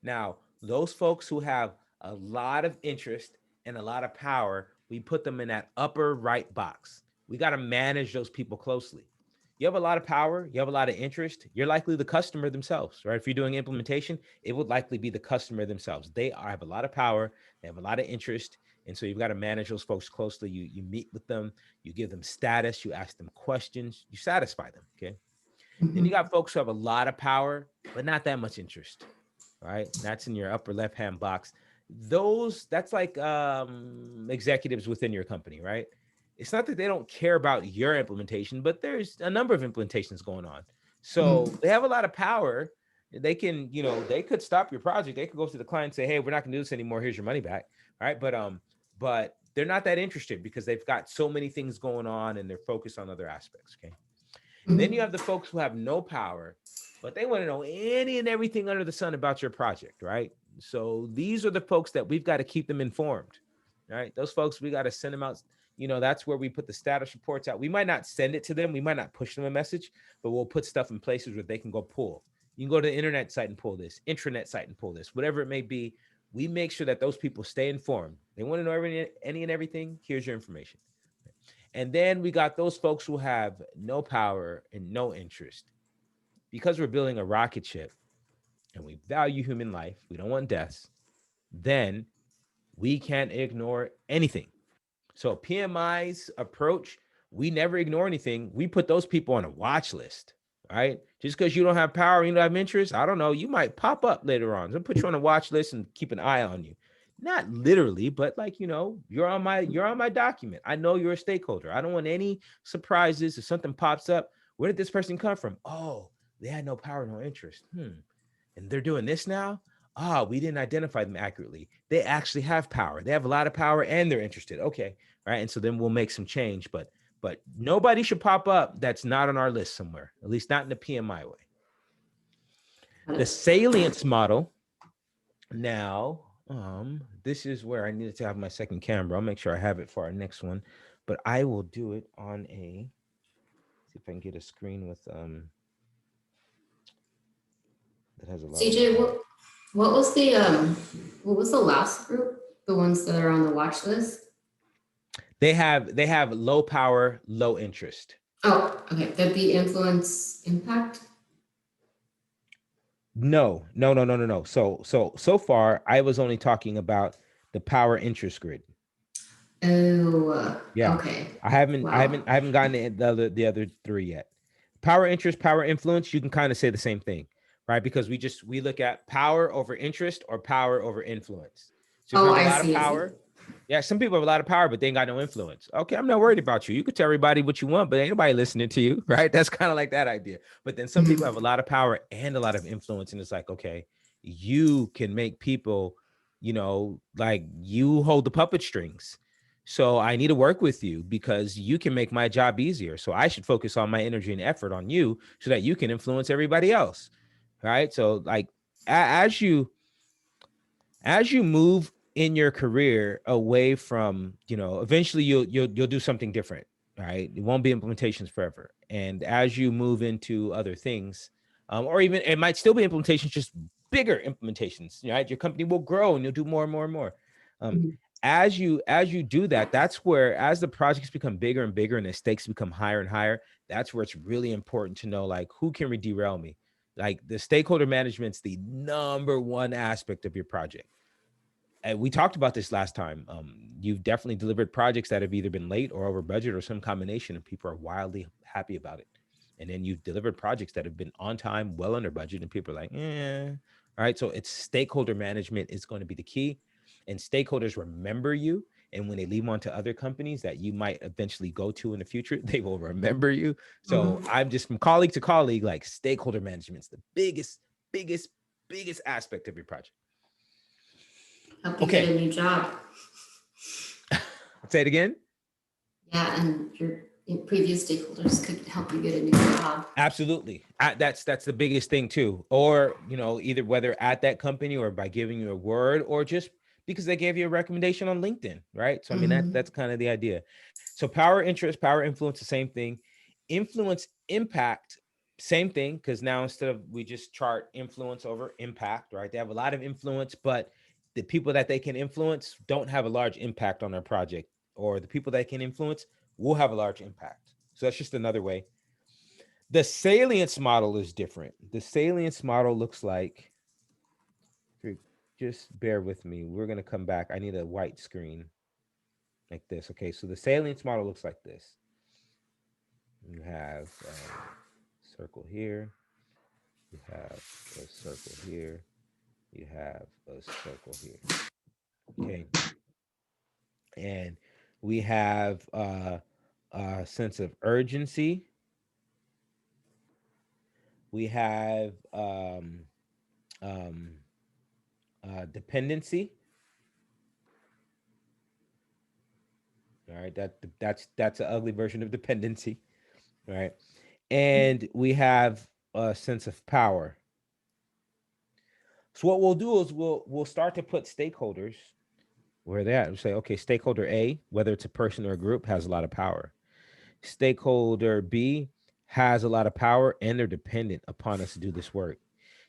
Now, those folks who have a lot of interest and a lot of power, we put them in that upper right box. We got to manage those people closely. You have a lot of power, you have a lot of interest, you're likely the customer themselves, right? If you're doing implementation, it would likely be the customer themselves. They have a lot of power, they have a lot of interest. And so you've got to manage those folks closely. You meet with them, you give them status, you ask them questions, you satisfy them, okay? Then you got folks who have a lot of power, but not that much interest, right? That's in your upper left-hand box. That's like executives within your company, right? It's not that they don't care about your implementation, but there's a number of implementations going on. So they have a lot of power. They can, they could stop your project. They could go to the client and say, hey, we're not gonna do this anymore. Here's your money back. All right. But they're not that interested because they've got so many things going on and they're focused on other aspects. Okay. Then you have the folks who have no power, but they want to know any and everything under the sun about your project, right? So these are the folks that we've got to keep them informed, right? Those folks, we got to send them out. That's where we put the status reports out. We might not send it to them. We might not push them a message, but we'll put stuff in places where they can go pull. You can go to the internet site and pull this, intranet site and pull this, whatever it may be. We make sure that those people stay informed. They want to know any and everything. Here's your information. And then we got those folks who have no power and no interest. Because we're building a rocket ship and we value human life, we don't want deaths, then we can't ignore anything. So PMI's approach, we never ignore anything. We put those people on a watch list, right? Just because you don't have power, you don't have interest, I don't know, you might pop up later on. So put you on a watch list and keep an eye on you. not literally, but like, you're on my document. I know you're a stakeholder. I don't want any surprises. If something pops up, where did this person come from? Oh, they had no power, no interest. And they're doing this now. We didn't identify them accurately. They actually have power. They have a lot of power and they're interested. Okay. Right. And so then we'll make some change, but nobody should pop up that's not on our list somewhere, at least not in the PMI way. The salience model. Now, this is where I needed to have my second camera. I'll make sure I have it for our next one, but I will do it on see if I can get a screen with that has a lot CJ, of what was the last group? The ones that are on the watch list? they have low power, low interest. Oh, okay. That'd be influence impact. No. So far I was only talking about the power interest grid. Oh, Yeah. okay. I haven't Wow. I haven't gotten the other three yet. Power interest, power influence, you can kind of say the same thing, right? Because we look at power over interest or power over influence. So if you Oh, have a I lot of see. power, yeah, some people have a lot of power, but they ain't got no influence. Okay, I'm not worried about you. You could tell everybody what you want, but ain't nobody listening to you, right? That's kind of like that idea. But then some people have a lot of power and a lot of influence, and it's like, okay, you can make people, like you hold the puppet strings. So I need to work with you because you can make my job easier. So I should focus on my energy and effort on you so that you can influence everybody else. Right. So like as you move in your career away from, eventually you'll do something different. Right. It won't be implementations forever. And as you move into other things, or even it might still be implementations, just bigger implementations, right? Your company will grow and you'll do more and more and more. As you do that, that's where, as the projects become bigger and bigger and the stakes become higher and higher, that's where it's really important to know, like, who can derail me. Like, the stakeholder management's the number one aspect of your project. And we talked about this last time. You've definitely delivered projects that have either been late or over budget or some combination, and people are wildly happy about it. And then you've delivered projects that have been on time, well under budget, and people are like, All right. So it's stakeholder management is going to be the key. And stakeholders remember you. And when they leave on to other companies that you might eventually go to in the future, they will remember you. So I'm just, from colleague to colleague, like, stakeholder management is the biggest aspect of your project. Help you get a new job. Say it again. Yeah, and your previous stakeholders could help you get a new job. Absolutely. That's the biggest thing too. Or, either whether at that company or by giving you a word or just because they gave you a recommendation on LinkedIn, right? So, I mean, that's kind of the idea. So power interest, power influence, the same thing. Influence impact, same thing. Because now instead of, we just chart influence over impact, right? They have a lot of influence, but the people that they can influence don't have a large impact on their project, or the people that can influence will have a large impact. So that's just another way. The salience model is different. The salience model looks like, just bear with me. We're going to come back. I need a white screen like this. Okay, so the salience model looks like this. You have a circle here. You have a circle here. You have a circle here. Okay. And we have a sense of urgency. We have dependency. All right, that's an ugly version of dependency. All right. And we have a sense of power. So what we'll do is we'll start to put stakeholders where they're at. We'll say, okay, stakeholder A, whether it's a person or a group, has a lot of power. Stakeholder B has a lot of power and they're dependent upon us to do this work.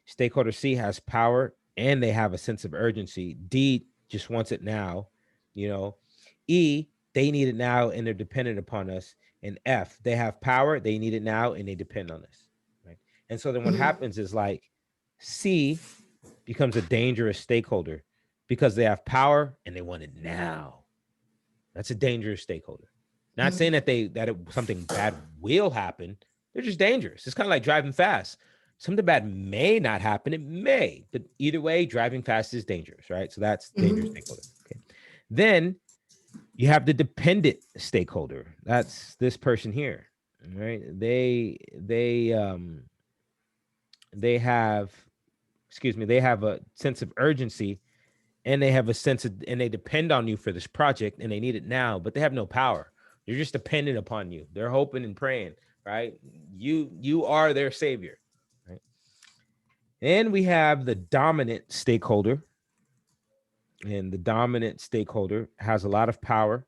Stakeholder C has power and they have a sense of urgency. D just wants it now. E, they need it now and they're dependent upon us. And F, they have power, they need it now, and they depend on us. Right. And so then what happens is, like, C becomes a dangerous stakeholder because they have power and they want it now. That's a dangerous stakeholder. Not saying that something bad will happen. They're just dangerous. It's kind of like driving fast. Something bad may not happen. It may, but either way, driving fast is dangerous, right? So that's dangerous stakeholder. Okay. Then you have the dependent stakeholder. That's this person here, right? They have, excuse me, they have a sense of urgency, and they have a sense of, and they depend on you for this project, and they need it now, but they have no power. They're just dependent upon you. They're hoping and praying, right? You are their savior, right? And we have the dominant stakeholder, and the dominant stakeholder has a lot of power.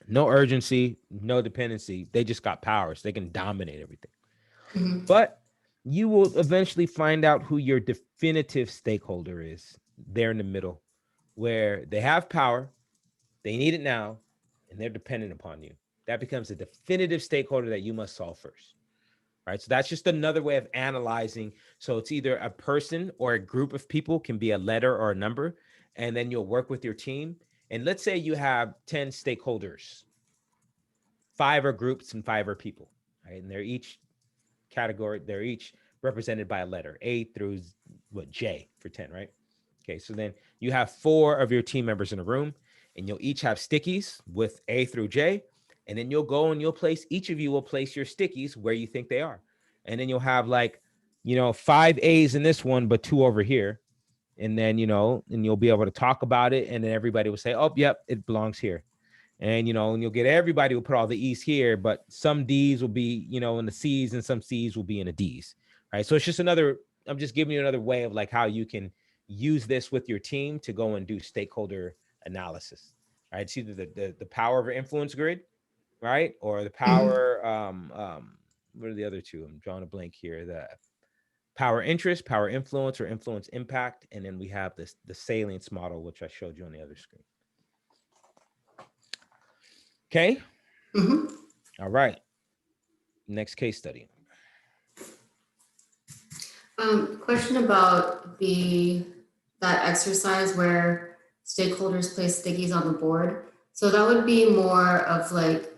No urgency, no dependency. They just got powers. They can dominate everything. But you will eventually find out who your definitive stakeholder is there in the middle, where they have power, they need it now, and they're dependent upon you. That becomes a definitive stakeholder that you must solve first, right? So that's just another way of analyzing. So it's either a person or a group of people, can be a letter or a number, and then you'll work with your team. And let's say you have 10 stakeholders, 5 are groups and 5 are people, right? And they're each category, they're each represented by a letter, A through J for 10, right? Okay, so then you have 4 of your team members in a room, and you'll each have stickies with A through J, and then you'll go and you'll place, each of you will place your stickies where you think they are. And then you'll have like, 5 A's in this one, but 2 over here. And then, and you'll be able to talk about it, and then everybody will say, oh, yep, it belongs here. And, and you'll get everybody will put all the E's here, but some D's will be, in the C's, and some C's will be in the D's, right? So it's just I'm just giving you another way of like how you can use this with your team to go and do stakeholder analysis, right? It's either the power of an influence grid, right? Or the power, what are the other two? I'm drawing a blank here. The power interest, power influence, or influence impact. And then we have the salience model, which I showed you on the other screen. Okay. All right. Next case study. Question about that exercise where stakeholders place stickies on the board. So that would be more of like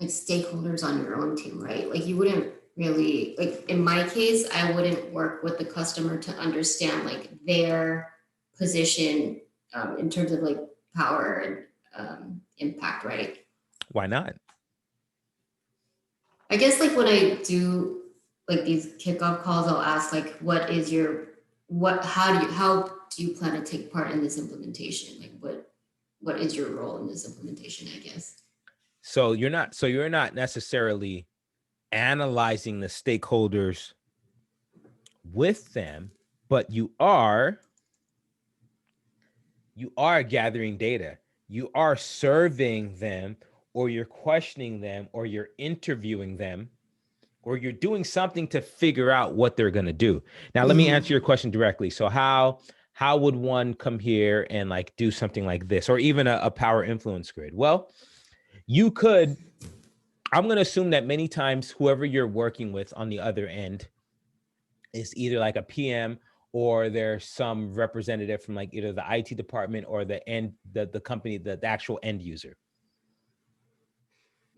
stakeholders on your own team, right? Like you wouldn't really, like in my case, I wouldn't work with the customer to understand like their position in terms of like power and impact, right? Why not? I guess like when I do like these kickoff calls, I'll ask like, how do you plan to take part in this implementation? Like what is your role in this implementation, I guess? So you're not necessarily analyzing the stakeholders with them, but you are gathering data. You are surveying them, or you're questioning them, or you're interviewing them, or you're doing something to figure out what they're going to do. Now, let me answer your question directly. So how would one come here and like do something like this, or even a power influence grid? Well, you could, I'm going to assume that many times whoever you're working with on the other end is either like a PM, or there's some representative from like either the IT department or the company, the actual end user.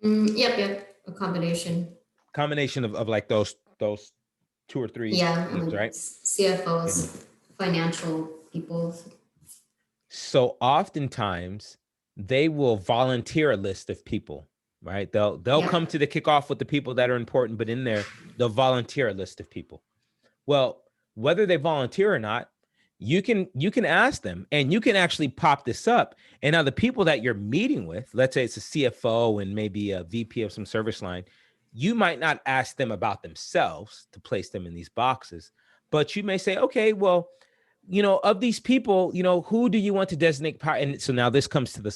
Yep, a combination of like those 2 or 3 teams, right? CFOs, financial people. So oftentimes they will volunteer a list of people, right? They'll come to the kickoff with the people that are important, but in there they'll volunteer a list of people. Well, whether they volunteer or not, you can ask them, and you can actually pop this up. And now the people that you're meeting with, let's say it's a CFO and maybe a VP of some service line, you might not ask them about themselves to place them in these boxes, but you may say, okay, well, of these people, who do you want to designate power? And so now this comes to the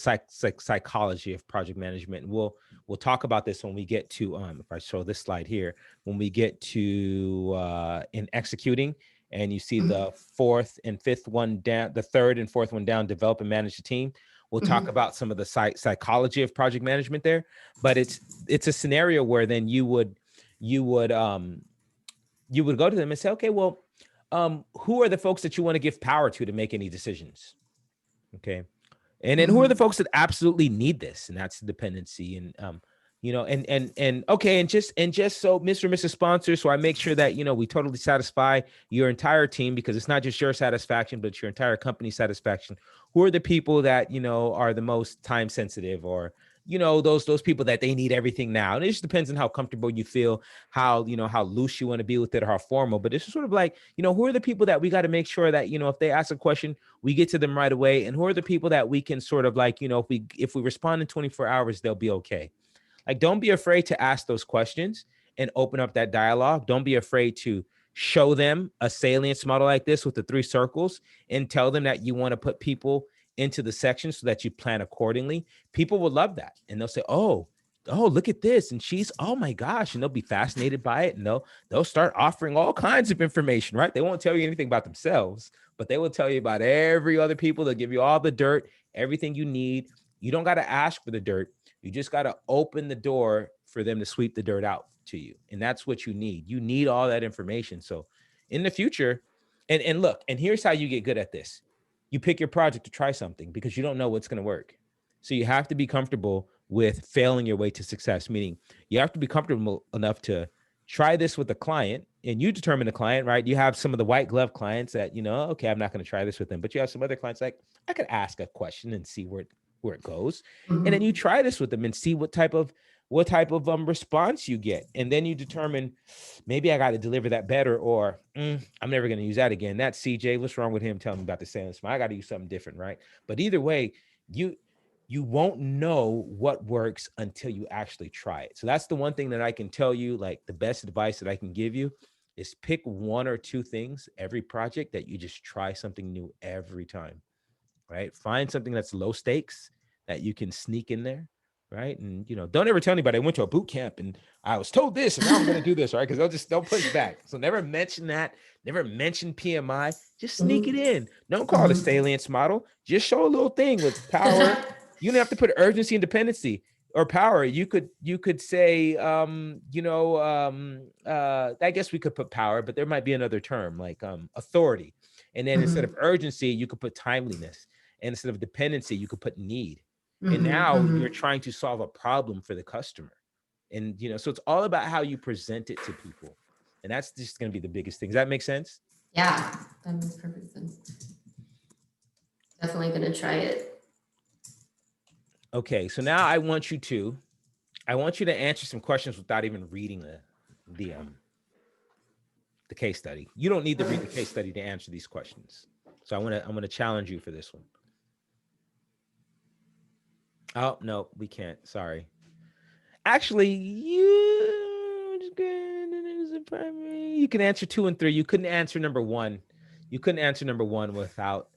psychology of project management. And we'll talk about this when we get to, if I show this slide here, when we get to in executing, and you see the 4th and 5th one down, the 3rd and 4th one down, develop and manage the team. We'll talk about some of the psychology of project management there, but it's a scenario where then you would go to them and say, okay, well, who are the folks that you want to give power to make any decisions? Okay. And then who are the folks that absolutely need this? And that's the dependency. And You know, and okay, and just so Mr. and Mrs. Sponsor, so I make sure that, you know, we totally satisfy your entire team, because it's not just your satisfaction, but it's your entire company satisfaction. Who are the people that, you know, are the most time sensitive, or, you know, those people that they need everything now? And it just depends on how comfortable you feel, how, you know, how loose you want to be with it, or how formal. But it's sort of like, you know, who are the people that we got to make sure that, you know, if they ask a question, we get to them right away, and who are the people that we can sort of like, you know, if we respond in 24 hours, they'll be okay. Like, don't be afraid to ask those questions and open up that dialogue. Don't be afraid to show them a salience model like this with the 3 circles, and tell them that you want to put people into the section so that you plan accordingly. People will love that. And they'll say, oh, look at this. And she's, oh my gosh. And they'll be fascinated by it. And they'll start offering all kinds of information, right? They won't tell you anything about themselves, but they will tell you about every other people. They'll give you all the dirt, everything you need. You don't got to ask for the dirt. You just got to open the door for them to sweep the dirt out to you. And that's what you need. You need all that information. So in the future, and look, and here's how you get good at this. You pick your project to try something, because you don't know what's going to work. So you have to be comfortable with failing your way to success, meaning you have to be comfortable enough to try this with a client, and you determine the client, right? You have some of the white glove clients that, you know, okay, I'm not going to try this with them, but you have some other clients like, I could ask a question and see where it goes. And then you try this with them and see what type of response you get. And then you determine, maybe I got to deliver that better, or I'm never going to use that again. That's CJ. What's wrong with him? Tell me about the sales. I got to use something different, right? But either way, you won't know what works until you actually try it. So that's the one thing that I can tell you, like the best advice that I can give you is pick 1 or 2 things every project that you just try something new every time, right? Find something that's low stakes that you can sneak in there, right? And, you know, don't ever tell anybody I went to a boot camp and I was told this and now I'm going to do this, right? Because they'll push back. So never mention that. Never mention PMI. Just sneak it in. Don't call it a salience model. Just show a little thing with power. You don't have to put urgency and dependency or power. You could say, I guess we could put power, but there might be another term like authority. And then instead of urgency, you could put timeliness. And instead of dependency, you could put need. And now you're trying to solve a problem for the customer. And, you know, so it's all about how you present it to people. And that's just going to be the biggest thing. Does that make sense? Yeah, that makes perfect sense. Definitely going to try it. Okay, so now I want you to answer some questions without even reading the case study. You don't need to read the case study to answer these questions. So I'm gonna challenge you for this one. Oh no, we can't. Sorry. Actually, you can answer 2 and 3. You couldn't answer number 1. You couldn't answer number 1 without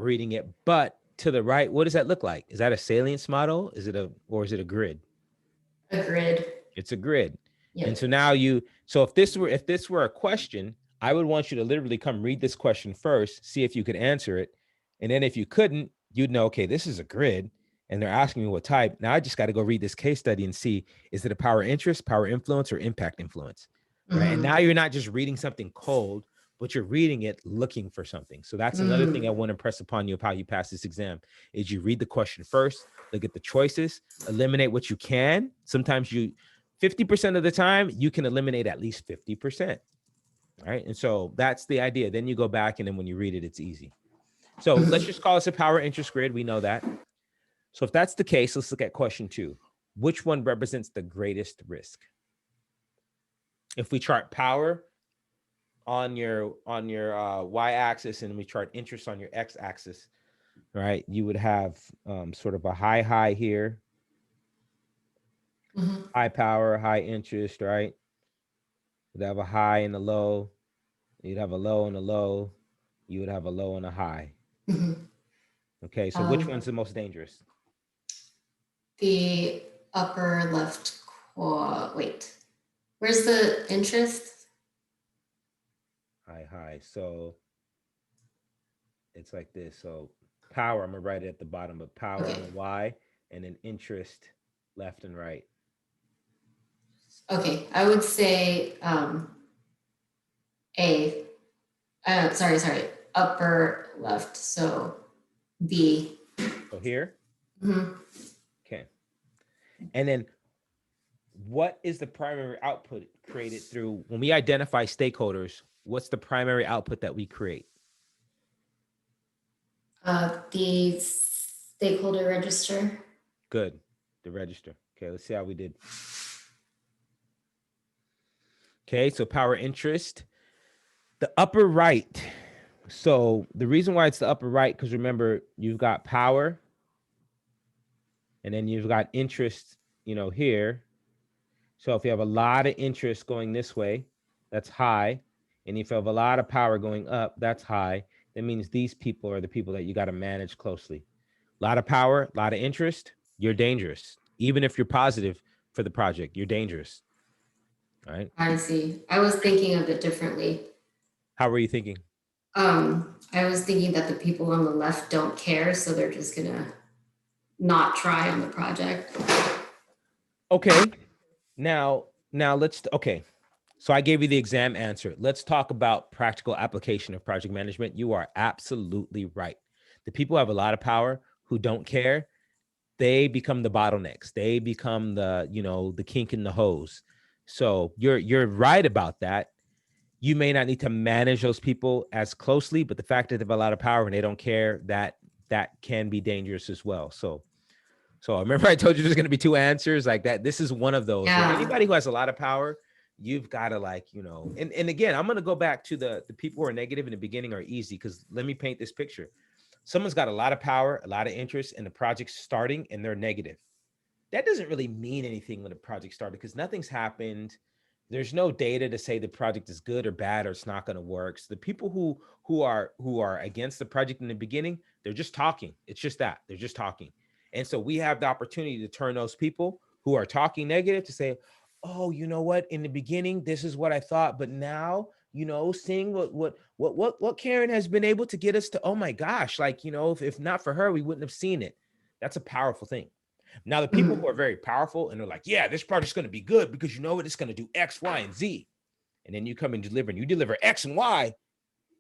reading it. But to the right, what does that look like? Is that a salience model? Is it a grid? A grid. It's a grid. Yep. And so now if this were a question, I would want you to literally come read this question first, see if you could answer it. And then if you couldn't, you'd know, okay, this is a grid and they're asking me what type. Now I just got to go read this case study and see, is it a power interest, power influence, or impact influence? Right. And now you're not just reading something cold, but you're reading it looking for something. So that's another thing I want to impress upon you of how you pass this exam is you read the question first, look at the choices, eliminate what you can. Sometimes 50% of the time you can eliminate at least 50%. Right. And so that's the idea. Then you go back and then when you read it, it's easy. So let's just call this a power interest grid. We know that. So if that's the case, let's look at question 2. Which one represents the greatest risk? If we chart power on your y-axis and we chart interest on your x-axis, right, you would have sort of a high here, high power, high interest, right? You'd have a high and a low. You'd have a low and a low. You would have a low and a high. Okay, so which one's the most dangerous? The upper left wait. Where's the interest? High. So it's like this. So power, I'm gonna write it at the bottom, but power on the Y, and then interest left and right. Okay, I would say sorry, upper left. So B. So here. Okay. And then what is the primary output created through when we identify stakeholders? What's the primary output that we create? The stakeholder register. Good. The register. Okay, let's see how we did. Okay, so power interest. The upper right. So the reason why it's the upper right, because remember, you've got power and then you've got interest, here. So if you have a lot of interest going this way, that's high. And if you have a lot of power going up, that's high. That means these people are the people that you got to manage closely. A lot of power, a lot of interest, you're dangerous. Even if you're positive for the project, you're dangerous. All right. I see. I was thinking of it differently. How were you thinking? I was thinking that the people on the left don't care, so they're just gonna not try on the project. Okay. Now okay. So I gave you the exam answer. Let's talk about practical application of project management. You are absolutely right. The people who have a lot of power who don't care, they become the bottlenecks. They become the kink in the hose. So you're right about that. You may not need to manage those people as closely, but the fact that they have a lot of power and they don't care, that can be dangerous as well. So remember I told you there's going to be two answers like that. This is one of those where Yeah. anybody who has a lot of power, you've got to and again, I'm going to go back to the people who are negative in the beginning are easy because let me paint this picture. Someone's got a lot of power, a lot of interest, and the project's starting and they're negative. That doesn't really mean anything when the project started because nothing's happened. There's no data to say the project is good or bad or it's not going to work. So the people who are against the project in the beginning, they're just talking. It's just that they're just talking. And so we have the opportunity to turn those people who are talking negative to say, "Oh, you know what? In the beginning, this is what I thought, but now, seeing what Karen has been able to get us to, oh my gosh, like, if not for her, we wouldn't have seen it." That's a powerful thing. Now, the people who Mhm. are very powerful and they're like, yeah, this project's going to be good because you know what? It's going to do X, Y, and Z. And then you come and deliver and you deliver X and Y,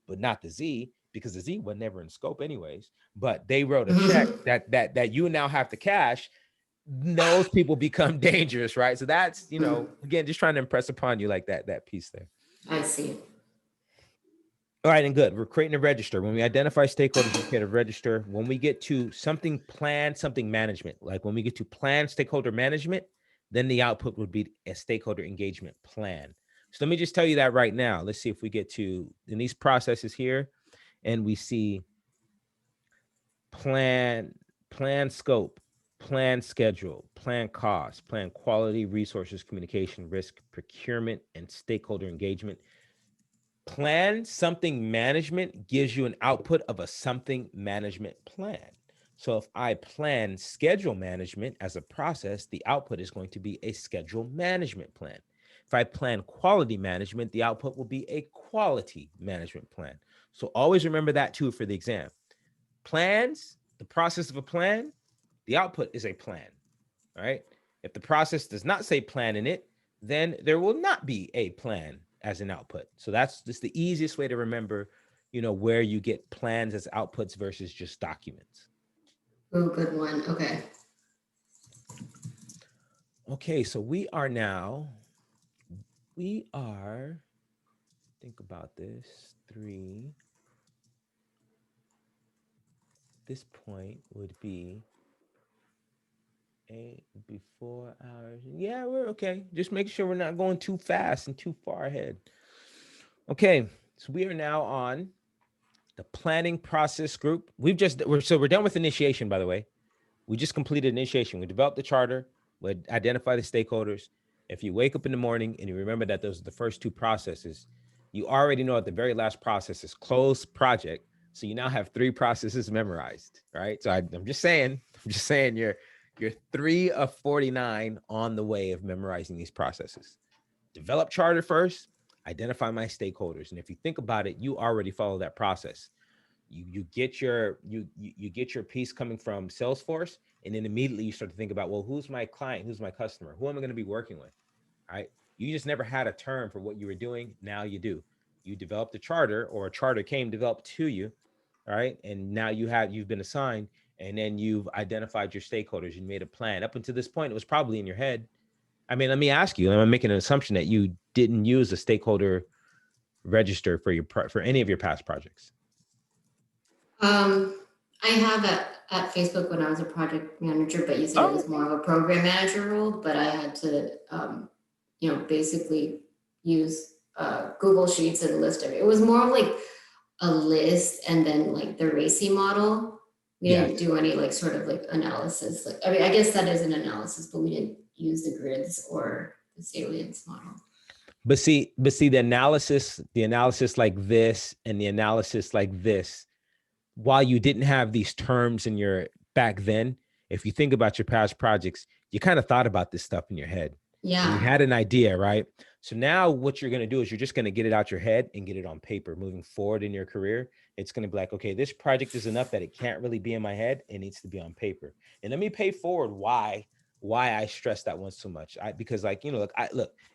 but not the Z because the Z was never in scope anyways. But they wrote a check Mhm. that you now have to cash. Those people become dangerous, right? So that's, again, just trying to impress upon you like that piece there. I see. All right, and good. We're creating a register. When we identify stakeholders, we create a register. When we get to something planned, something management, like when we get to plan stakeholder management, then the output would be a stakeholder engagement plan. So let me just tell you that right now. Let's see if we get to in these processes here and we see plan, plan scope, plan schedule, plan cost, plan quality, resources, communication, risk, procurement, and stakeholder engagement. Plan something management gives you an output of a something management plan. So if I plan schedule management as a process, the output is going to be a schedule management plan. If I plan quality management, the output will be a quality management plan. So always remember that too for the exam. Plans, the process of a plan, the output is a plan, right? If the process does not say plan in it, then there will not be a plan as an output. So that's just the easiest way to remember, where you get plans as outputs versus just documents. Oh, good one. Okay. Okay, so we are, think about this, this point would be 4 hours. Yeah, we're okay. Just make sure we're not going too fast and too far ahead. Okay, so we are now on the planning process group. We're done with initiation, by the way. We just completed initiation. We developed the charter. We identify the stakeholders. If you wake up in the morning and you remember that those are the first two processes, you already know that the very last process is close project. So you now have three processes memorized, right? So I'm just saying you're 3 of 49 on the way of memorizing these processes. Develop charter first, identify my stakeholders. And if you think about it, you already follow that process. You get you get your piece coming from Salesforce, and then immediately you start to think about, well, who's my client, who's my customer, who am I going to be working with, right? You just never had a term for what you were doing. Now you do. You developed a charter, or a charter came developed to you, right? And now you've been assigned, and then you've identified your stakeholders. You made a plan. Up until this point, it was probably in your head. I mean, let me ask you, I'm making an assumption that you didn't use a stakeholder register for for any of your past projects. I have at Facebook when I was a project manager, but you said it Oh, was more of a program manager role, but I had to, basically use Google Sheets and list everything. It was more of like a list and then like the RACI model. We didn't yes. do any like sort of like analysis. Like, I mean, I guess that is an analysis, but we didn't use the grids or the salience model. But see, the analysis like this and the analysis like this, while you didn't have these terms in your back then, if you think about your past projects, you kind of thought about this stuff in your head. And you Yeah. had an idea, right? So now what you're going to do is you're just going to get it out your head and get it on paper moving forward in your career. It's going to be like, okay, this project is enough that it can't really be in my head. It needs to be on paper. And let me pay forward why I stress that one so much. Because like, look,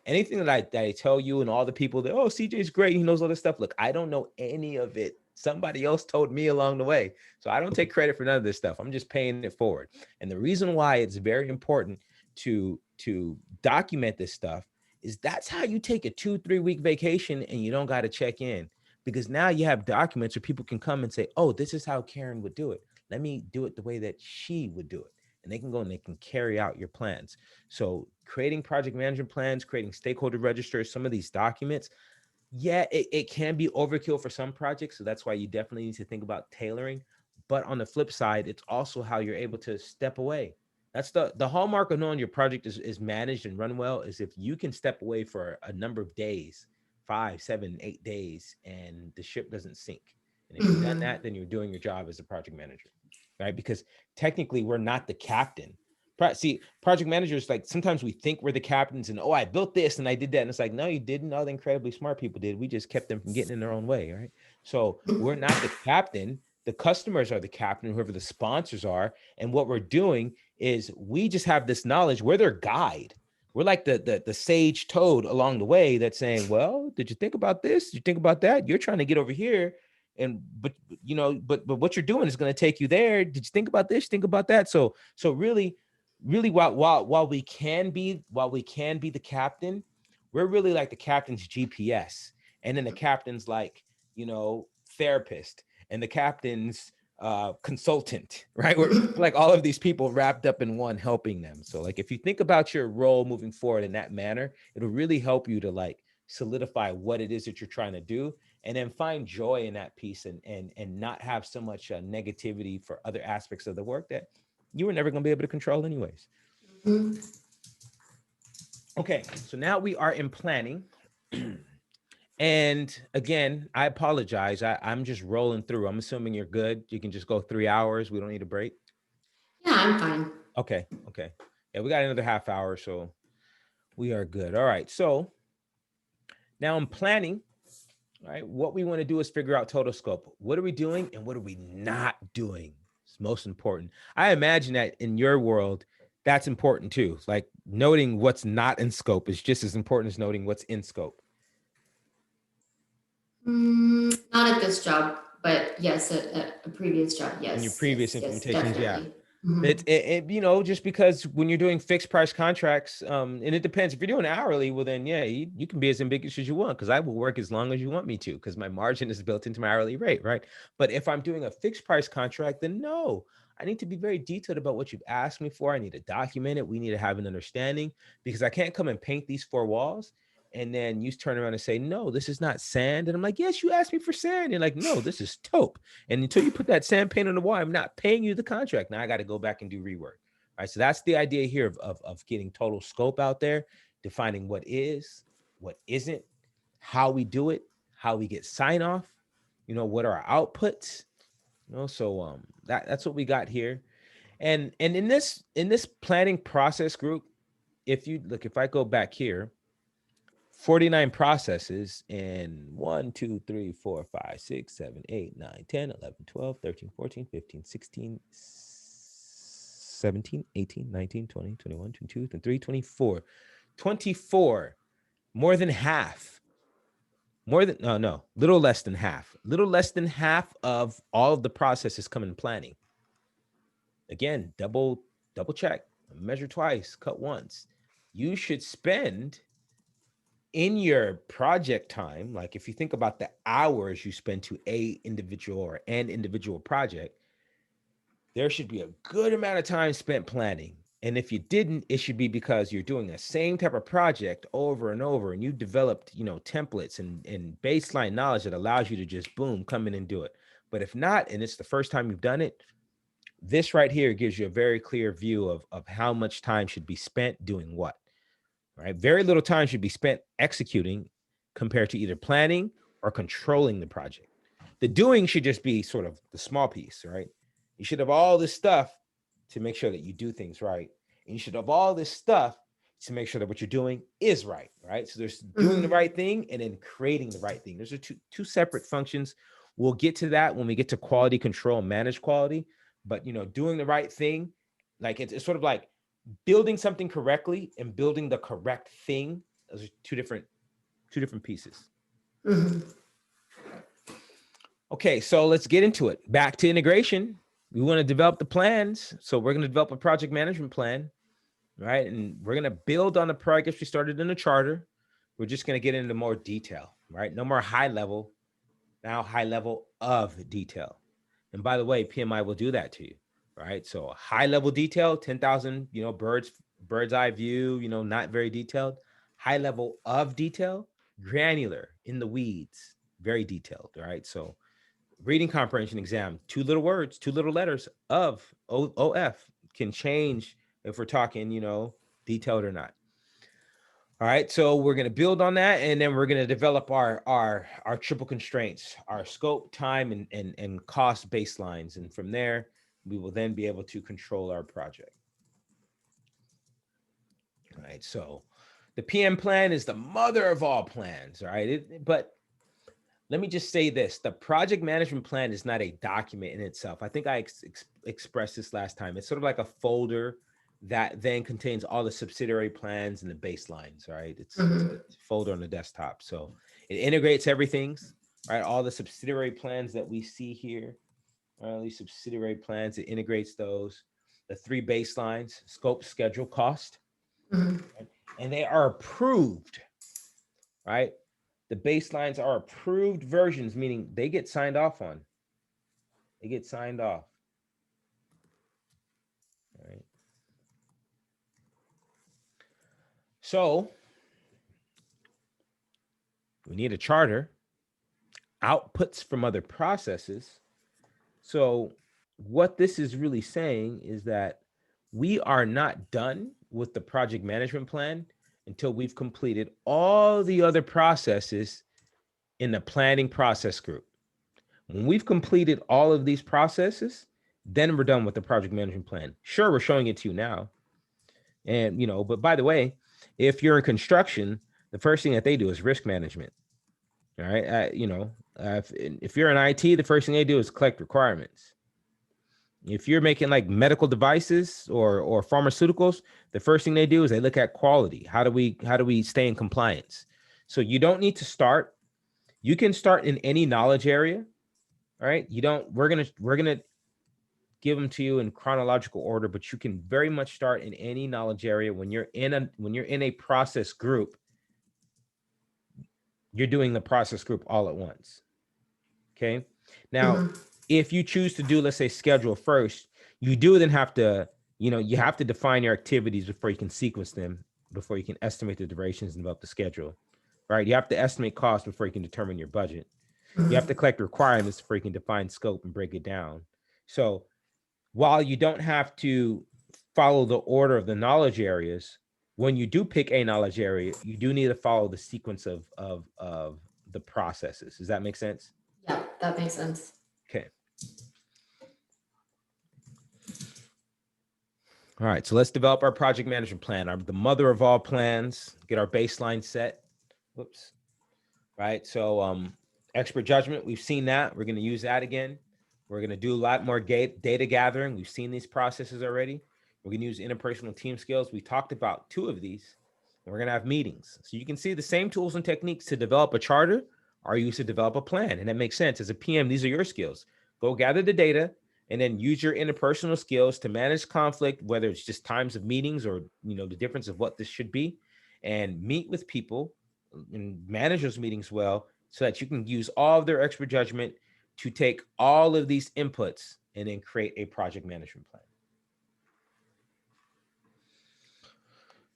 anything that I tell you and all the people that, oh, CJ's great, he knows all this stuff. Look, I don't know any of it. Somebody else told me along the way. So I don't take credit for none of this stuff. I'm just paying it forward. And the reason why it's very important to document this stuff is that's how you take a 2-3 week vacation and you don't got to check in, because now you have documents where people can come and say, oh, this is how Karen would do it. Let me do it the way that she would do it. And they can go and they can carry out your plans. So creating project management plans, creating stakeholder registers, some of these documents, yeah, it can be overkill for some projects. So that's why you definitely need to think about tailoring. But on the flip side, it's also how you're able to step away. That's the hallmark of knowing your project is managed and run well, is if you can step away for a number of days, 5, 7, 8 days, and the ship doesn't sink. And if you've done Mhm. that, then you're doing your job as a project manager, right? Because technically we're not the captain. See, project managers, like sometimes we think we're the captains and, oh, I built this and I did that. And it's like, no, you didn't. All the incredibly smart people did. We just kept them from getting in their own way, right? So we're not the captain. The customers are the captain, whoever the sponsors are. And what we're doing is we just have this knowledge. We're their guide. We're like the sage toad along the way that's saying, well, did you think about this? Did you think about that? You're trying to get over here. And but what you're doing is going to take you there. Did you think about this? Think about that. So really, while we can be the captain, we're really like the captain's GPS. And then the captain's like, therapist, and the captain's consultant, right? We're like all of these people wrapped up in one, helping them. So like if you think about your role moving forward in that manner, it'll really help you to like solidify what it is that you're trying to do, and then find joy in that piece, and not have so much negativity for other aspects of the work that you were never going to be able to control anyways. Mhm. Okay, so now we are in planning. And again, I apologize. I'm just rolling through. I'm assuming you're good. You can just go 3 hours. We don't need a break. Yeah, I'm fine. Okay, okay. Yeah, we got another half hour, so we are good. All right. So now I'm planning. All right. What we want to do is figure out total scope. What are we doing and what are we not doing? It's most important. I imagine that in your world, that's important too. Like noting what's not in scope is just as important as noting what's in scope. Not at this job, but yes, at a previous job. In your Yes, previous yes, yes, implementations, yeah. definitely. Mhm. Just because when you're doing fixed price contracts, and it depends. If you're doing hourly, well, then yeah, you can be as ambiguous as you want, because I will work as long as you want me to, because my margin is built into my hourly rate, right? But if I'm doing a fixed price contract, then no, I need to be very detailed about what you've asked me for. I need to document it. We need to have an understanding, because I can't come and paint these four walls and then you turn around and say, no, this is not sand. And I'm like, yes, you asked me for sand. And you're like, no, this is taupe. And until you put that sand paint on the wall, I'm not paying you the contract. Now I got to go back and do rework. All right. So that's the idea here of getting total scope out there, defining what is, what isn't, how we do it, how we get sign off, what are our outputs, so that's what we got here. And in this planning process group, if I go back here, 49 processes in 1, 2, 3, 4, 5, 6, 7, 8, 9, 10, 11, 12, 13, 14, 15, 16, 17, 18, 19, 20, 21, 22, 23, 24. 24, more than half, little less than half of all of the processes come in planning. Again, double check, measure twice, cut once. you should spend in your project time, like if you think about the hours you spend to a individual or an individual project, there should be a good amount of time spent planning. And if you didn't, it should be because you're doing the same type of project over and over, and you developed, templates and baseline knowledge that allows you to just boom, come in and do it. But if not, and it's the first time you've done it, this right here gives you a very clear view of how much time should be spent doing what, right? Very little time should be spent executing compared to either planning or controlling the project. The doing should just be sort of the small piece, right? You should have all this stuff to make sure that you do things right. And you should have all this stuff to make sure that what you're doing is right, right? So there's doing the right thing and then creating the right thing. Those are two separate functions. We'll get to that when we get to quality control and manage quality. But, doing the right thing, like it's sort of like building something correctly and building the correct thing. Those are two different pieces. Okay, so let's get into it. Back to integration. We want to develop the plans. So we're going to develop a project management plan, right? And we're going to build on the projects we started in the charter. We're just going to get into more detail, right? No more high level, now high level of detail. And by the way, PMI will do that to you, right? So high level detail, 10,000, bird's eye view, not very detailed. High level of detail, granular, in the weeds, very detailed, right? So reading comprehension exam, 2 little words, 2 little letters of OF can change if we're talking, detailed or not. All right, so we're going to build on that, and then we're going to develop our triple constraints, our scope, time, and cost baselines. And from there, we will then be able to control our project. All right, so the PM plan is the mother of all plans, all right? But let me just say this. The project management plan is not a document in itself. I think I expressed this last time. It's sort of like a folder that then contains all the subsidiary plans and the baselines, right? It's a folder on the desktop. So it integrates everything, right? All the subsidiary plans that we see here, all these subsidiary plans, it integrates those. The 3 baselines, scope, schedule, cost, right? And they are approved, right? The baselines are approved versions, meaning they get signed off on. They get signed off. All right. So we need a charter, outputs from other processes. So what this is really saying is that we are not done with the project management plan until we've completed all the other processes in the planning process group. When we've completed all of these processes, then we're done with the project management plan. Sure, we're showing it to you now. And, but by the way, if you're in construction, the first thing that they do is risk management. All right. If you're in IT, the first thing they do is collect requirements. If you're making like medical devices or pharmaceuticals, the first thing they do is they look at quality. How do we stay in compliance? So you don't need to start. You can start in any knowledge area. All right. We're gonna give them to you in chronological order, but you can very much start in any knowledge area. When you're in a process group, you're doing the process group all at once. Okay. Now, if you choose to do, let's say, schedule first, you do then have to, you have to define your activities before you can sequence them, before you can estimate the durations and develop the schedule, right? You have to estimate costs before you can determine your budget. You have to collect requirements before you can define scope and break it down. So while you don't have to follow the order of the knowledge areas, when you do pick a knowledge area, you do need to follow the sequence of the processes. Does that make sense? Yeah, that makes sense. Okay. All right, so let's develop our project management plan, the mother of all plans, get our baseline set. Whoops. Right, so expert judgment, we've seen that. We're going to use that again. We're going to do a lot more data gathering. We've seen these processes already. We're going to use interpersonal team skills. We talked about 2 of these. And we're going to have meetings. So you can see the same tools and techniques to develop a charter are used to develop a plan. And that makes sense. As a PM, these are your skills. Go gather the data and then use your interpersonal skills to manage conflict, whether it's just times of meetings or, the difference of what this should be, and meet with people and manage those meetings well so that you can use all of their expert judgment to take all of these inputs and then create a project management plan.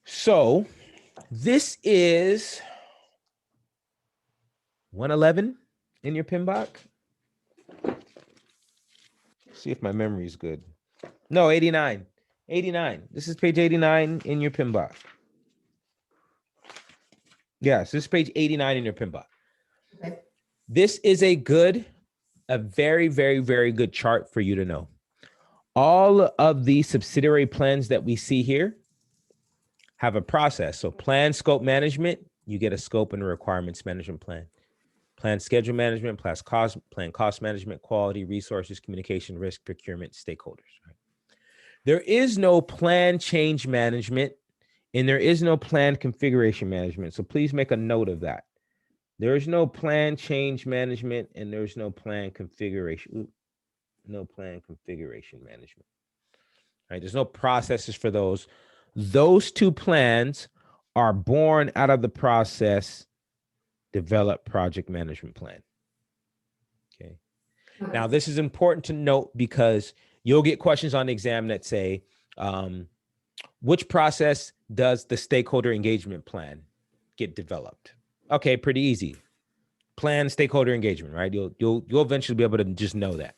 So this is 111 in your PMBOK. See if my memory is good. No, 89. 89. This is page 89 in your PMBOK. Yes, this is page 89 in your PMBOK. Okay. This is a very, very, very good chart for you to know. All of the subsidiary plans that we see here have a process. So plan scope management, you get a scope and a requirements management plan. Plan schedule management, plan cost management, quality, resources, communication, risk, procurement, stakeholders. Right? There is no plan change management, and there is no plan configuration management. So please make a note of that. There is no plan change management, and there's no plan configuration. No plan configuration management. Right? There's no processes for those. Those two plans are born out of the process develop project management plan. Okay. Now, this is important to note because you'll get questions on the exam that say, which process does the stakeholder engagement plan get developed? Okay, pretty easy. Plan stakeholder engagement, right? You'll eventually be able to just know that.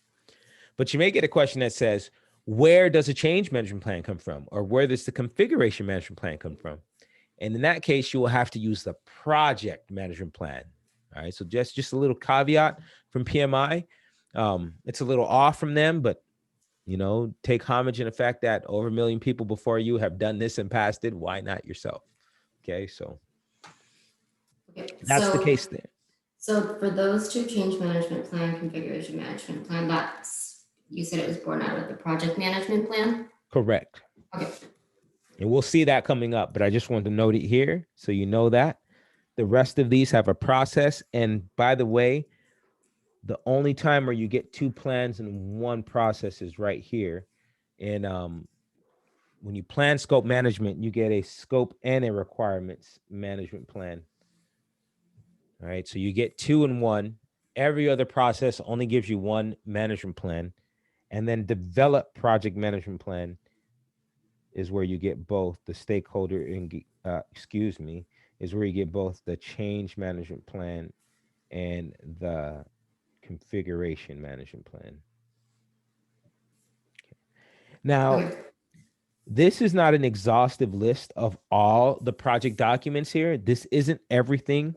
But you may get a question that says, where does a change management plan come from? Or where does the configuration management plan come from? And in that case, you will have to use the project management plan. All right. So just a little caveat from PMI. It's a little off from them, but take homage in the fact that over 1 million people before you have done this and passed it. Why not yourself? Okay. So that's the case there. So for those two, change management plan, configuration management plan, you said it was born out of the project management plan? Correct. Okay. And we'll see that coming up, but I just wanted to note it here so you know that. The rest of these have a process. And by the way, the only time where you get two plans in one process is right here. And when you plan scope management, you get a scope and a requirements management plan. All right, so you get two in one. Every other process only gives you one management plan. And then develop project management plan is where you get both the stakeholder, is where you get both the change management plan and the configuration management plan. Okay. Now, this is not an exhaustive list of all the project documents here. This isn't everything.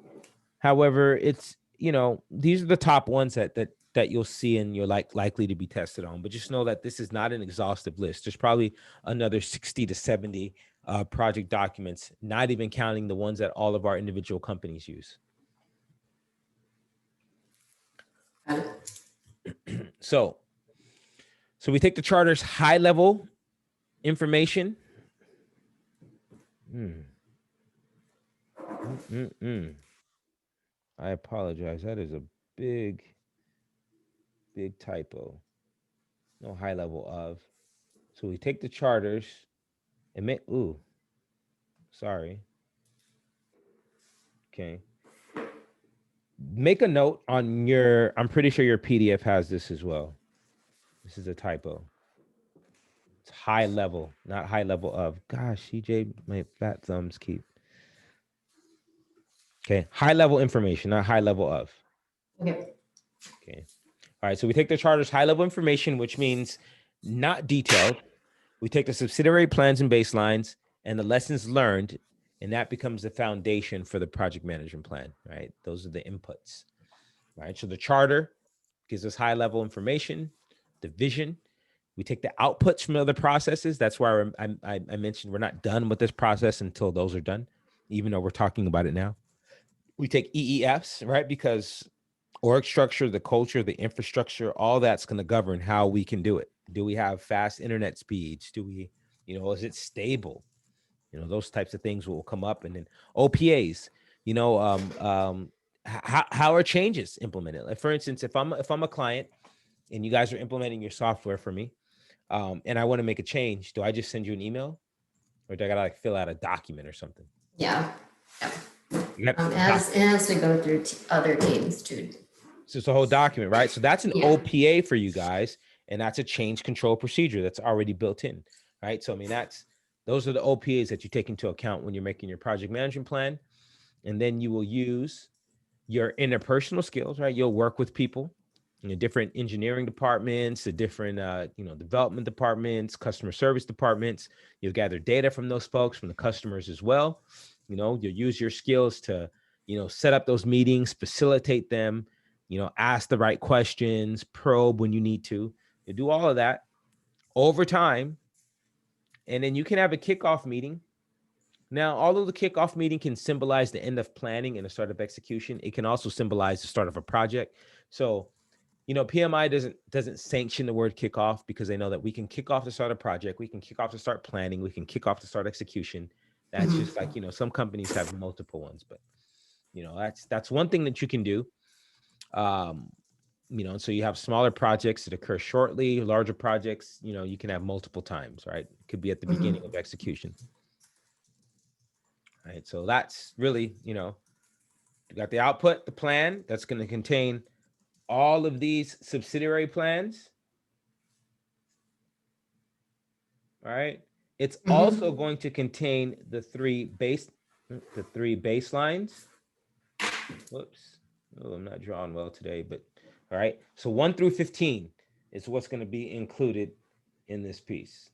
However, it's, these are the top ones that you'll see and you're likely to be tested on. But just know that this is not an exhaustive list. There's probably another 60 to 70 project documents, not even counting the ones that all of our individual companies use. So we take the charter's high level information. I apologize. That is a big typo. No high level of. So we take the charters and sorry. Okay. Make a note on I'm pretty sure your PDF has this as well. This is a typo. It's high level, not high level of. Gosh, CJ, my fat thumbs keep. Okay. High level information, not high level of. Okay. Okay. All right. So we take the charter's high level information, which means not detailed. We take the subsidiary plans and baselines and the lessons learned, and that becomes the foundation for the project management plan, right? Those are the inputs, right? So the charter gives us high level information, the vision. We take the outputs from other processes. That's why I mentioned we're not done with this process until those are done, even though we're talking about it now. We take EEFs, right? Because org structure, the culture, the infrastructure, all that's going to govern how we can do it. Do we have fast internet speeds? Do we, is it stable? Those types of things will come up. And then OPAs, how are changes implemented? Like, for instance, if I'm a client and you guys are implementing your software for me, and I want to make a change, do I just send you an email, or do I gotta like fill out a document or something? Yeah. Yep. It has to go through other teams too. So it's a whole document, right? So that's an Yeah. OPA for you guys, and that's a change control procedure that's already built in, right? So I mean, those are the OPAs that you take into account when you're making your project management plan, and then you will use your interpersonal skills, right? You'll work with people in the different engineering departments, the different, development departments, customer service departments. You'll gather data from those folks, from the customers as well. You'll use your skills to, set up those meetings, facilitate them, ask the right questions, probe when you need to. You do all of that over time. And then you can have a kickoff meeting. Now, although the kickoff meeting can symbolize the end of planning and the start of execution, it can also symbolize the start of a project. So, PMI doesn't sanction the word kickoff, because they know that we can kick off to start a project, we can kick off to start planning, we can kick off to start execution. That's just like, some companies have multiple ones, but that's one thing that you can do. So you have smaller projects that occur shortly, larger projects, you can have multiple times, right? It could be at the beginning of execution. Right. So that's really, you got the output, the plan that's going to contain all of these subsidiary plans. All right. It's also going to contain the three baselines. Whoops. Oh, I'm not drawing well today, but all right. So 1 through 15 is what's going to be included in this piece.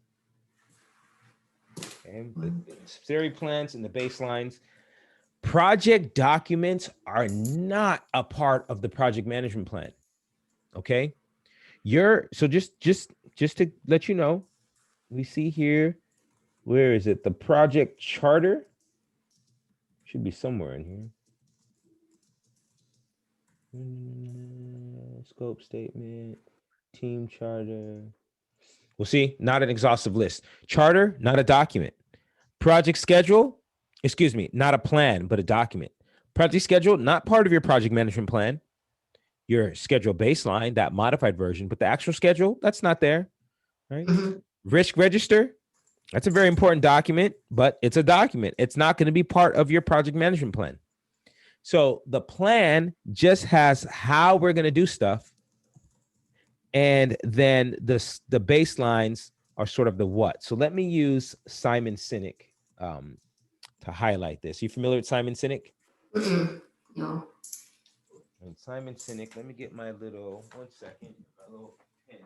Okay. The subsidiary plans and the baselines. Project documents are not a part of the project management plan. Okay. So just to let you know, we see here, where is it? The project charter should be somewhere in here. Scope statement, team charter. We'll see, not an exhaustive list. Charter, not a document. Project schedule, not a plan, but a document. Project schedule, not part of your project management plan. Your schedule baseline, that modified version, but the actual schedule, that's not there, right? Risk register, that's a very important document, but it's a document. It's not going to be part of your project management plan. So the plan just has how we're going to do stuff. And then the baselines are sort of the what. So let me use Simon Sinek to highlight this. You familiar with Simon Sinek? No. And Simon Sinek, let me get my little, 1 second, my little pen.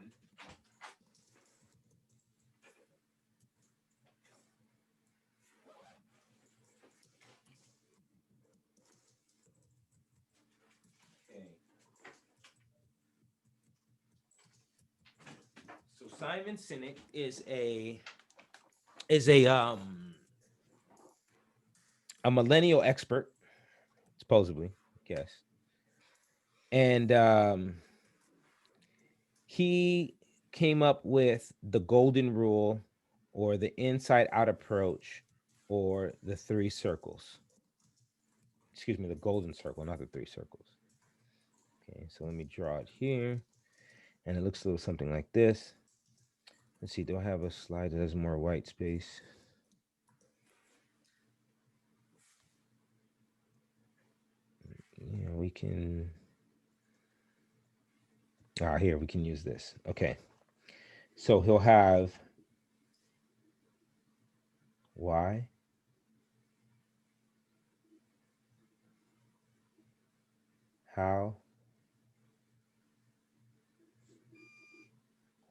Okay. So Simon Sinek is a millennial expert, supposedly, I guess. And he came up with the golden rule, or the inside out approach, or the 3 circles. Excuse me, the golden circle, not the 3 circles. Okay, so let me draw it here. And it looks a little something like this. Let's see, do I have a slide that has more white space? Yeah, we can. Here, we can use this. Okay. So he'll have why, how,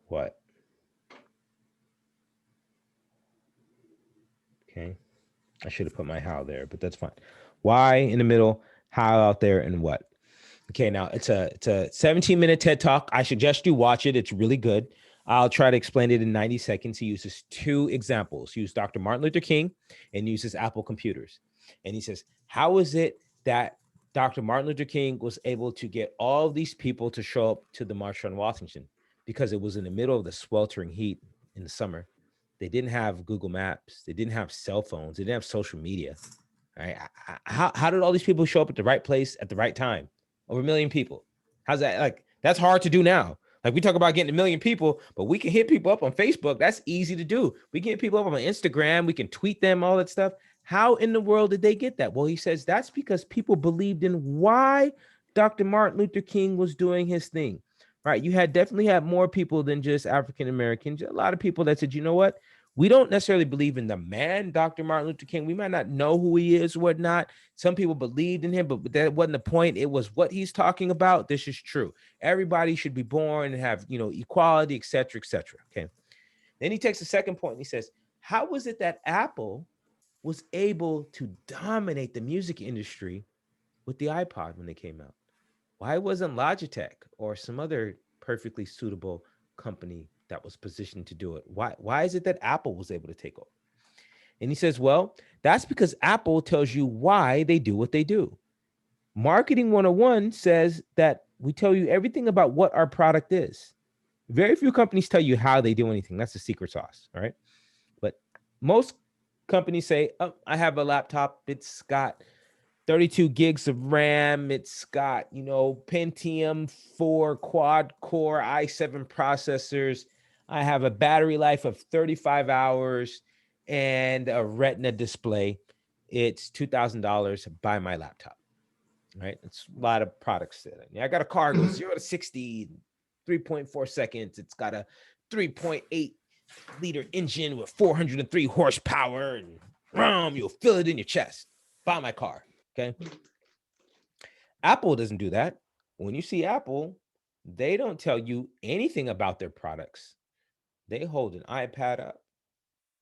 what. Okay. I should have put my how there, but that's fine. Why in the middle, how out there, and what. Okay, now it's a 17-minute TED Talk. I suggest you watch it. It's really good. I'll try to explain it in 90 seconds. He uses 2 examples. He used Dr. Martin Luther King and uses Apple computers. And he says, how is it that Dr. Martin Luther King was able to get all these people to show up to the March on Washington? Because it was in the middle of the sweltering heat in the summer. They didn't have Google Maps. They didn't have cell phones. They didn't have social media. Right? How did all these people show up at the right place at the right time? Over 1 million people. How's that? Like, that's hard to do now. Like we talk about getting 1 million people, but we can hit people up on Facebook. That's easy to do. We can hit people up on Instagram. We can tweet them, all that stuff. How in the world did they get that? Well, he says that's because people believed in why Dr. Martin Luther King was doing his thing, right? You had definitely had more people than just African Americans. A lot of people that said, you know what? We don't necessarily believe in the man, Dr. Martin Luther King. We might not know who he is, whatnot. Some people believed in him, but that wasn't the point. It was what he's talking about. This is true. Everybody should be born and have, equality, et cetera, et cetera. Okay. Then he takes the second point and he says, how was it that Apple was able to dominate the music industry with the iPod when they came out? Why wasn't Logitech or some other perfectly suitable company that was positioned to do it? Why is it that Apple was able to take over? And he says, well, that's because Apple tells you why they do what they do. Marketing 101 says that we tell you everything about what our product is. Very few companies tell you how they do anything. That's the secret sauce, all right? But most companies say, oh, I have a laptop. It's got 32 gigs of RAM. It's got, Pentium 4 quad core i7 processors. I have a battery life of 35 hours and a Retina display. It's $2,000. Buy my laptop. Right? It's a lot of products there. I got a car goes 0 to 60 3.4 seconds. It's got a 3.8 liter engine with 403 horsepower, and you'll feel it in your chest. Buy my car. Okay. Apple doesn't do that. When you see Apple, they don't tell you anything about their products. They hold an iPad up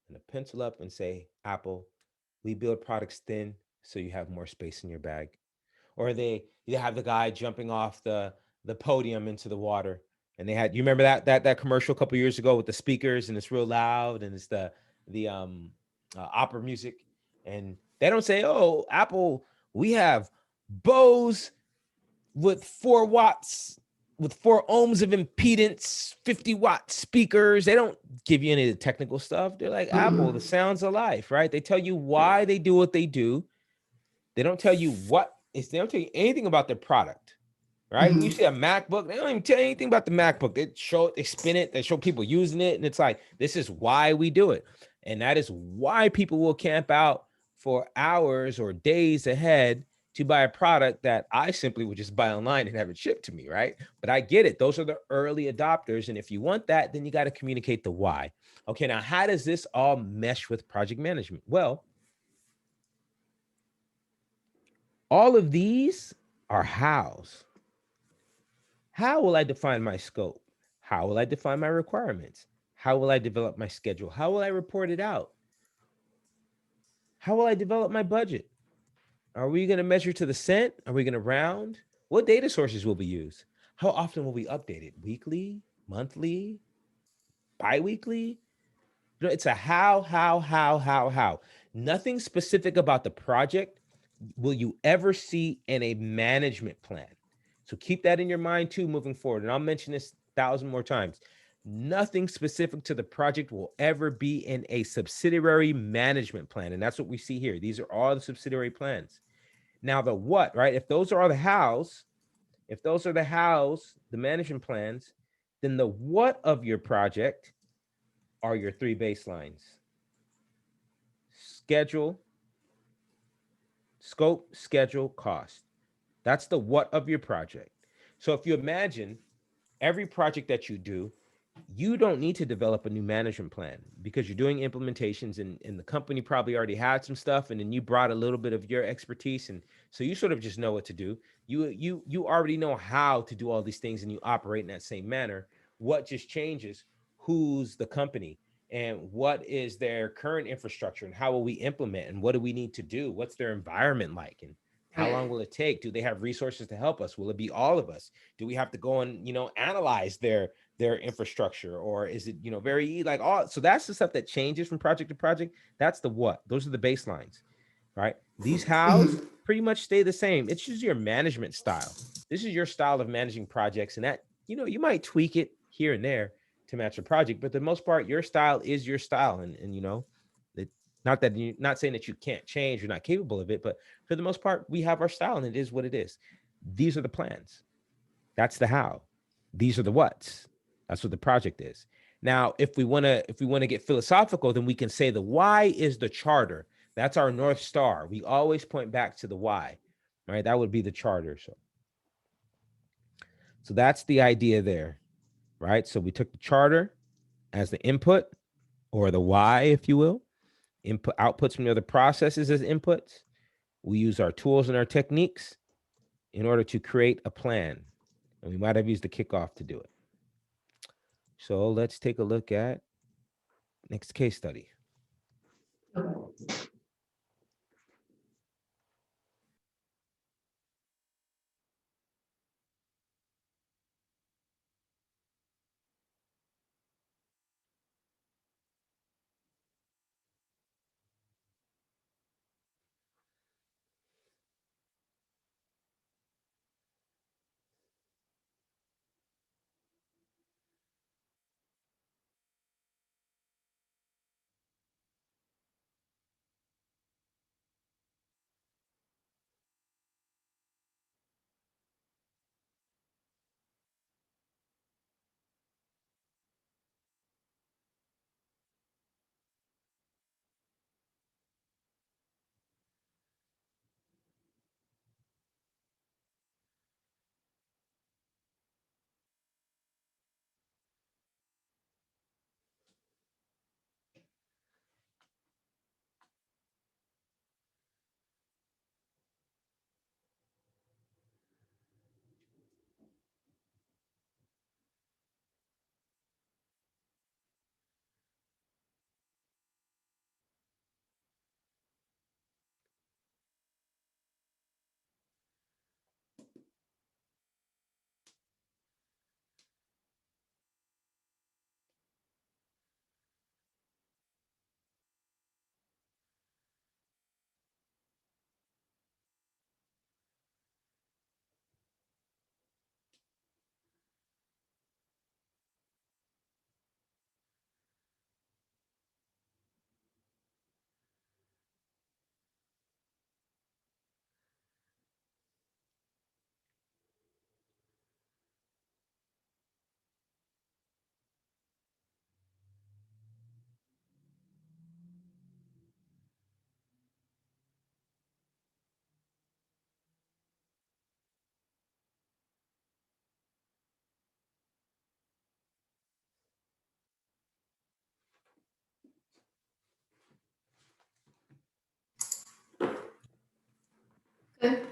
and a pencil up and say, Apple, we build products thin so you have more space in your bag. Or they have the guy jumping off the podium into the water. And they had, you remember that commercial a couple years ago with the speakers, and it's real loud, and it's the opera music. And they don't say, oh, Apple, we have Bose with 4 watts, with 4 ohms of impedance, 50-watt speakers. They don't give you any of the technical stuff. They're like, Apple, the sounds of life, right? They tell you why they do what they do. They don't tell you they don't tell you anything about their product, right? When you see a MacBook, they don't even tell you anything about the MacBook. They spin it, they show people using it, and it's like, this is why we do it. And that is why people will camp out for hours or days ahead to buy a product that I simply would just buy online and have it shipped to me, right? But I get it. Those are the early adopters. And if you want that, then you got to communicate the why. Okay, now how does this all mesh with project management? Well, all of these are hows. How will I define my scope? How will I define my requirements? How will I develop my schedule? How will I report it out? How will I develop my budget? Are we going to measure to the cent? Are we going to round? What data sources will be used? How often will we update it? Weekly, monthly, bi-weekly? It's a how. Nothing specific about the project will you ever see in a management plan. So keep that in your mind too, moving forward. And I'll mention this 1,000 more times. Nothing specific to the project will ever be in a subsidiary management plan. And that's what we see here. These are all the subsidiary plans. Now the what, right? If those are all the hows, the management plans, then the what of your project are your 3 baselines: schedule, scope, schedule, cost. That's the what of your project. So if you imagine every project that you do, you don't need to develop a new management plan because you're doing implementations, and the company probably already had some stuff, and then you brought a little bit of your expertise, and so you sort of just know what to do. You already know how to do all these things, and you operate in that same manner. What just changes? Who's the company, and what is their current infrastructure, and how will we implement, and what do we need to do? What's their environment like, and how long will it take? Do they have resources to help us? Will it be all of us? Do we have to go and analyze their infrastructure, or is it very like all? So that's the stuff that changes from project to project. That's the what. Those are the baselines, right? These hows pretty much stay the same. It's just your management style. This is your style of managing projects, and that you might tweak it here and there to match a project, but the most part, your style is your style. And it, not that you're not saying that you can't change, you're not capable of it, but for the most part, we have our style, and it is what it is. These are the plans. That's the how. These are the whats. That's what the project is. Now, if we want to get philosophical, then we can say the why is the charter. That's our North Star. We always point back to the why, right? That would be the charter. So that's the idea there, right? So we took the charter as the input, or the why, if you will. Input outputs from the other processes as inputs. We use our tools and our techniques in order to create a plan. And we might have used the kickoff to do it. So let's take a look at next case study. Okay.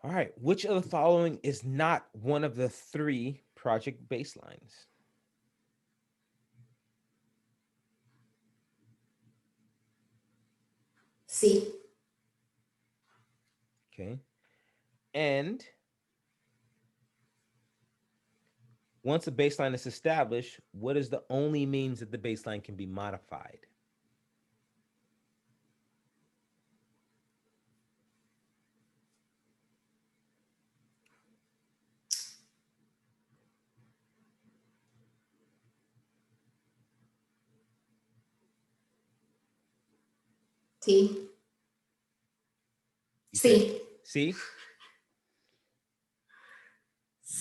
All right, which of the following is not one of the 3 project baselines? C. Okay. And once a baseline is established, what is the only means that the baseline can be modified? T. You said C. C?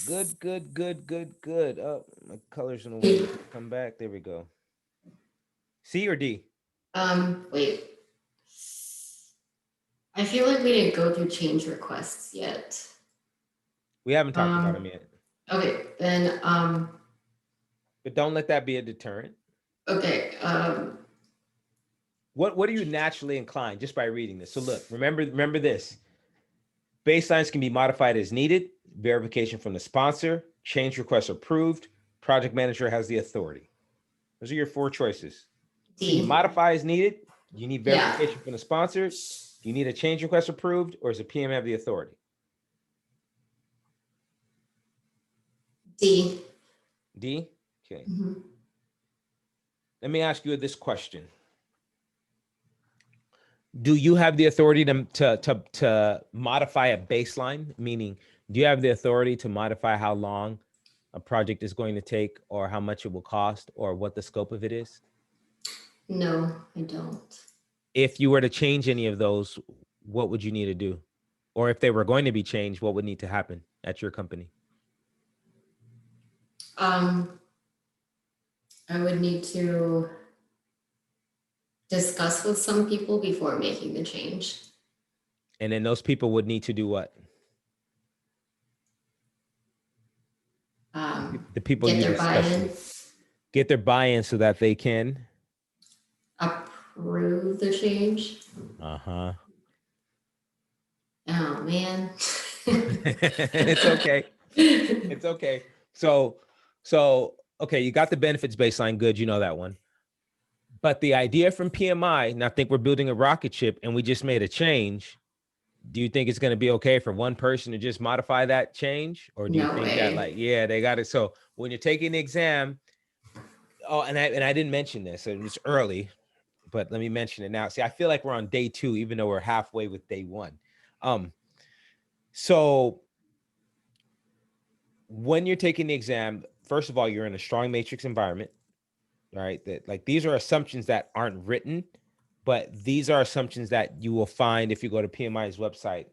Good, good, good, good, good. Oh, my colors in the way. Come back. There we go. C or D? Wait. I feel like we didn't go through change requests yet. We haven't talked about them yet. Okay, then, But don't let that be a deterrent. okay, What are you naturally inclined just by reading this? So look, remember this. Baselines can be modified as needed, verification from the sponsor, change request approved, project manager has the authority. Those are your 4 choices. Can you D. modify as needed? You need Yeah. verification from the sponsor. Do you need a change request approved, or does the PM have the authority? D. D? Okay. Mhm. Let me ask you this question. Do you have the authority to modify a baseline? Meaning, do you have the authority to modify how long a project is going to take, or how much it will cost, or what the scope of it is? No, I don't. If you were to change any of those, what would you need to do? Or if they were going to be changed, what would need to happen at your company? I would need to discuss with some people before making the change. And then those people would need to do what? The people Get you their discuss buy-in, with. Get their buy-in so that they can approve the change. uh-huh. Oh man. It's okay. It's okay. So okay, you got the benefits baseline. Good, you know that one. But the idea from PMI, and I think we're building a rocket ship and we just made a change. Do you think it's going to be okay for one person to just modify that change? Or do you No think that, like, way. yeah, they got it? So when you're taking the exam, oh, and I didn't mention this, and it's early, but let me mention it now. See, I feel like we're on day 2, even though we're halfway with day 1. So when you're taking the exam, first of all, you're in a strong matrix environment, right? That, like, these are assumptions that aren't written, but these are assumptions that you will find if you go to PMI's website.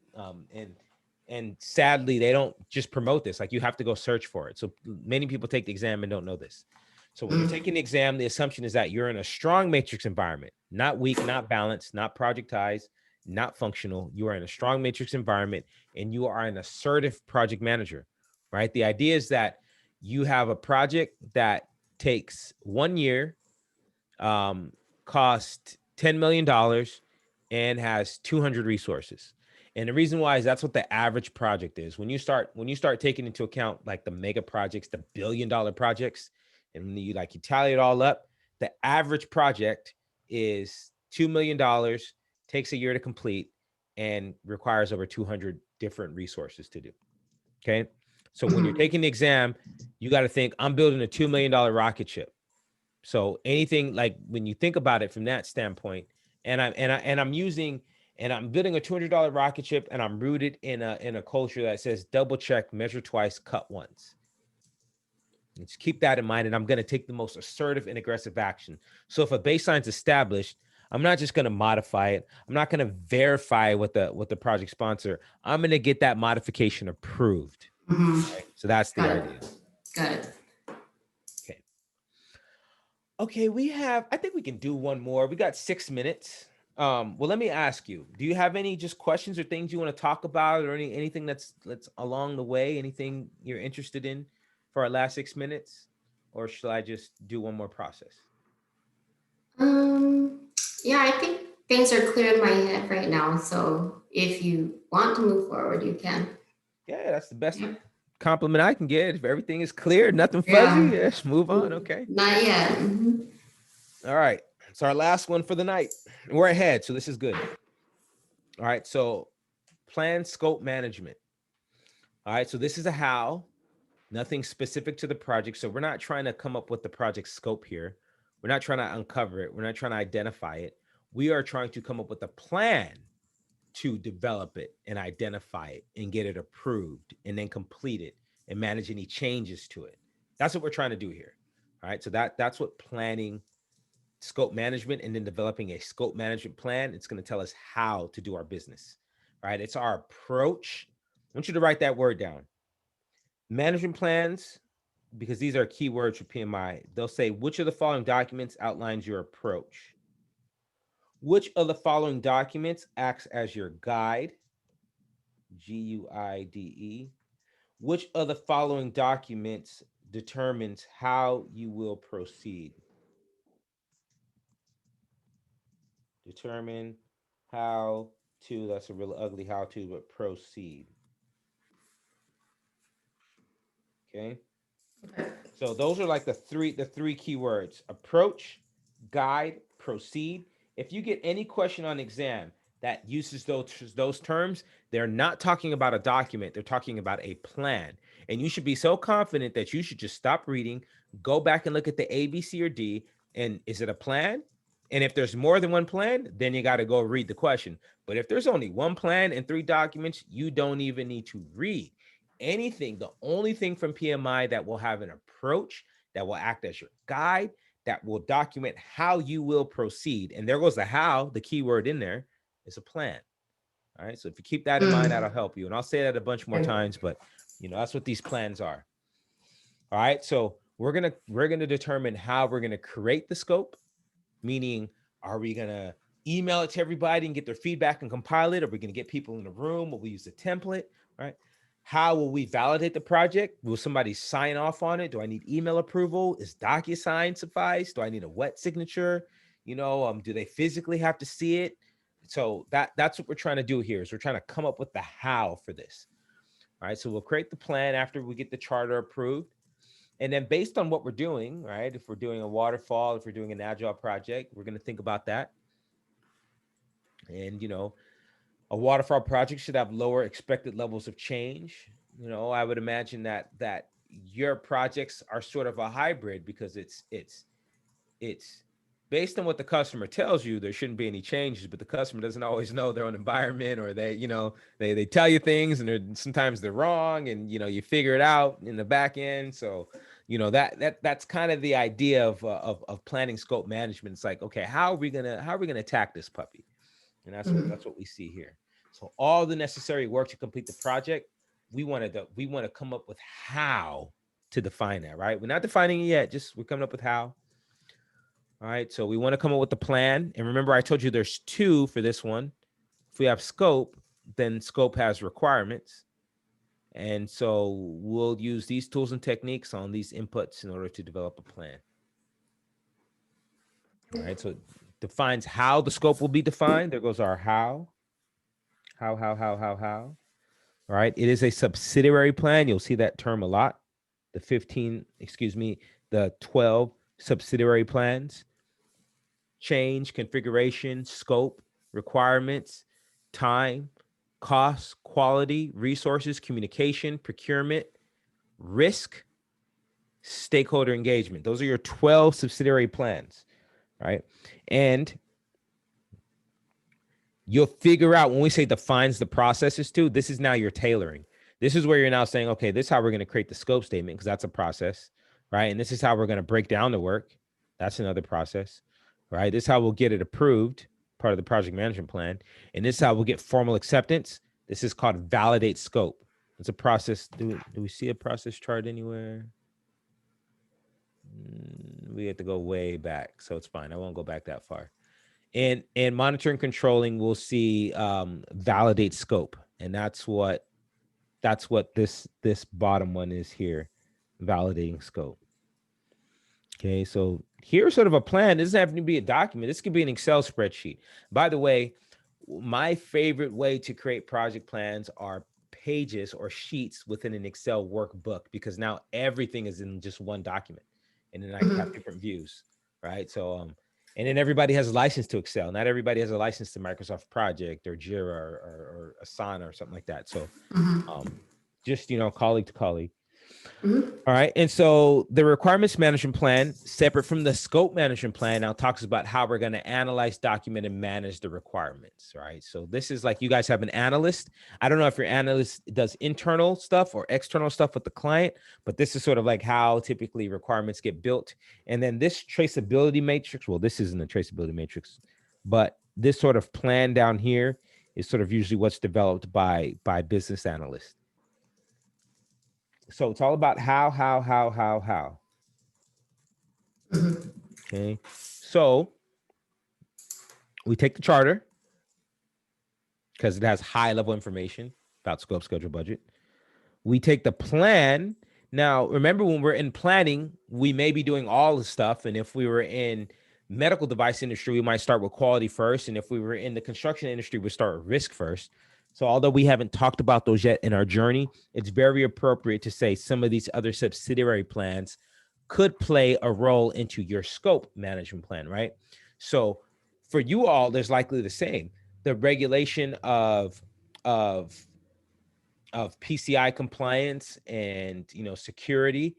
And sadly, they don't just promote this. Like, you have to go search for it. So many people take the exam and don't know this. So when you're taking the exam, the assumption is that you're in a strong matrix environment, not weak, not balanced, not projectized, not functional. You are in a strong matrix environment, and you are an assertive project manager, right? The idea is that you have a project that takes 1 year, cost $10 million, and has 200 resources. And the reason why is that's what the average project is. When you start taking into account like the mega projects, the $1 billion projects, and when you tally it all up, the average project is $2 million, takes a year to complete, and requires over 200 different resources to do. Okay. So when you're taking the exam, you got to think, I'm building a $2 million rocket ship. So anything, like, when you think about it from that standpoint, and I'm building a $200 rocket ship, and I'm rooted in a culture that says double check, measure twice, cut once. Let's keep that in mind. And I'm going to take the most assertive and aggressive action. So if a baseline's established, I'm not just going to modify it. I'm not going to verify with the project sponsor. I'm going to get that modification approved. Right? So that's the Got it. idea. Got it. Okay. Okay, I think we can do one more. We got 6 minutes. Well, let me ask you, do you have any just questions or things you want to talk about, or anything that's along the way, anything you're interested in for our last 6 minutes? Or should I just do one more process? Yeah, I think things are clear in my head right now. So if you want to move forward, you can. Yeah, that's the best Yeah. compliment I can get. If everything is clear, nothing fuzzy, Yeah. yes, move on. Okay. Not yet. All right. It's our last one for the night. We're ahead, so this is good. All right. So plan scope management. All right. So this is a how, nothing specific to the project. So we're not trying to come up with the project scope here. We're not trying to uncover it. We're not trying to identify it. We are trying to come up with a plan to develop it and identify it and get it approved and then complete it and manage any changes to it. That's what we're trying to do here. All right. So that's what planning, scope management, and then developing a scope management plan. It's going to tell us how to do our business. All right. It's our approach. I want you to write that word down. Management plans, because these are key words for PMI. They'll say, which of the following documents outlines your approach? Which of the following documents acts as your guide? GUIDE. Which of the following documents determines how you will proceed? Determine how to, that's a real ugly how to, but proceed. Okay. Okay. So those are like the three keywords: approach, guide, proceed. If you get any question on exam that uses those terms, they're not talking about a document, they're talking about a plan. And you should be so confident that you should just stop reading, go back and look at the A, B, C, or D, and is it a plan? And if there's more than one plan, then you got to go read the question. But if there's only one plan and 3 documents, you don't even need to read anything. The only thing from PMI that will have an approach, that will act as your guide, that will document how you will proceed. And there goes the how, the key word in there is a plan. All right. So if you keep that in mind, that'll help you. And I'll say that a bunch more Okay. times, but that's what these plans are. All right. So we're gonna determine how we're gonna create the scope, meaning are we gonna email it to everybody and get their feedback and compile it? Are we gonna get people in the room? Will we use a template? Right? How will we validate the project? Will somebody sign off on it? Do I need email approval? Is DocuSign suffice? Do I need a wet signature? Do they physically have to see it? So that's what we're trying to do here is we're trying to come up with the how for this. All right. So we'll create the plan after we get the charter approved. And then based on what we're doing, right? If we're doing a waterfall, if we're doing an agile project, we're going to think about that. And, a waterfall project should have lower expected levels of change. I would imagine that your projects are sort of a hybrid because it's based on what the customer tells you, there shouldn't be any changes, but the customer doesn't always know their own environment, or they tell you things and sometimes they're wrong, and you figure it out in the back end. So that's kind of the idea of planning scope management. It's like, okay, how are we gonna attack this puppy? And that's what we see here. So all the necessary work to complete the project, we want to come up with how to define that, right? We're not defining it yet, just we're coming up with how. All right, so we want to come up with the plan. And remember, I told you there's two for this one. If we have scope, then scope has requirements. And so we'll use these tools and techniques on these inputs in order to develop a plan. All right, so it defines how the scope will be defined. There goes our how. How. All right, it is a subsidiary plan. You'll see that term a lot. The 12 subsidiary plans. Change, configuration, scope, requirements, time, cost, quality, resources, communication, procurement, risk, stakeholder engagement. Those are your 12 subsidiary plans, right? And you'll figure out when we say defines the processes too, this is now your tailoring. This is where you're now saying, okay, this is how we're going to create the scope statement because that's a process, right? And this is how we're going to break down the work. That's another process, right? This is how we'll get it approved, part of the project management plan. And this is how we'll get formal acceptance. This is called validate scope. It's a process. Do we see a process chart anywhere? We have to go way back, so it's fine. I won't go back that far. And monitoring controlling, we'll see validate scope. And that's what this bottom one is here, validating scope. Okay, so here's sort of a plan. It doesn't have to be a document. This could be an Excel spreadsheet. By the way, my favorite way to create project plans are pages or sheets within an Excel workbook, because now everything is in just one document, and then I have different views, right? So, and then everybody has a license to Excel. Not everybody has a license to Microsoft Project or Jira or Asana or something like that. So, just colleague to colleague. All right. And so the requirements management plan, separate from the scope management plan, now talks about how we're going to analyze, document, and manage the requirements. Right. So this is like you guys have an analyst. I don't know if your analyst does internal stuff or external stuff with the client, but this is sort of like how typically requirements get built. And then this traceability matrix, well, this isn't a traceability matrix, but this sort of plan down here is sort of usually what's developed by business analysts. So it's all about how. Okay. So we take the charter because it has high level information about scope, schedule, budget. We take the plan. Now, remember, when we're in planning, we may be doing all the stuff. And if we were in medical device industry, we might start with quality first. And if we were in the construction industry, we start with risk first. So although we haven't talked about those yet in our journey, it's very appropriate to say some of these other subsidiary plans could play a role into your scope management plan, right? So for you all, there's likely the same. The regulation of PCI compliance and security.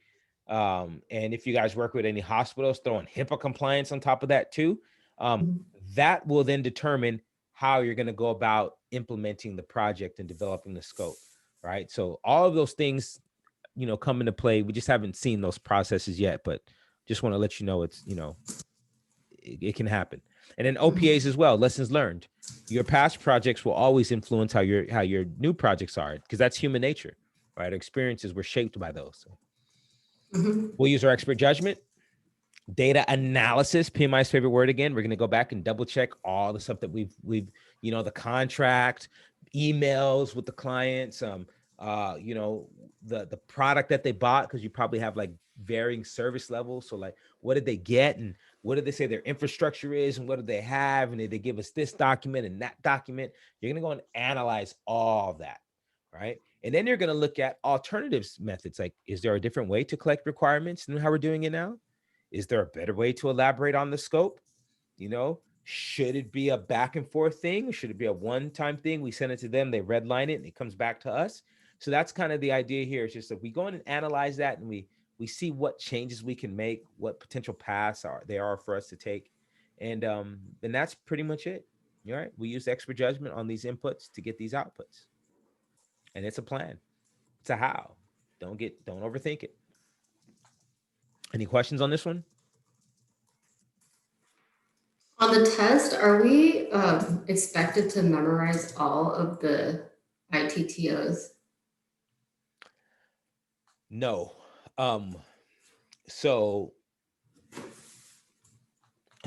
And if you guys work with any hospitals, throwing HIPAA compliance on top of that too, that will then determine how you're going to go about implementing the project and developing the scope, right? So all of those things, come into play. We just haven't seen those processes yet, but just want to let you know it's, it can happen. And then OPAs as well, lessons learned. Your past projects will always influence how your new projects are, because that's human nature, right? Experiences were shaped by those. So. We'll use our expert judgment. Data analysis, PMI's favorite word again. We're going to go back and double check all the stuff that we've, the contract, emails with the clients, the product that they bought, because you probably have like varying service levels. So like, what did they get, and what did they say their infrastructure is, and what do they have, and did they give us this document and that document? You're going to go and analyze all that, right? And then you're going to look at alternatives methods. Like, is there a different way to collect requirements than how we're doing it now? Is there a better way to elaborate on the scope? Should it be a back and forth thing? Should it be a one-time thing? We send it to them, they redline it, and it comes back to us. So that's kind of the idea here. It's just that we go in and analyze that, and we see what changes we can make, what potential paths there are for us to take. And that's pretty much it. All right. We use expert judgment on these inputs to get these outputs. And it's a plan. It's a how. Don't overthink it. Any questions on this one? On the test, are we expected to memorize all of the ITTOs? No. So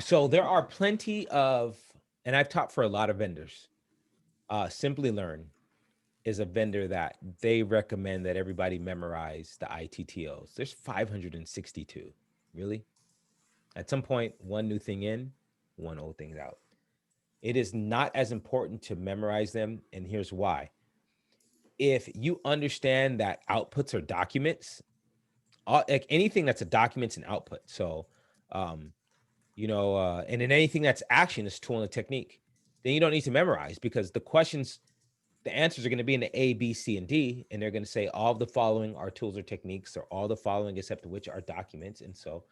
there are plenty of, and I've taught for a lot of vendors. Simply Learn is a vendor that they recommend that everybody memorize the ITTOs. There's 562, really. At some point, one new thing in, one old thing out. It is not as important to memorize them, and here's why. If you understand that outputs are documents, like anything that's a documents and output. So, and then anything that's action is tool and technique. Then you don't need to memorize, because the answers are going to be in the A, B, C, and D, and they're going to say all of the following are tools or techniques, or all the following except which are documents. And so,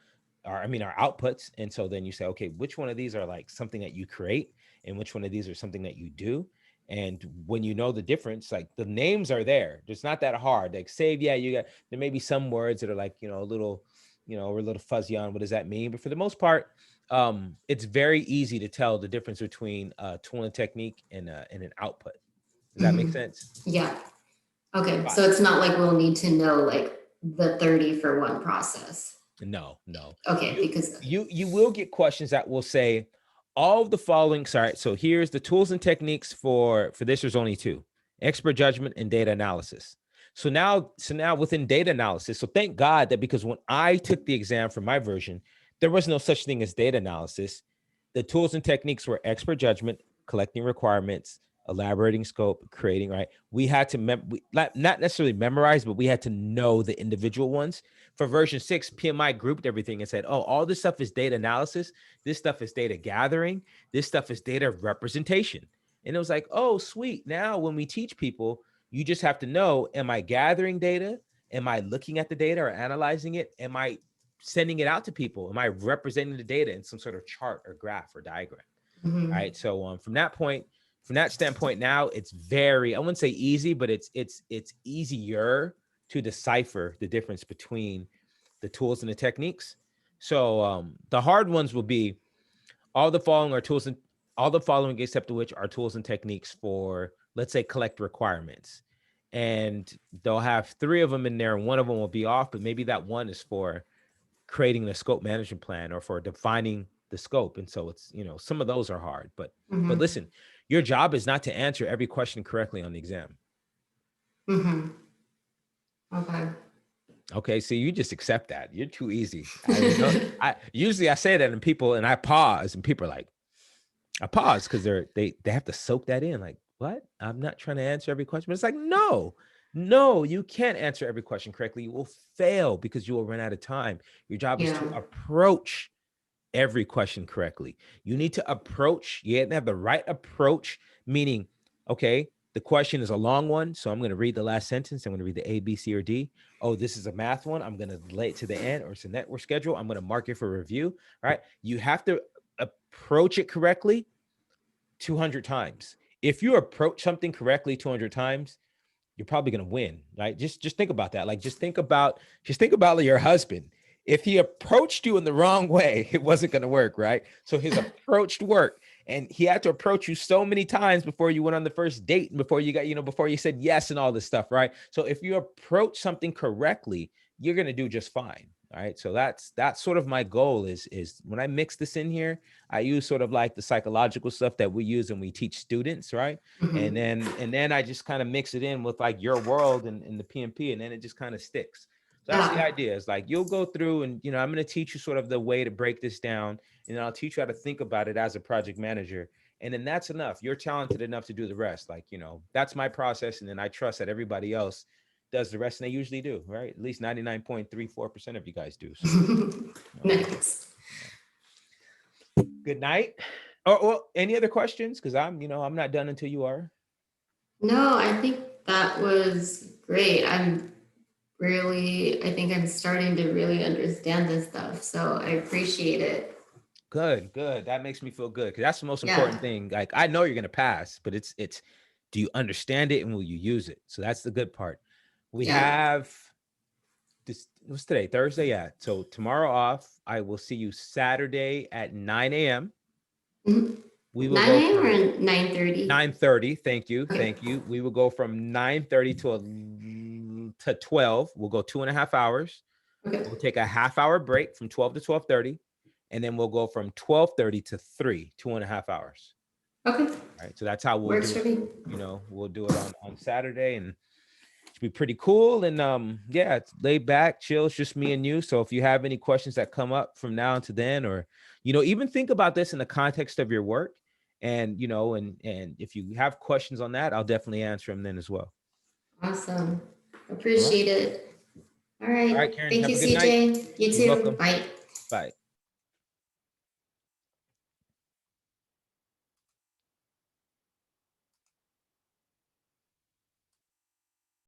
our outputs. And so then you say, okay, which one of these are like something that you create, and which one of these are something that you do? And when you know the difference, like the names are there. It's not that hard. Like save, there may be some words that are like, a little, we're a little fuzzy on what does that mean. But for the most part, it's very easy to tell the difference between tool and technique and an output. Does that make sense? Yeah. Okay. Right. So it's not like we'll need to know like the 30 for one process. No. Okay. Because you will get questions that will say all of the following. Sorry. So here's the tools and techniques for this. There's only two: expert judgment and data analysis. So now within data analysis, so thank God that, because when I took the exam for my version, there was no such thing as data analysis. The tools and techniques were expert judgment, collecting requirements, elaborating scope, creating, right? We had to not necessarily memorize, but we had to know the individual ones. For version 6, PMI grouped everything and said, oh, all this stuff is data analysis. This stuff is data gathering. This stuff is data representation. And it was like, oh, sweet. Now, when we teach people, you just have to know, am I gathering data? Am I looking at the data or analyzing it? Am I sending it out to people? Am I representing the data in some sort of chart or graph or diagram? All right. So from that standpoint, now it's very, I wouldn't say easy, but it's easier to decipher the difference between the tools and the techniques. So the hard ones will be all the following except which are tools and techniques for, let's say, collect requirements. And they'll have 3 of them in there, and one of them will be off, but maybe that one is for creating the scope management plan or for defining the scope. And so it's, some of those are hard, but listen, your job is not to answer every question correctly on the exam. Okay. So you just accept that. You're too easy. Usually I say that and I pause, and people are like, I pause because they have to soak that in. Like, what? I'm not trying to answer every question. But it's like, no, you can't answer every question correctly. You will fail because you will run out of time. Your job is to approach every question correctly. You need to have the right approach, meaning, okay, the question is a long one, so I'm going to read the last sentence. I'm going to read the A, B, C, or D. Oh, this is a math one. I'm going to delay it to the end, or it's a network schedule. I'm going to mark it for review. All right. You have to approach it correctly 200 times. If you approach something correctly 200 times, you're probably going to win, right? Just think about that. Like, just think about your husband. If he approached you in the wrong way, it wasn't going to work, right? So his approach worked, and he had to approach you so many times before you went on the first date and before you got, before you said yes and all this stuff, right? So if you approach something correctly, you're going to do just fine. All right. So that's sort of my goal is when I mix this in here, I use sort of like the psychological stuff that we use and we teach students. Right. Mhm. And then I just kind of mix it in with like your world and the PMP, and then it just kind of sticks. So that's the Yeah. idea. Is like you'll go through and, you know, I'm going to teach you sort of the way to break this down, and then I'll teach you how to think about it as a project manager. And then that's enough. You're talented enough to do the rest. Like, you know, that's my process. And then I trust that everybody else does the rest, and they usually do, right? At least 99.34% of you guys do. So, Nice. good night. Or any other questions? Because I'm not done until you are. No, I think that was great. I think I'm starting to really understand this stuff. So I appreciate it. Good, good. That makes me feel good because that's the most Yeah. important thing. Like I know you're gonna pass, but it's do you understand it and will you use it? So that's the good part. We Yeah. have this. What's today? Thursday. Yeah. So tomorrow off. I will see you Saturday at 9 a.m. Mhm. We will 9 go a.m. from or 9:30? 9:30. Thank you. Okay. Thank you. We will go from 9:30 to 12. We'll go 2.5 hours. Okay. We'll take a half-hour break from 12 to 12:30. And then we'll go from 12:30 to 3, 2.5 hours. Okay. All right. So that's how we'll Works do for it. me. You know, we'll do it on Saturday, and it'll be pretty cool. And yeah, it's laid back, chill. It's just me and you. So if you have any questions that come up from now to then, or, you know, even think about this in the context of your work. And, you know, and if you have questions on that, I'll definitely answer them then as well. Awesome. All right. Appreciate it. All All right, right. Karen, Thank have you, a good night. CJ. You You're too. welcome. Bye. Bye.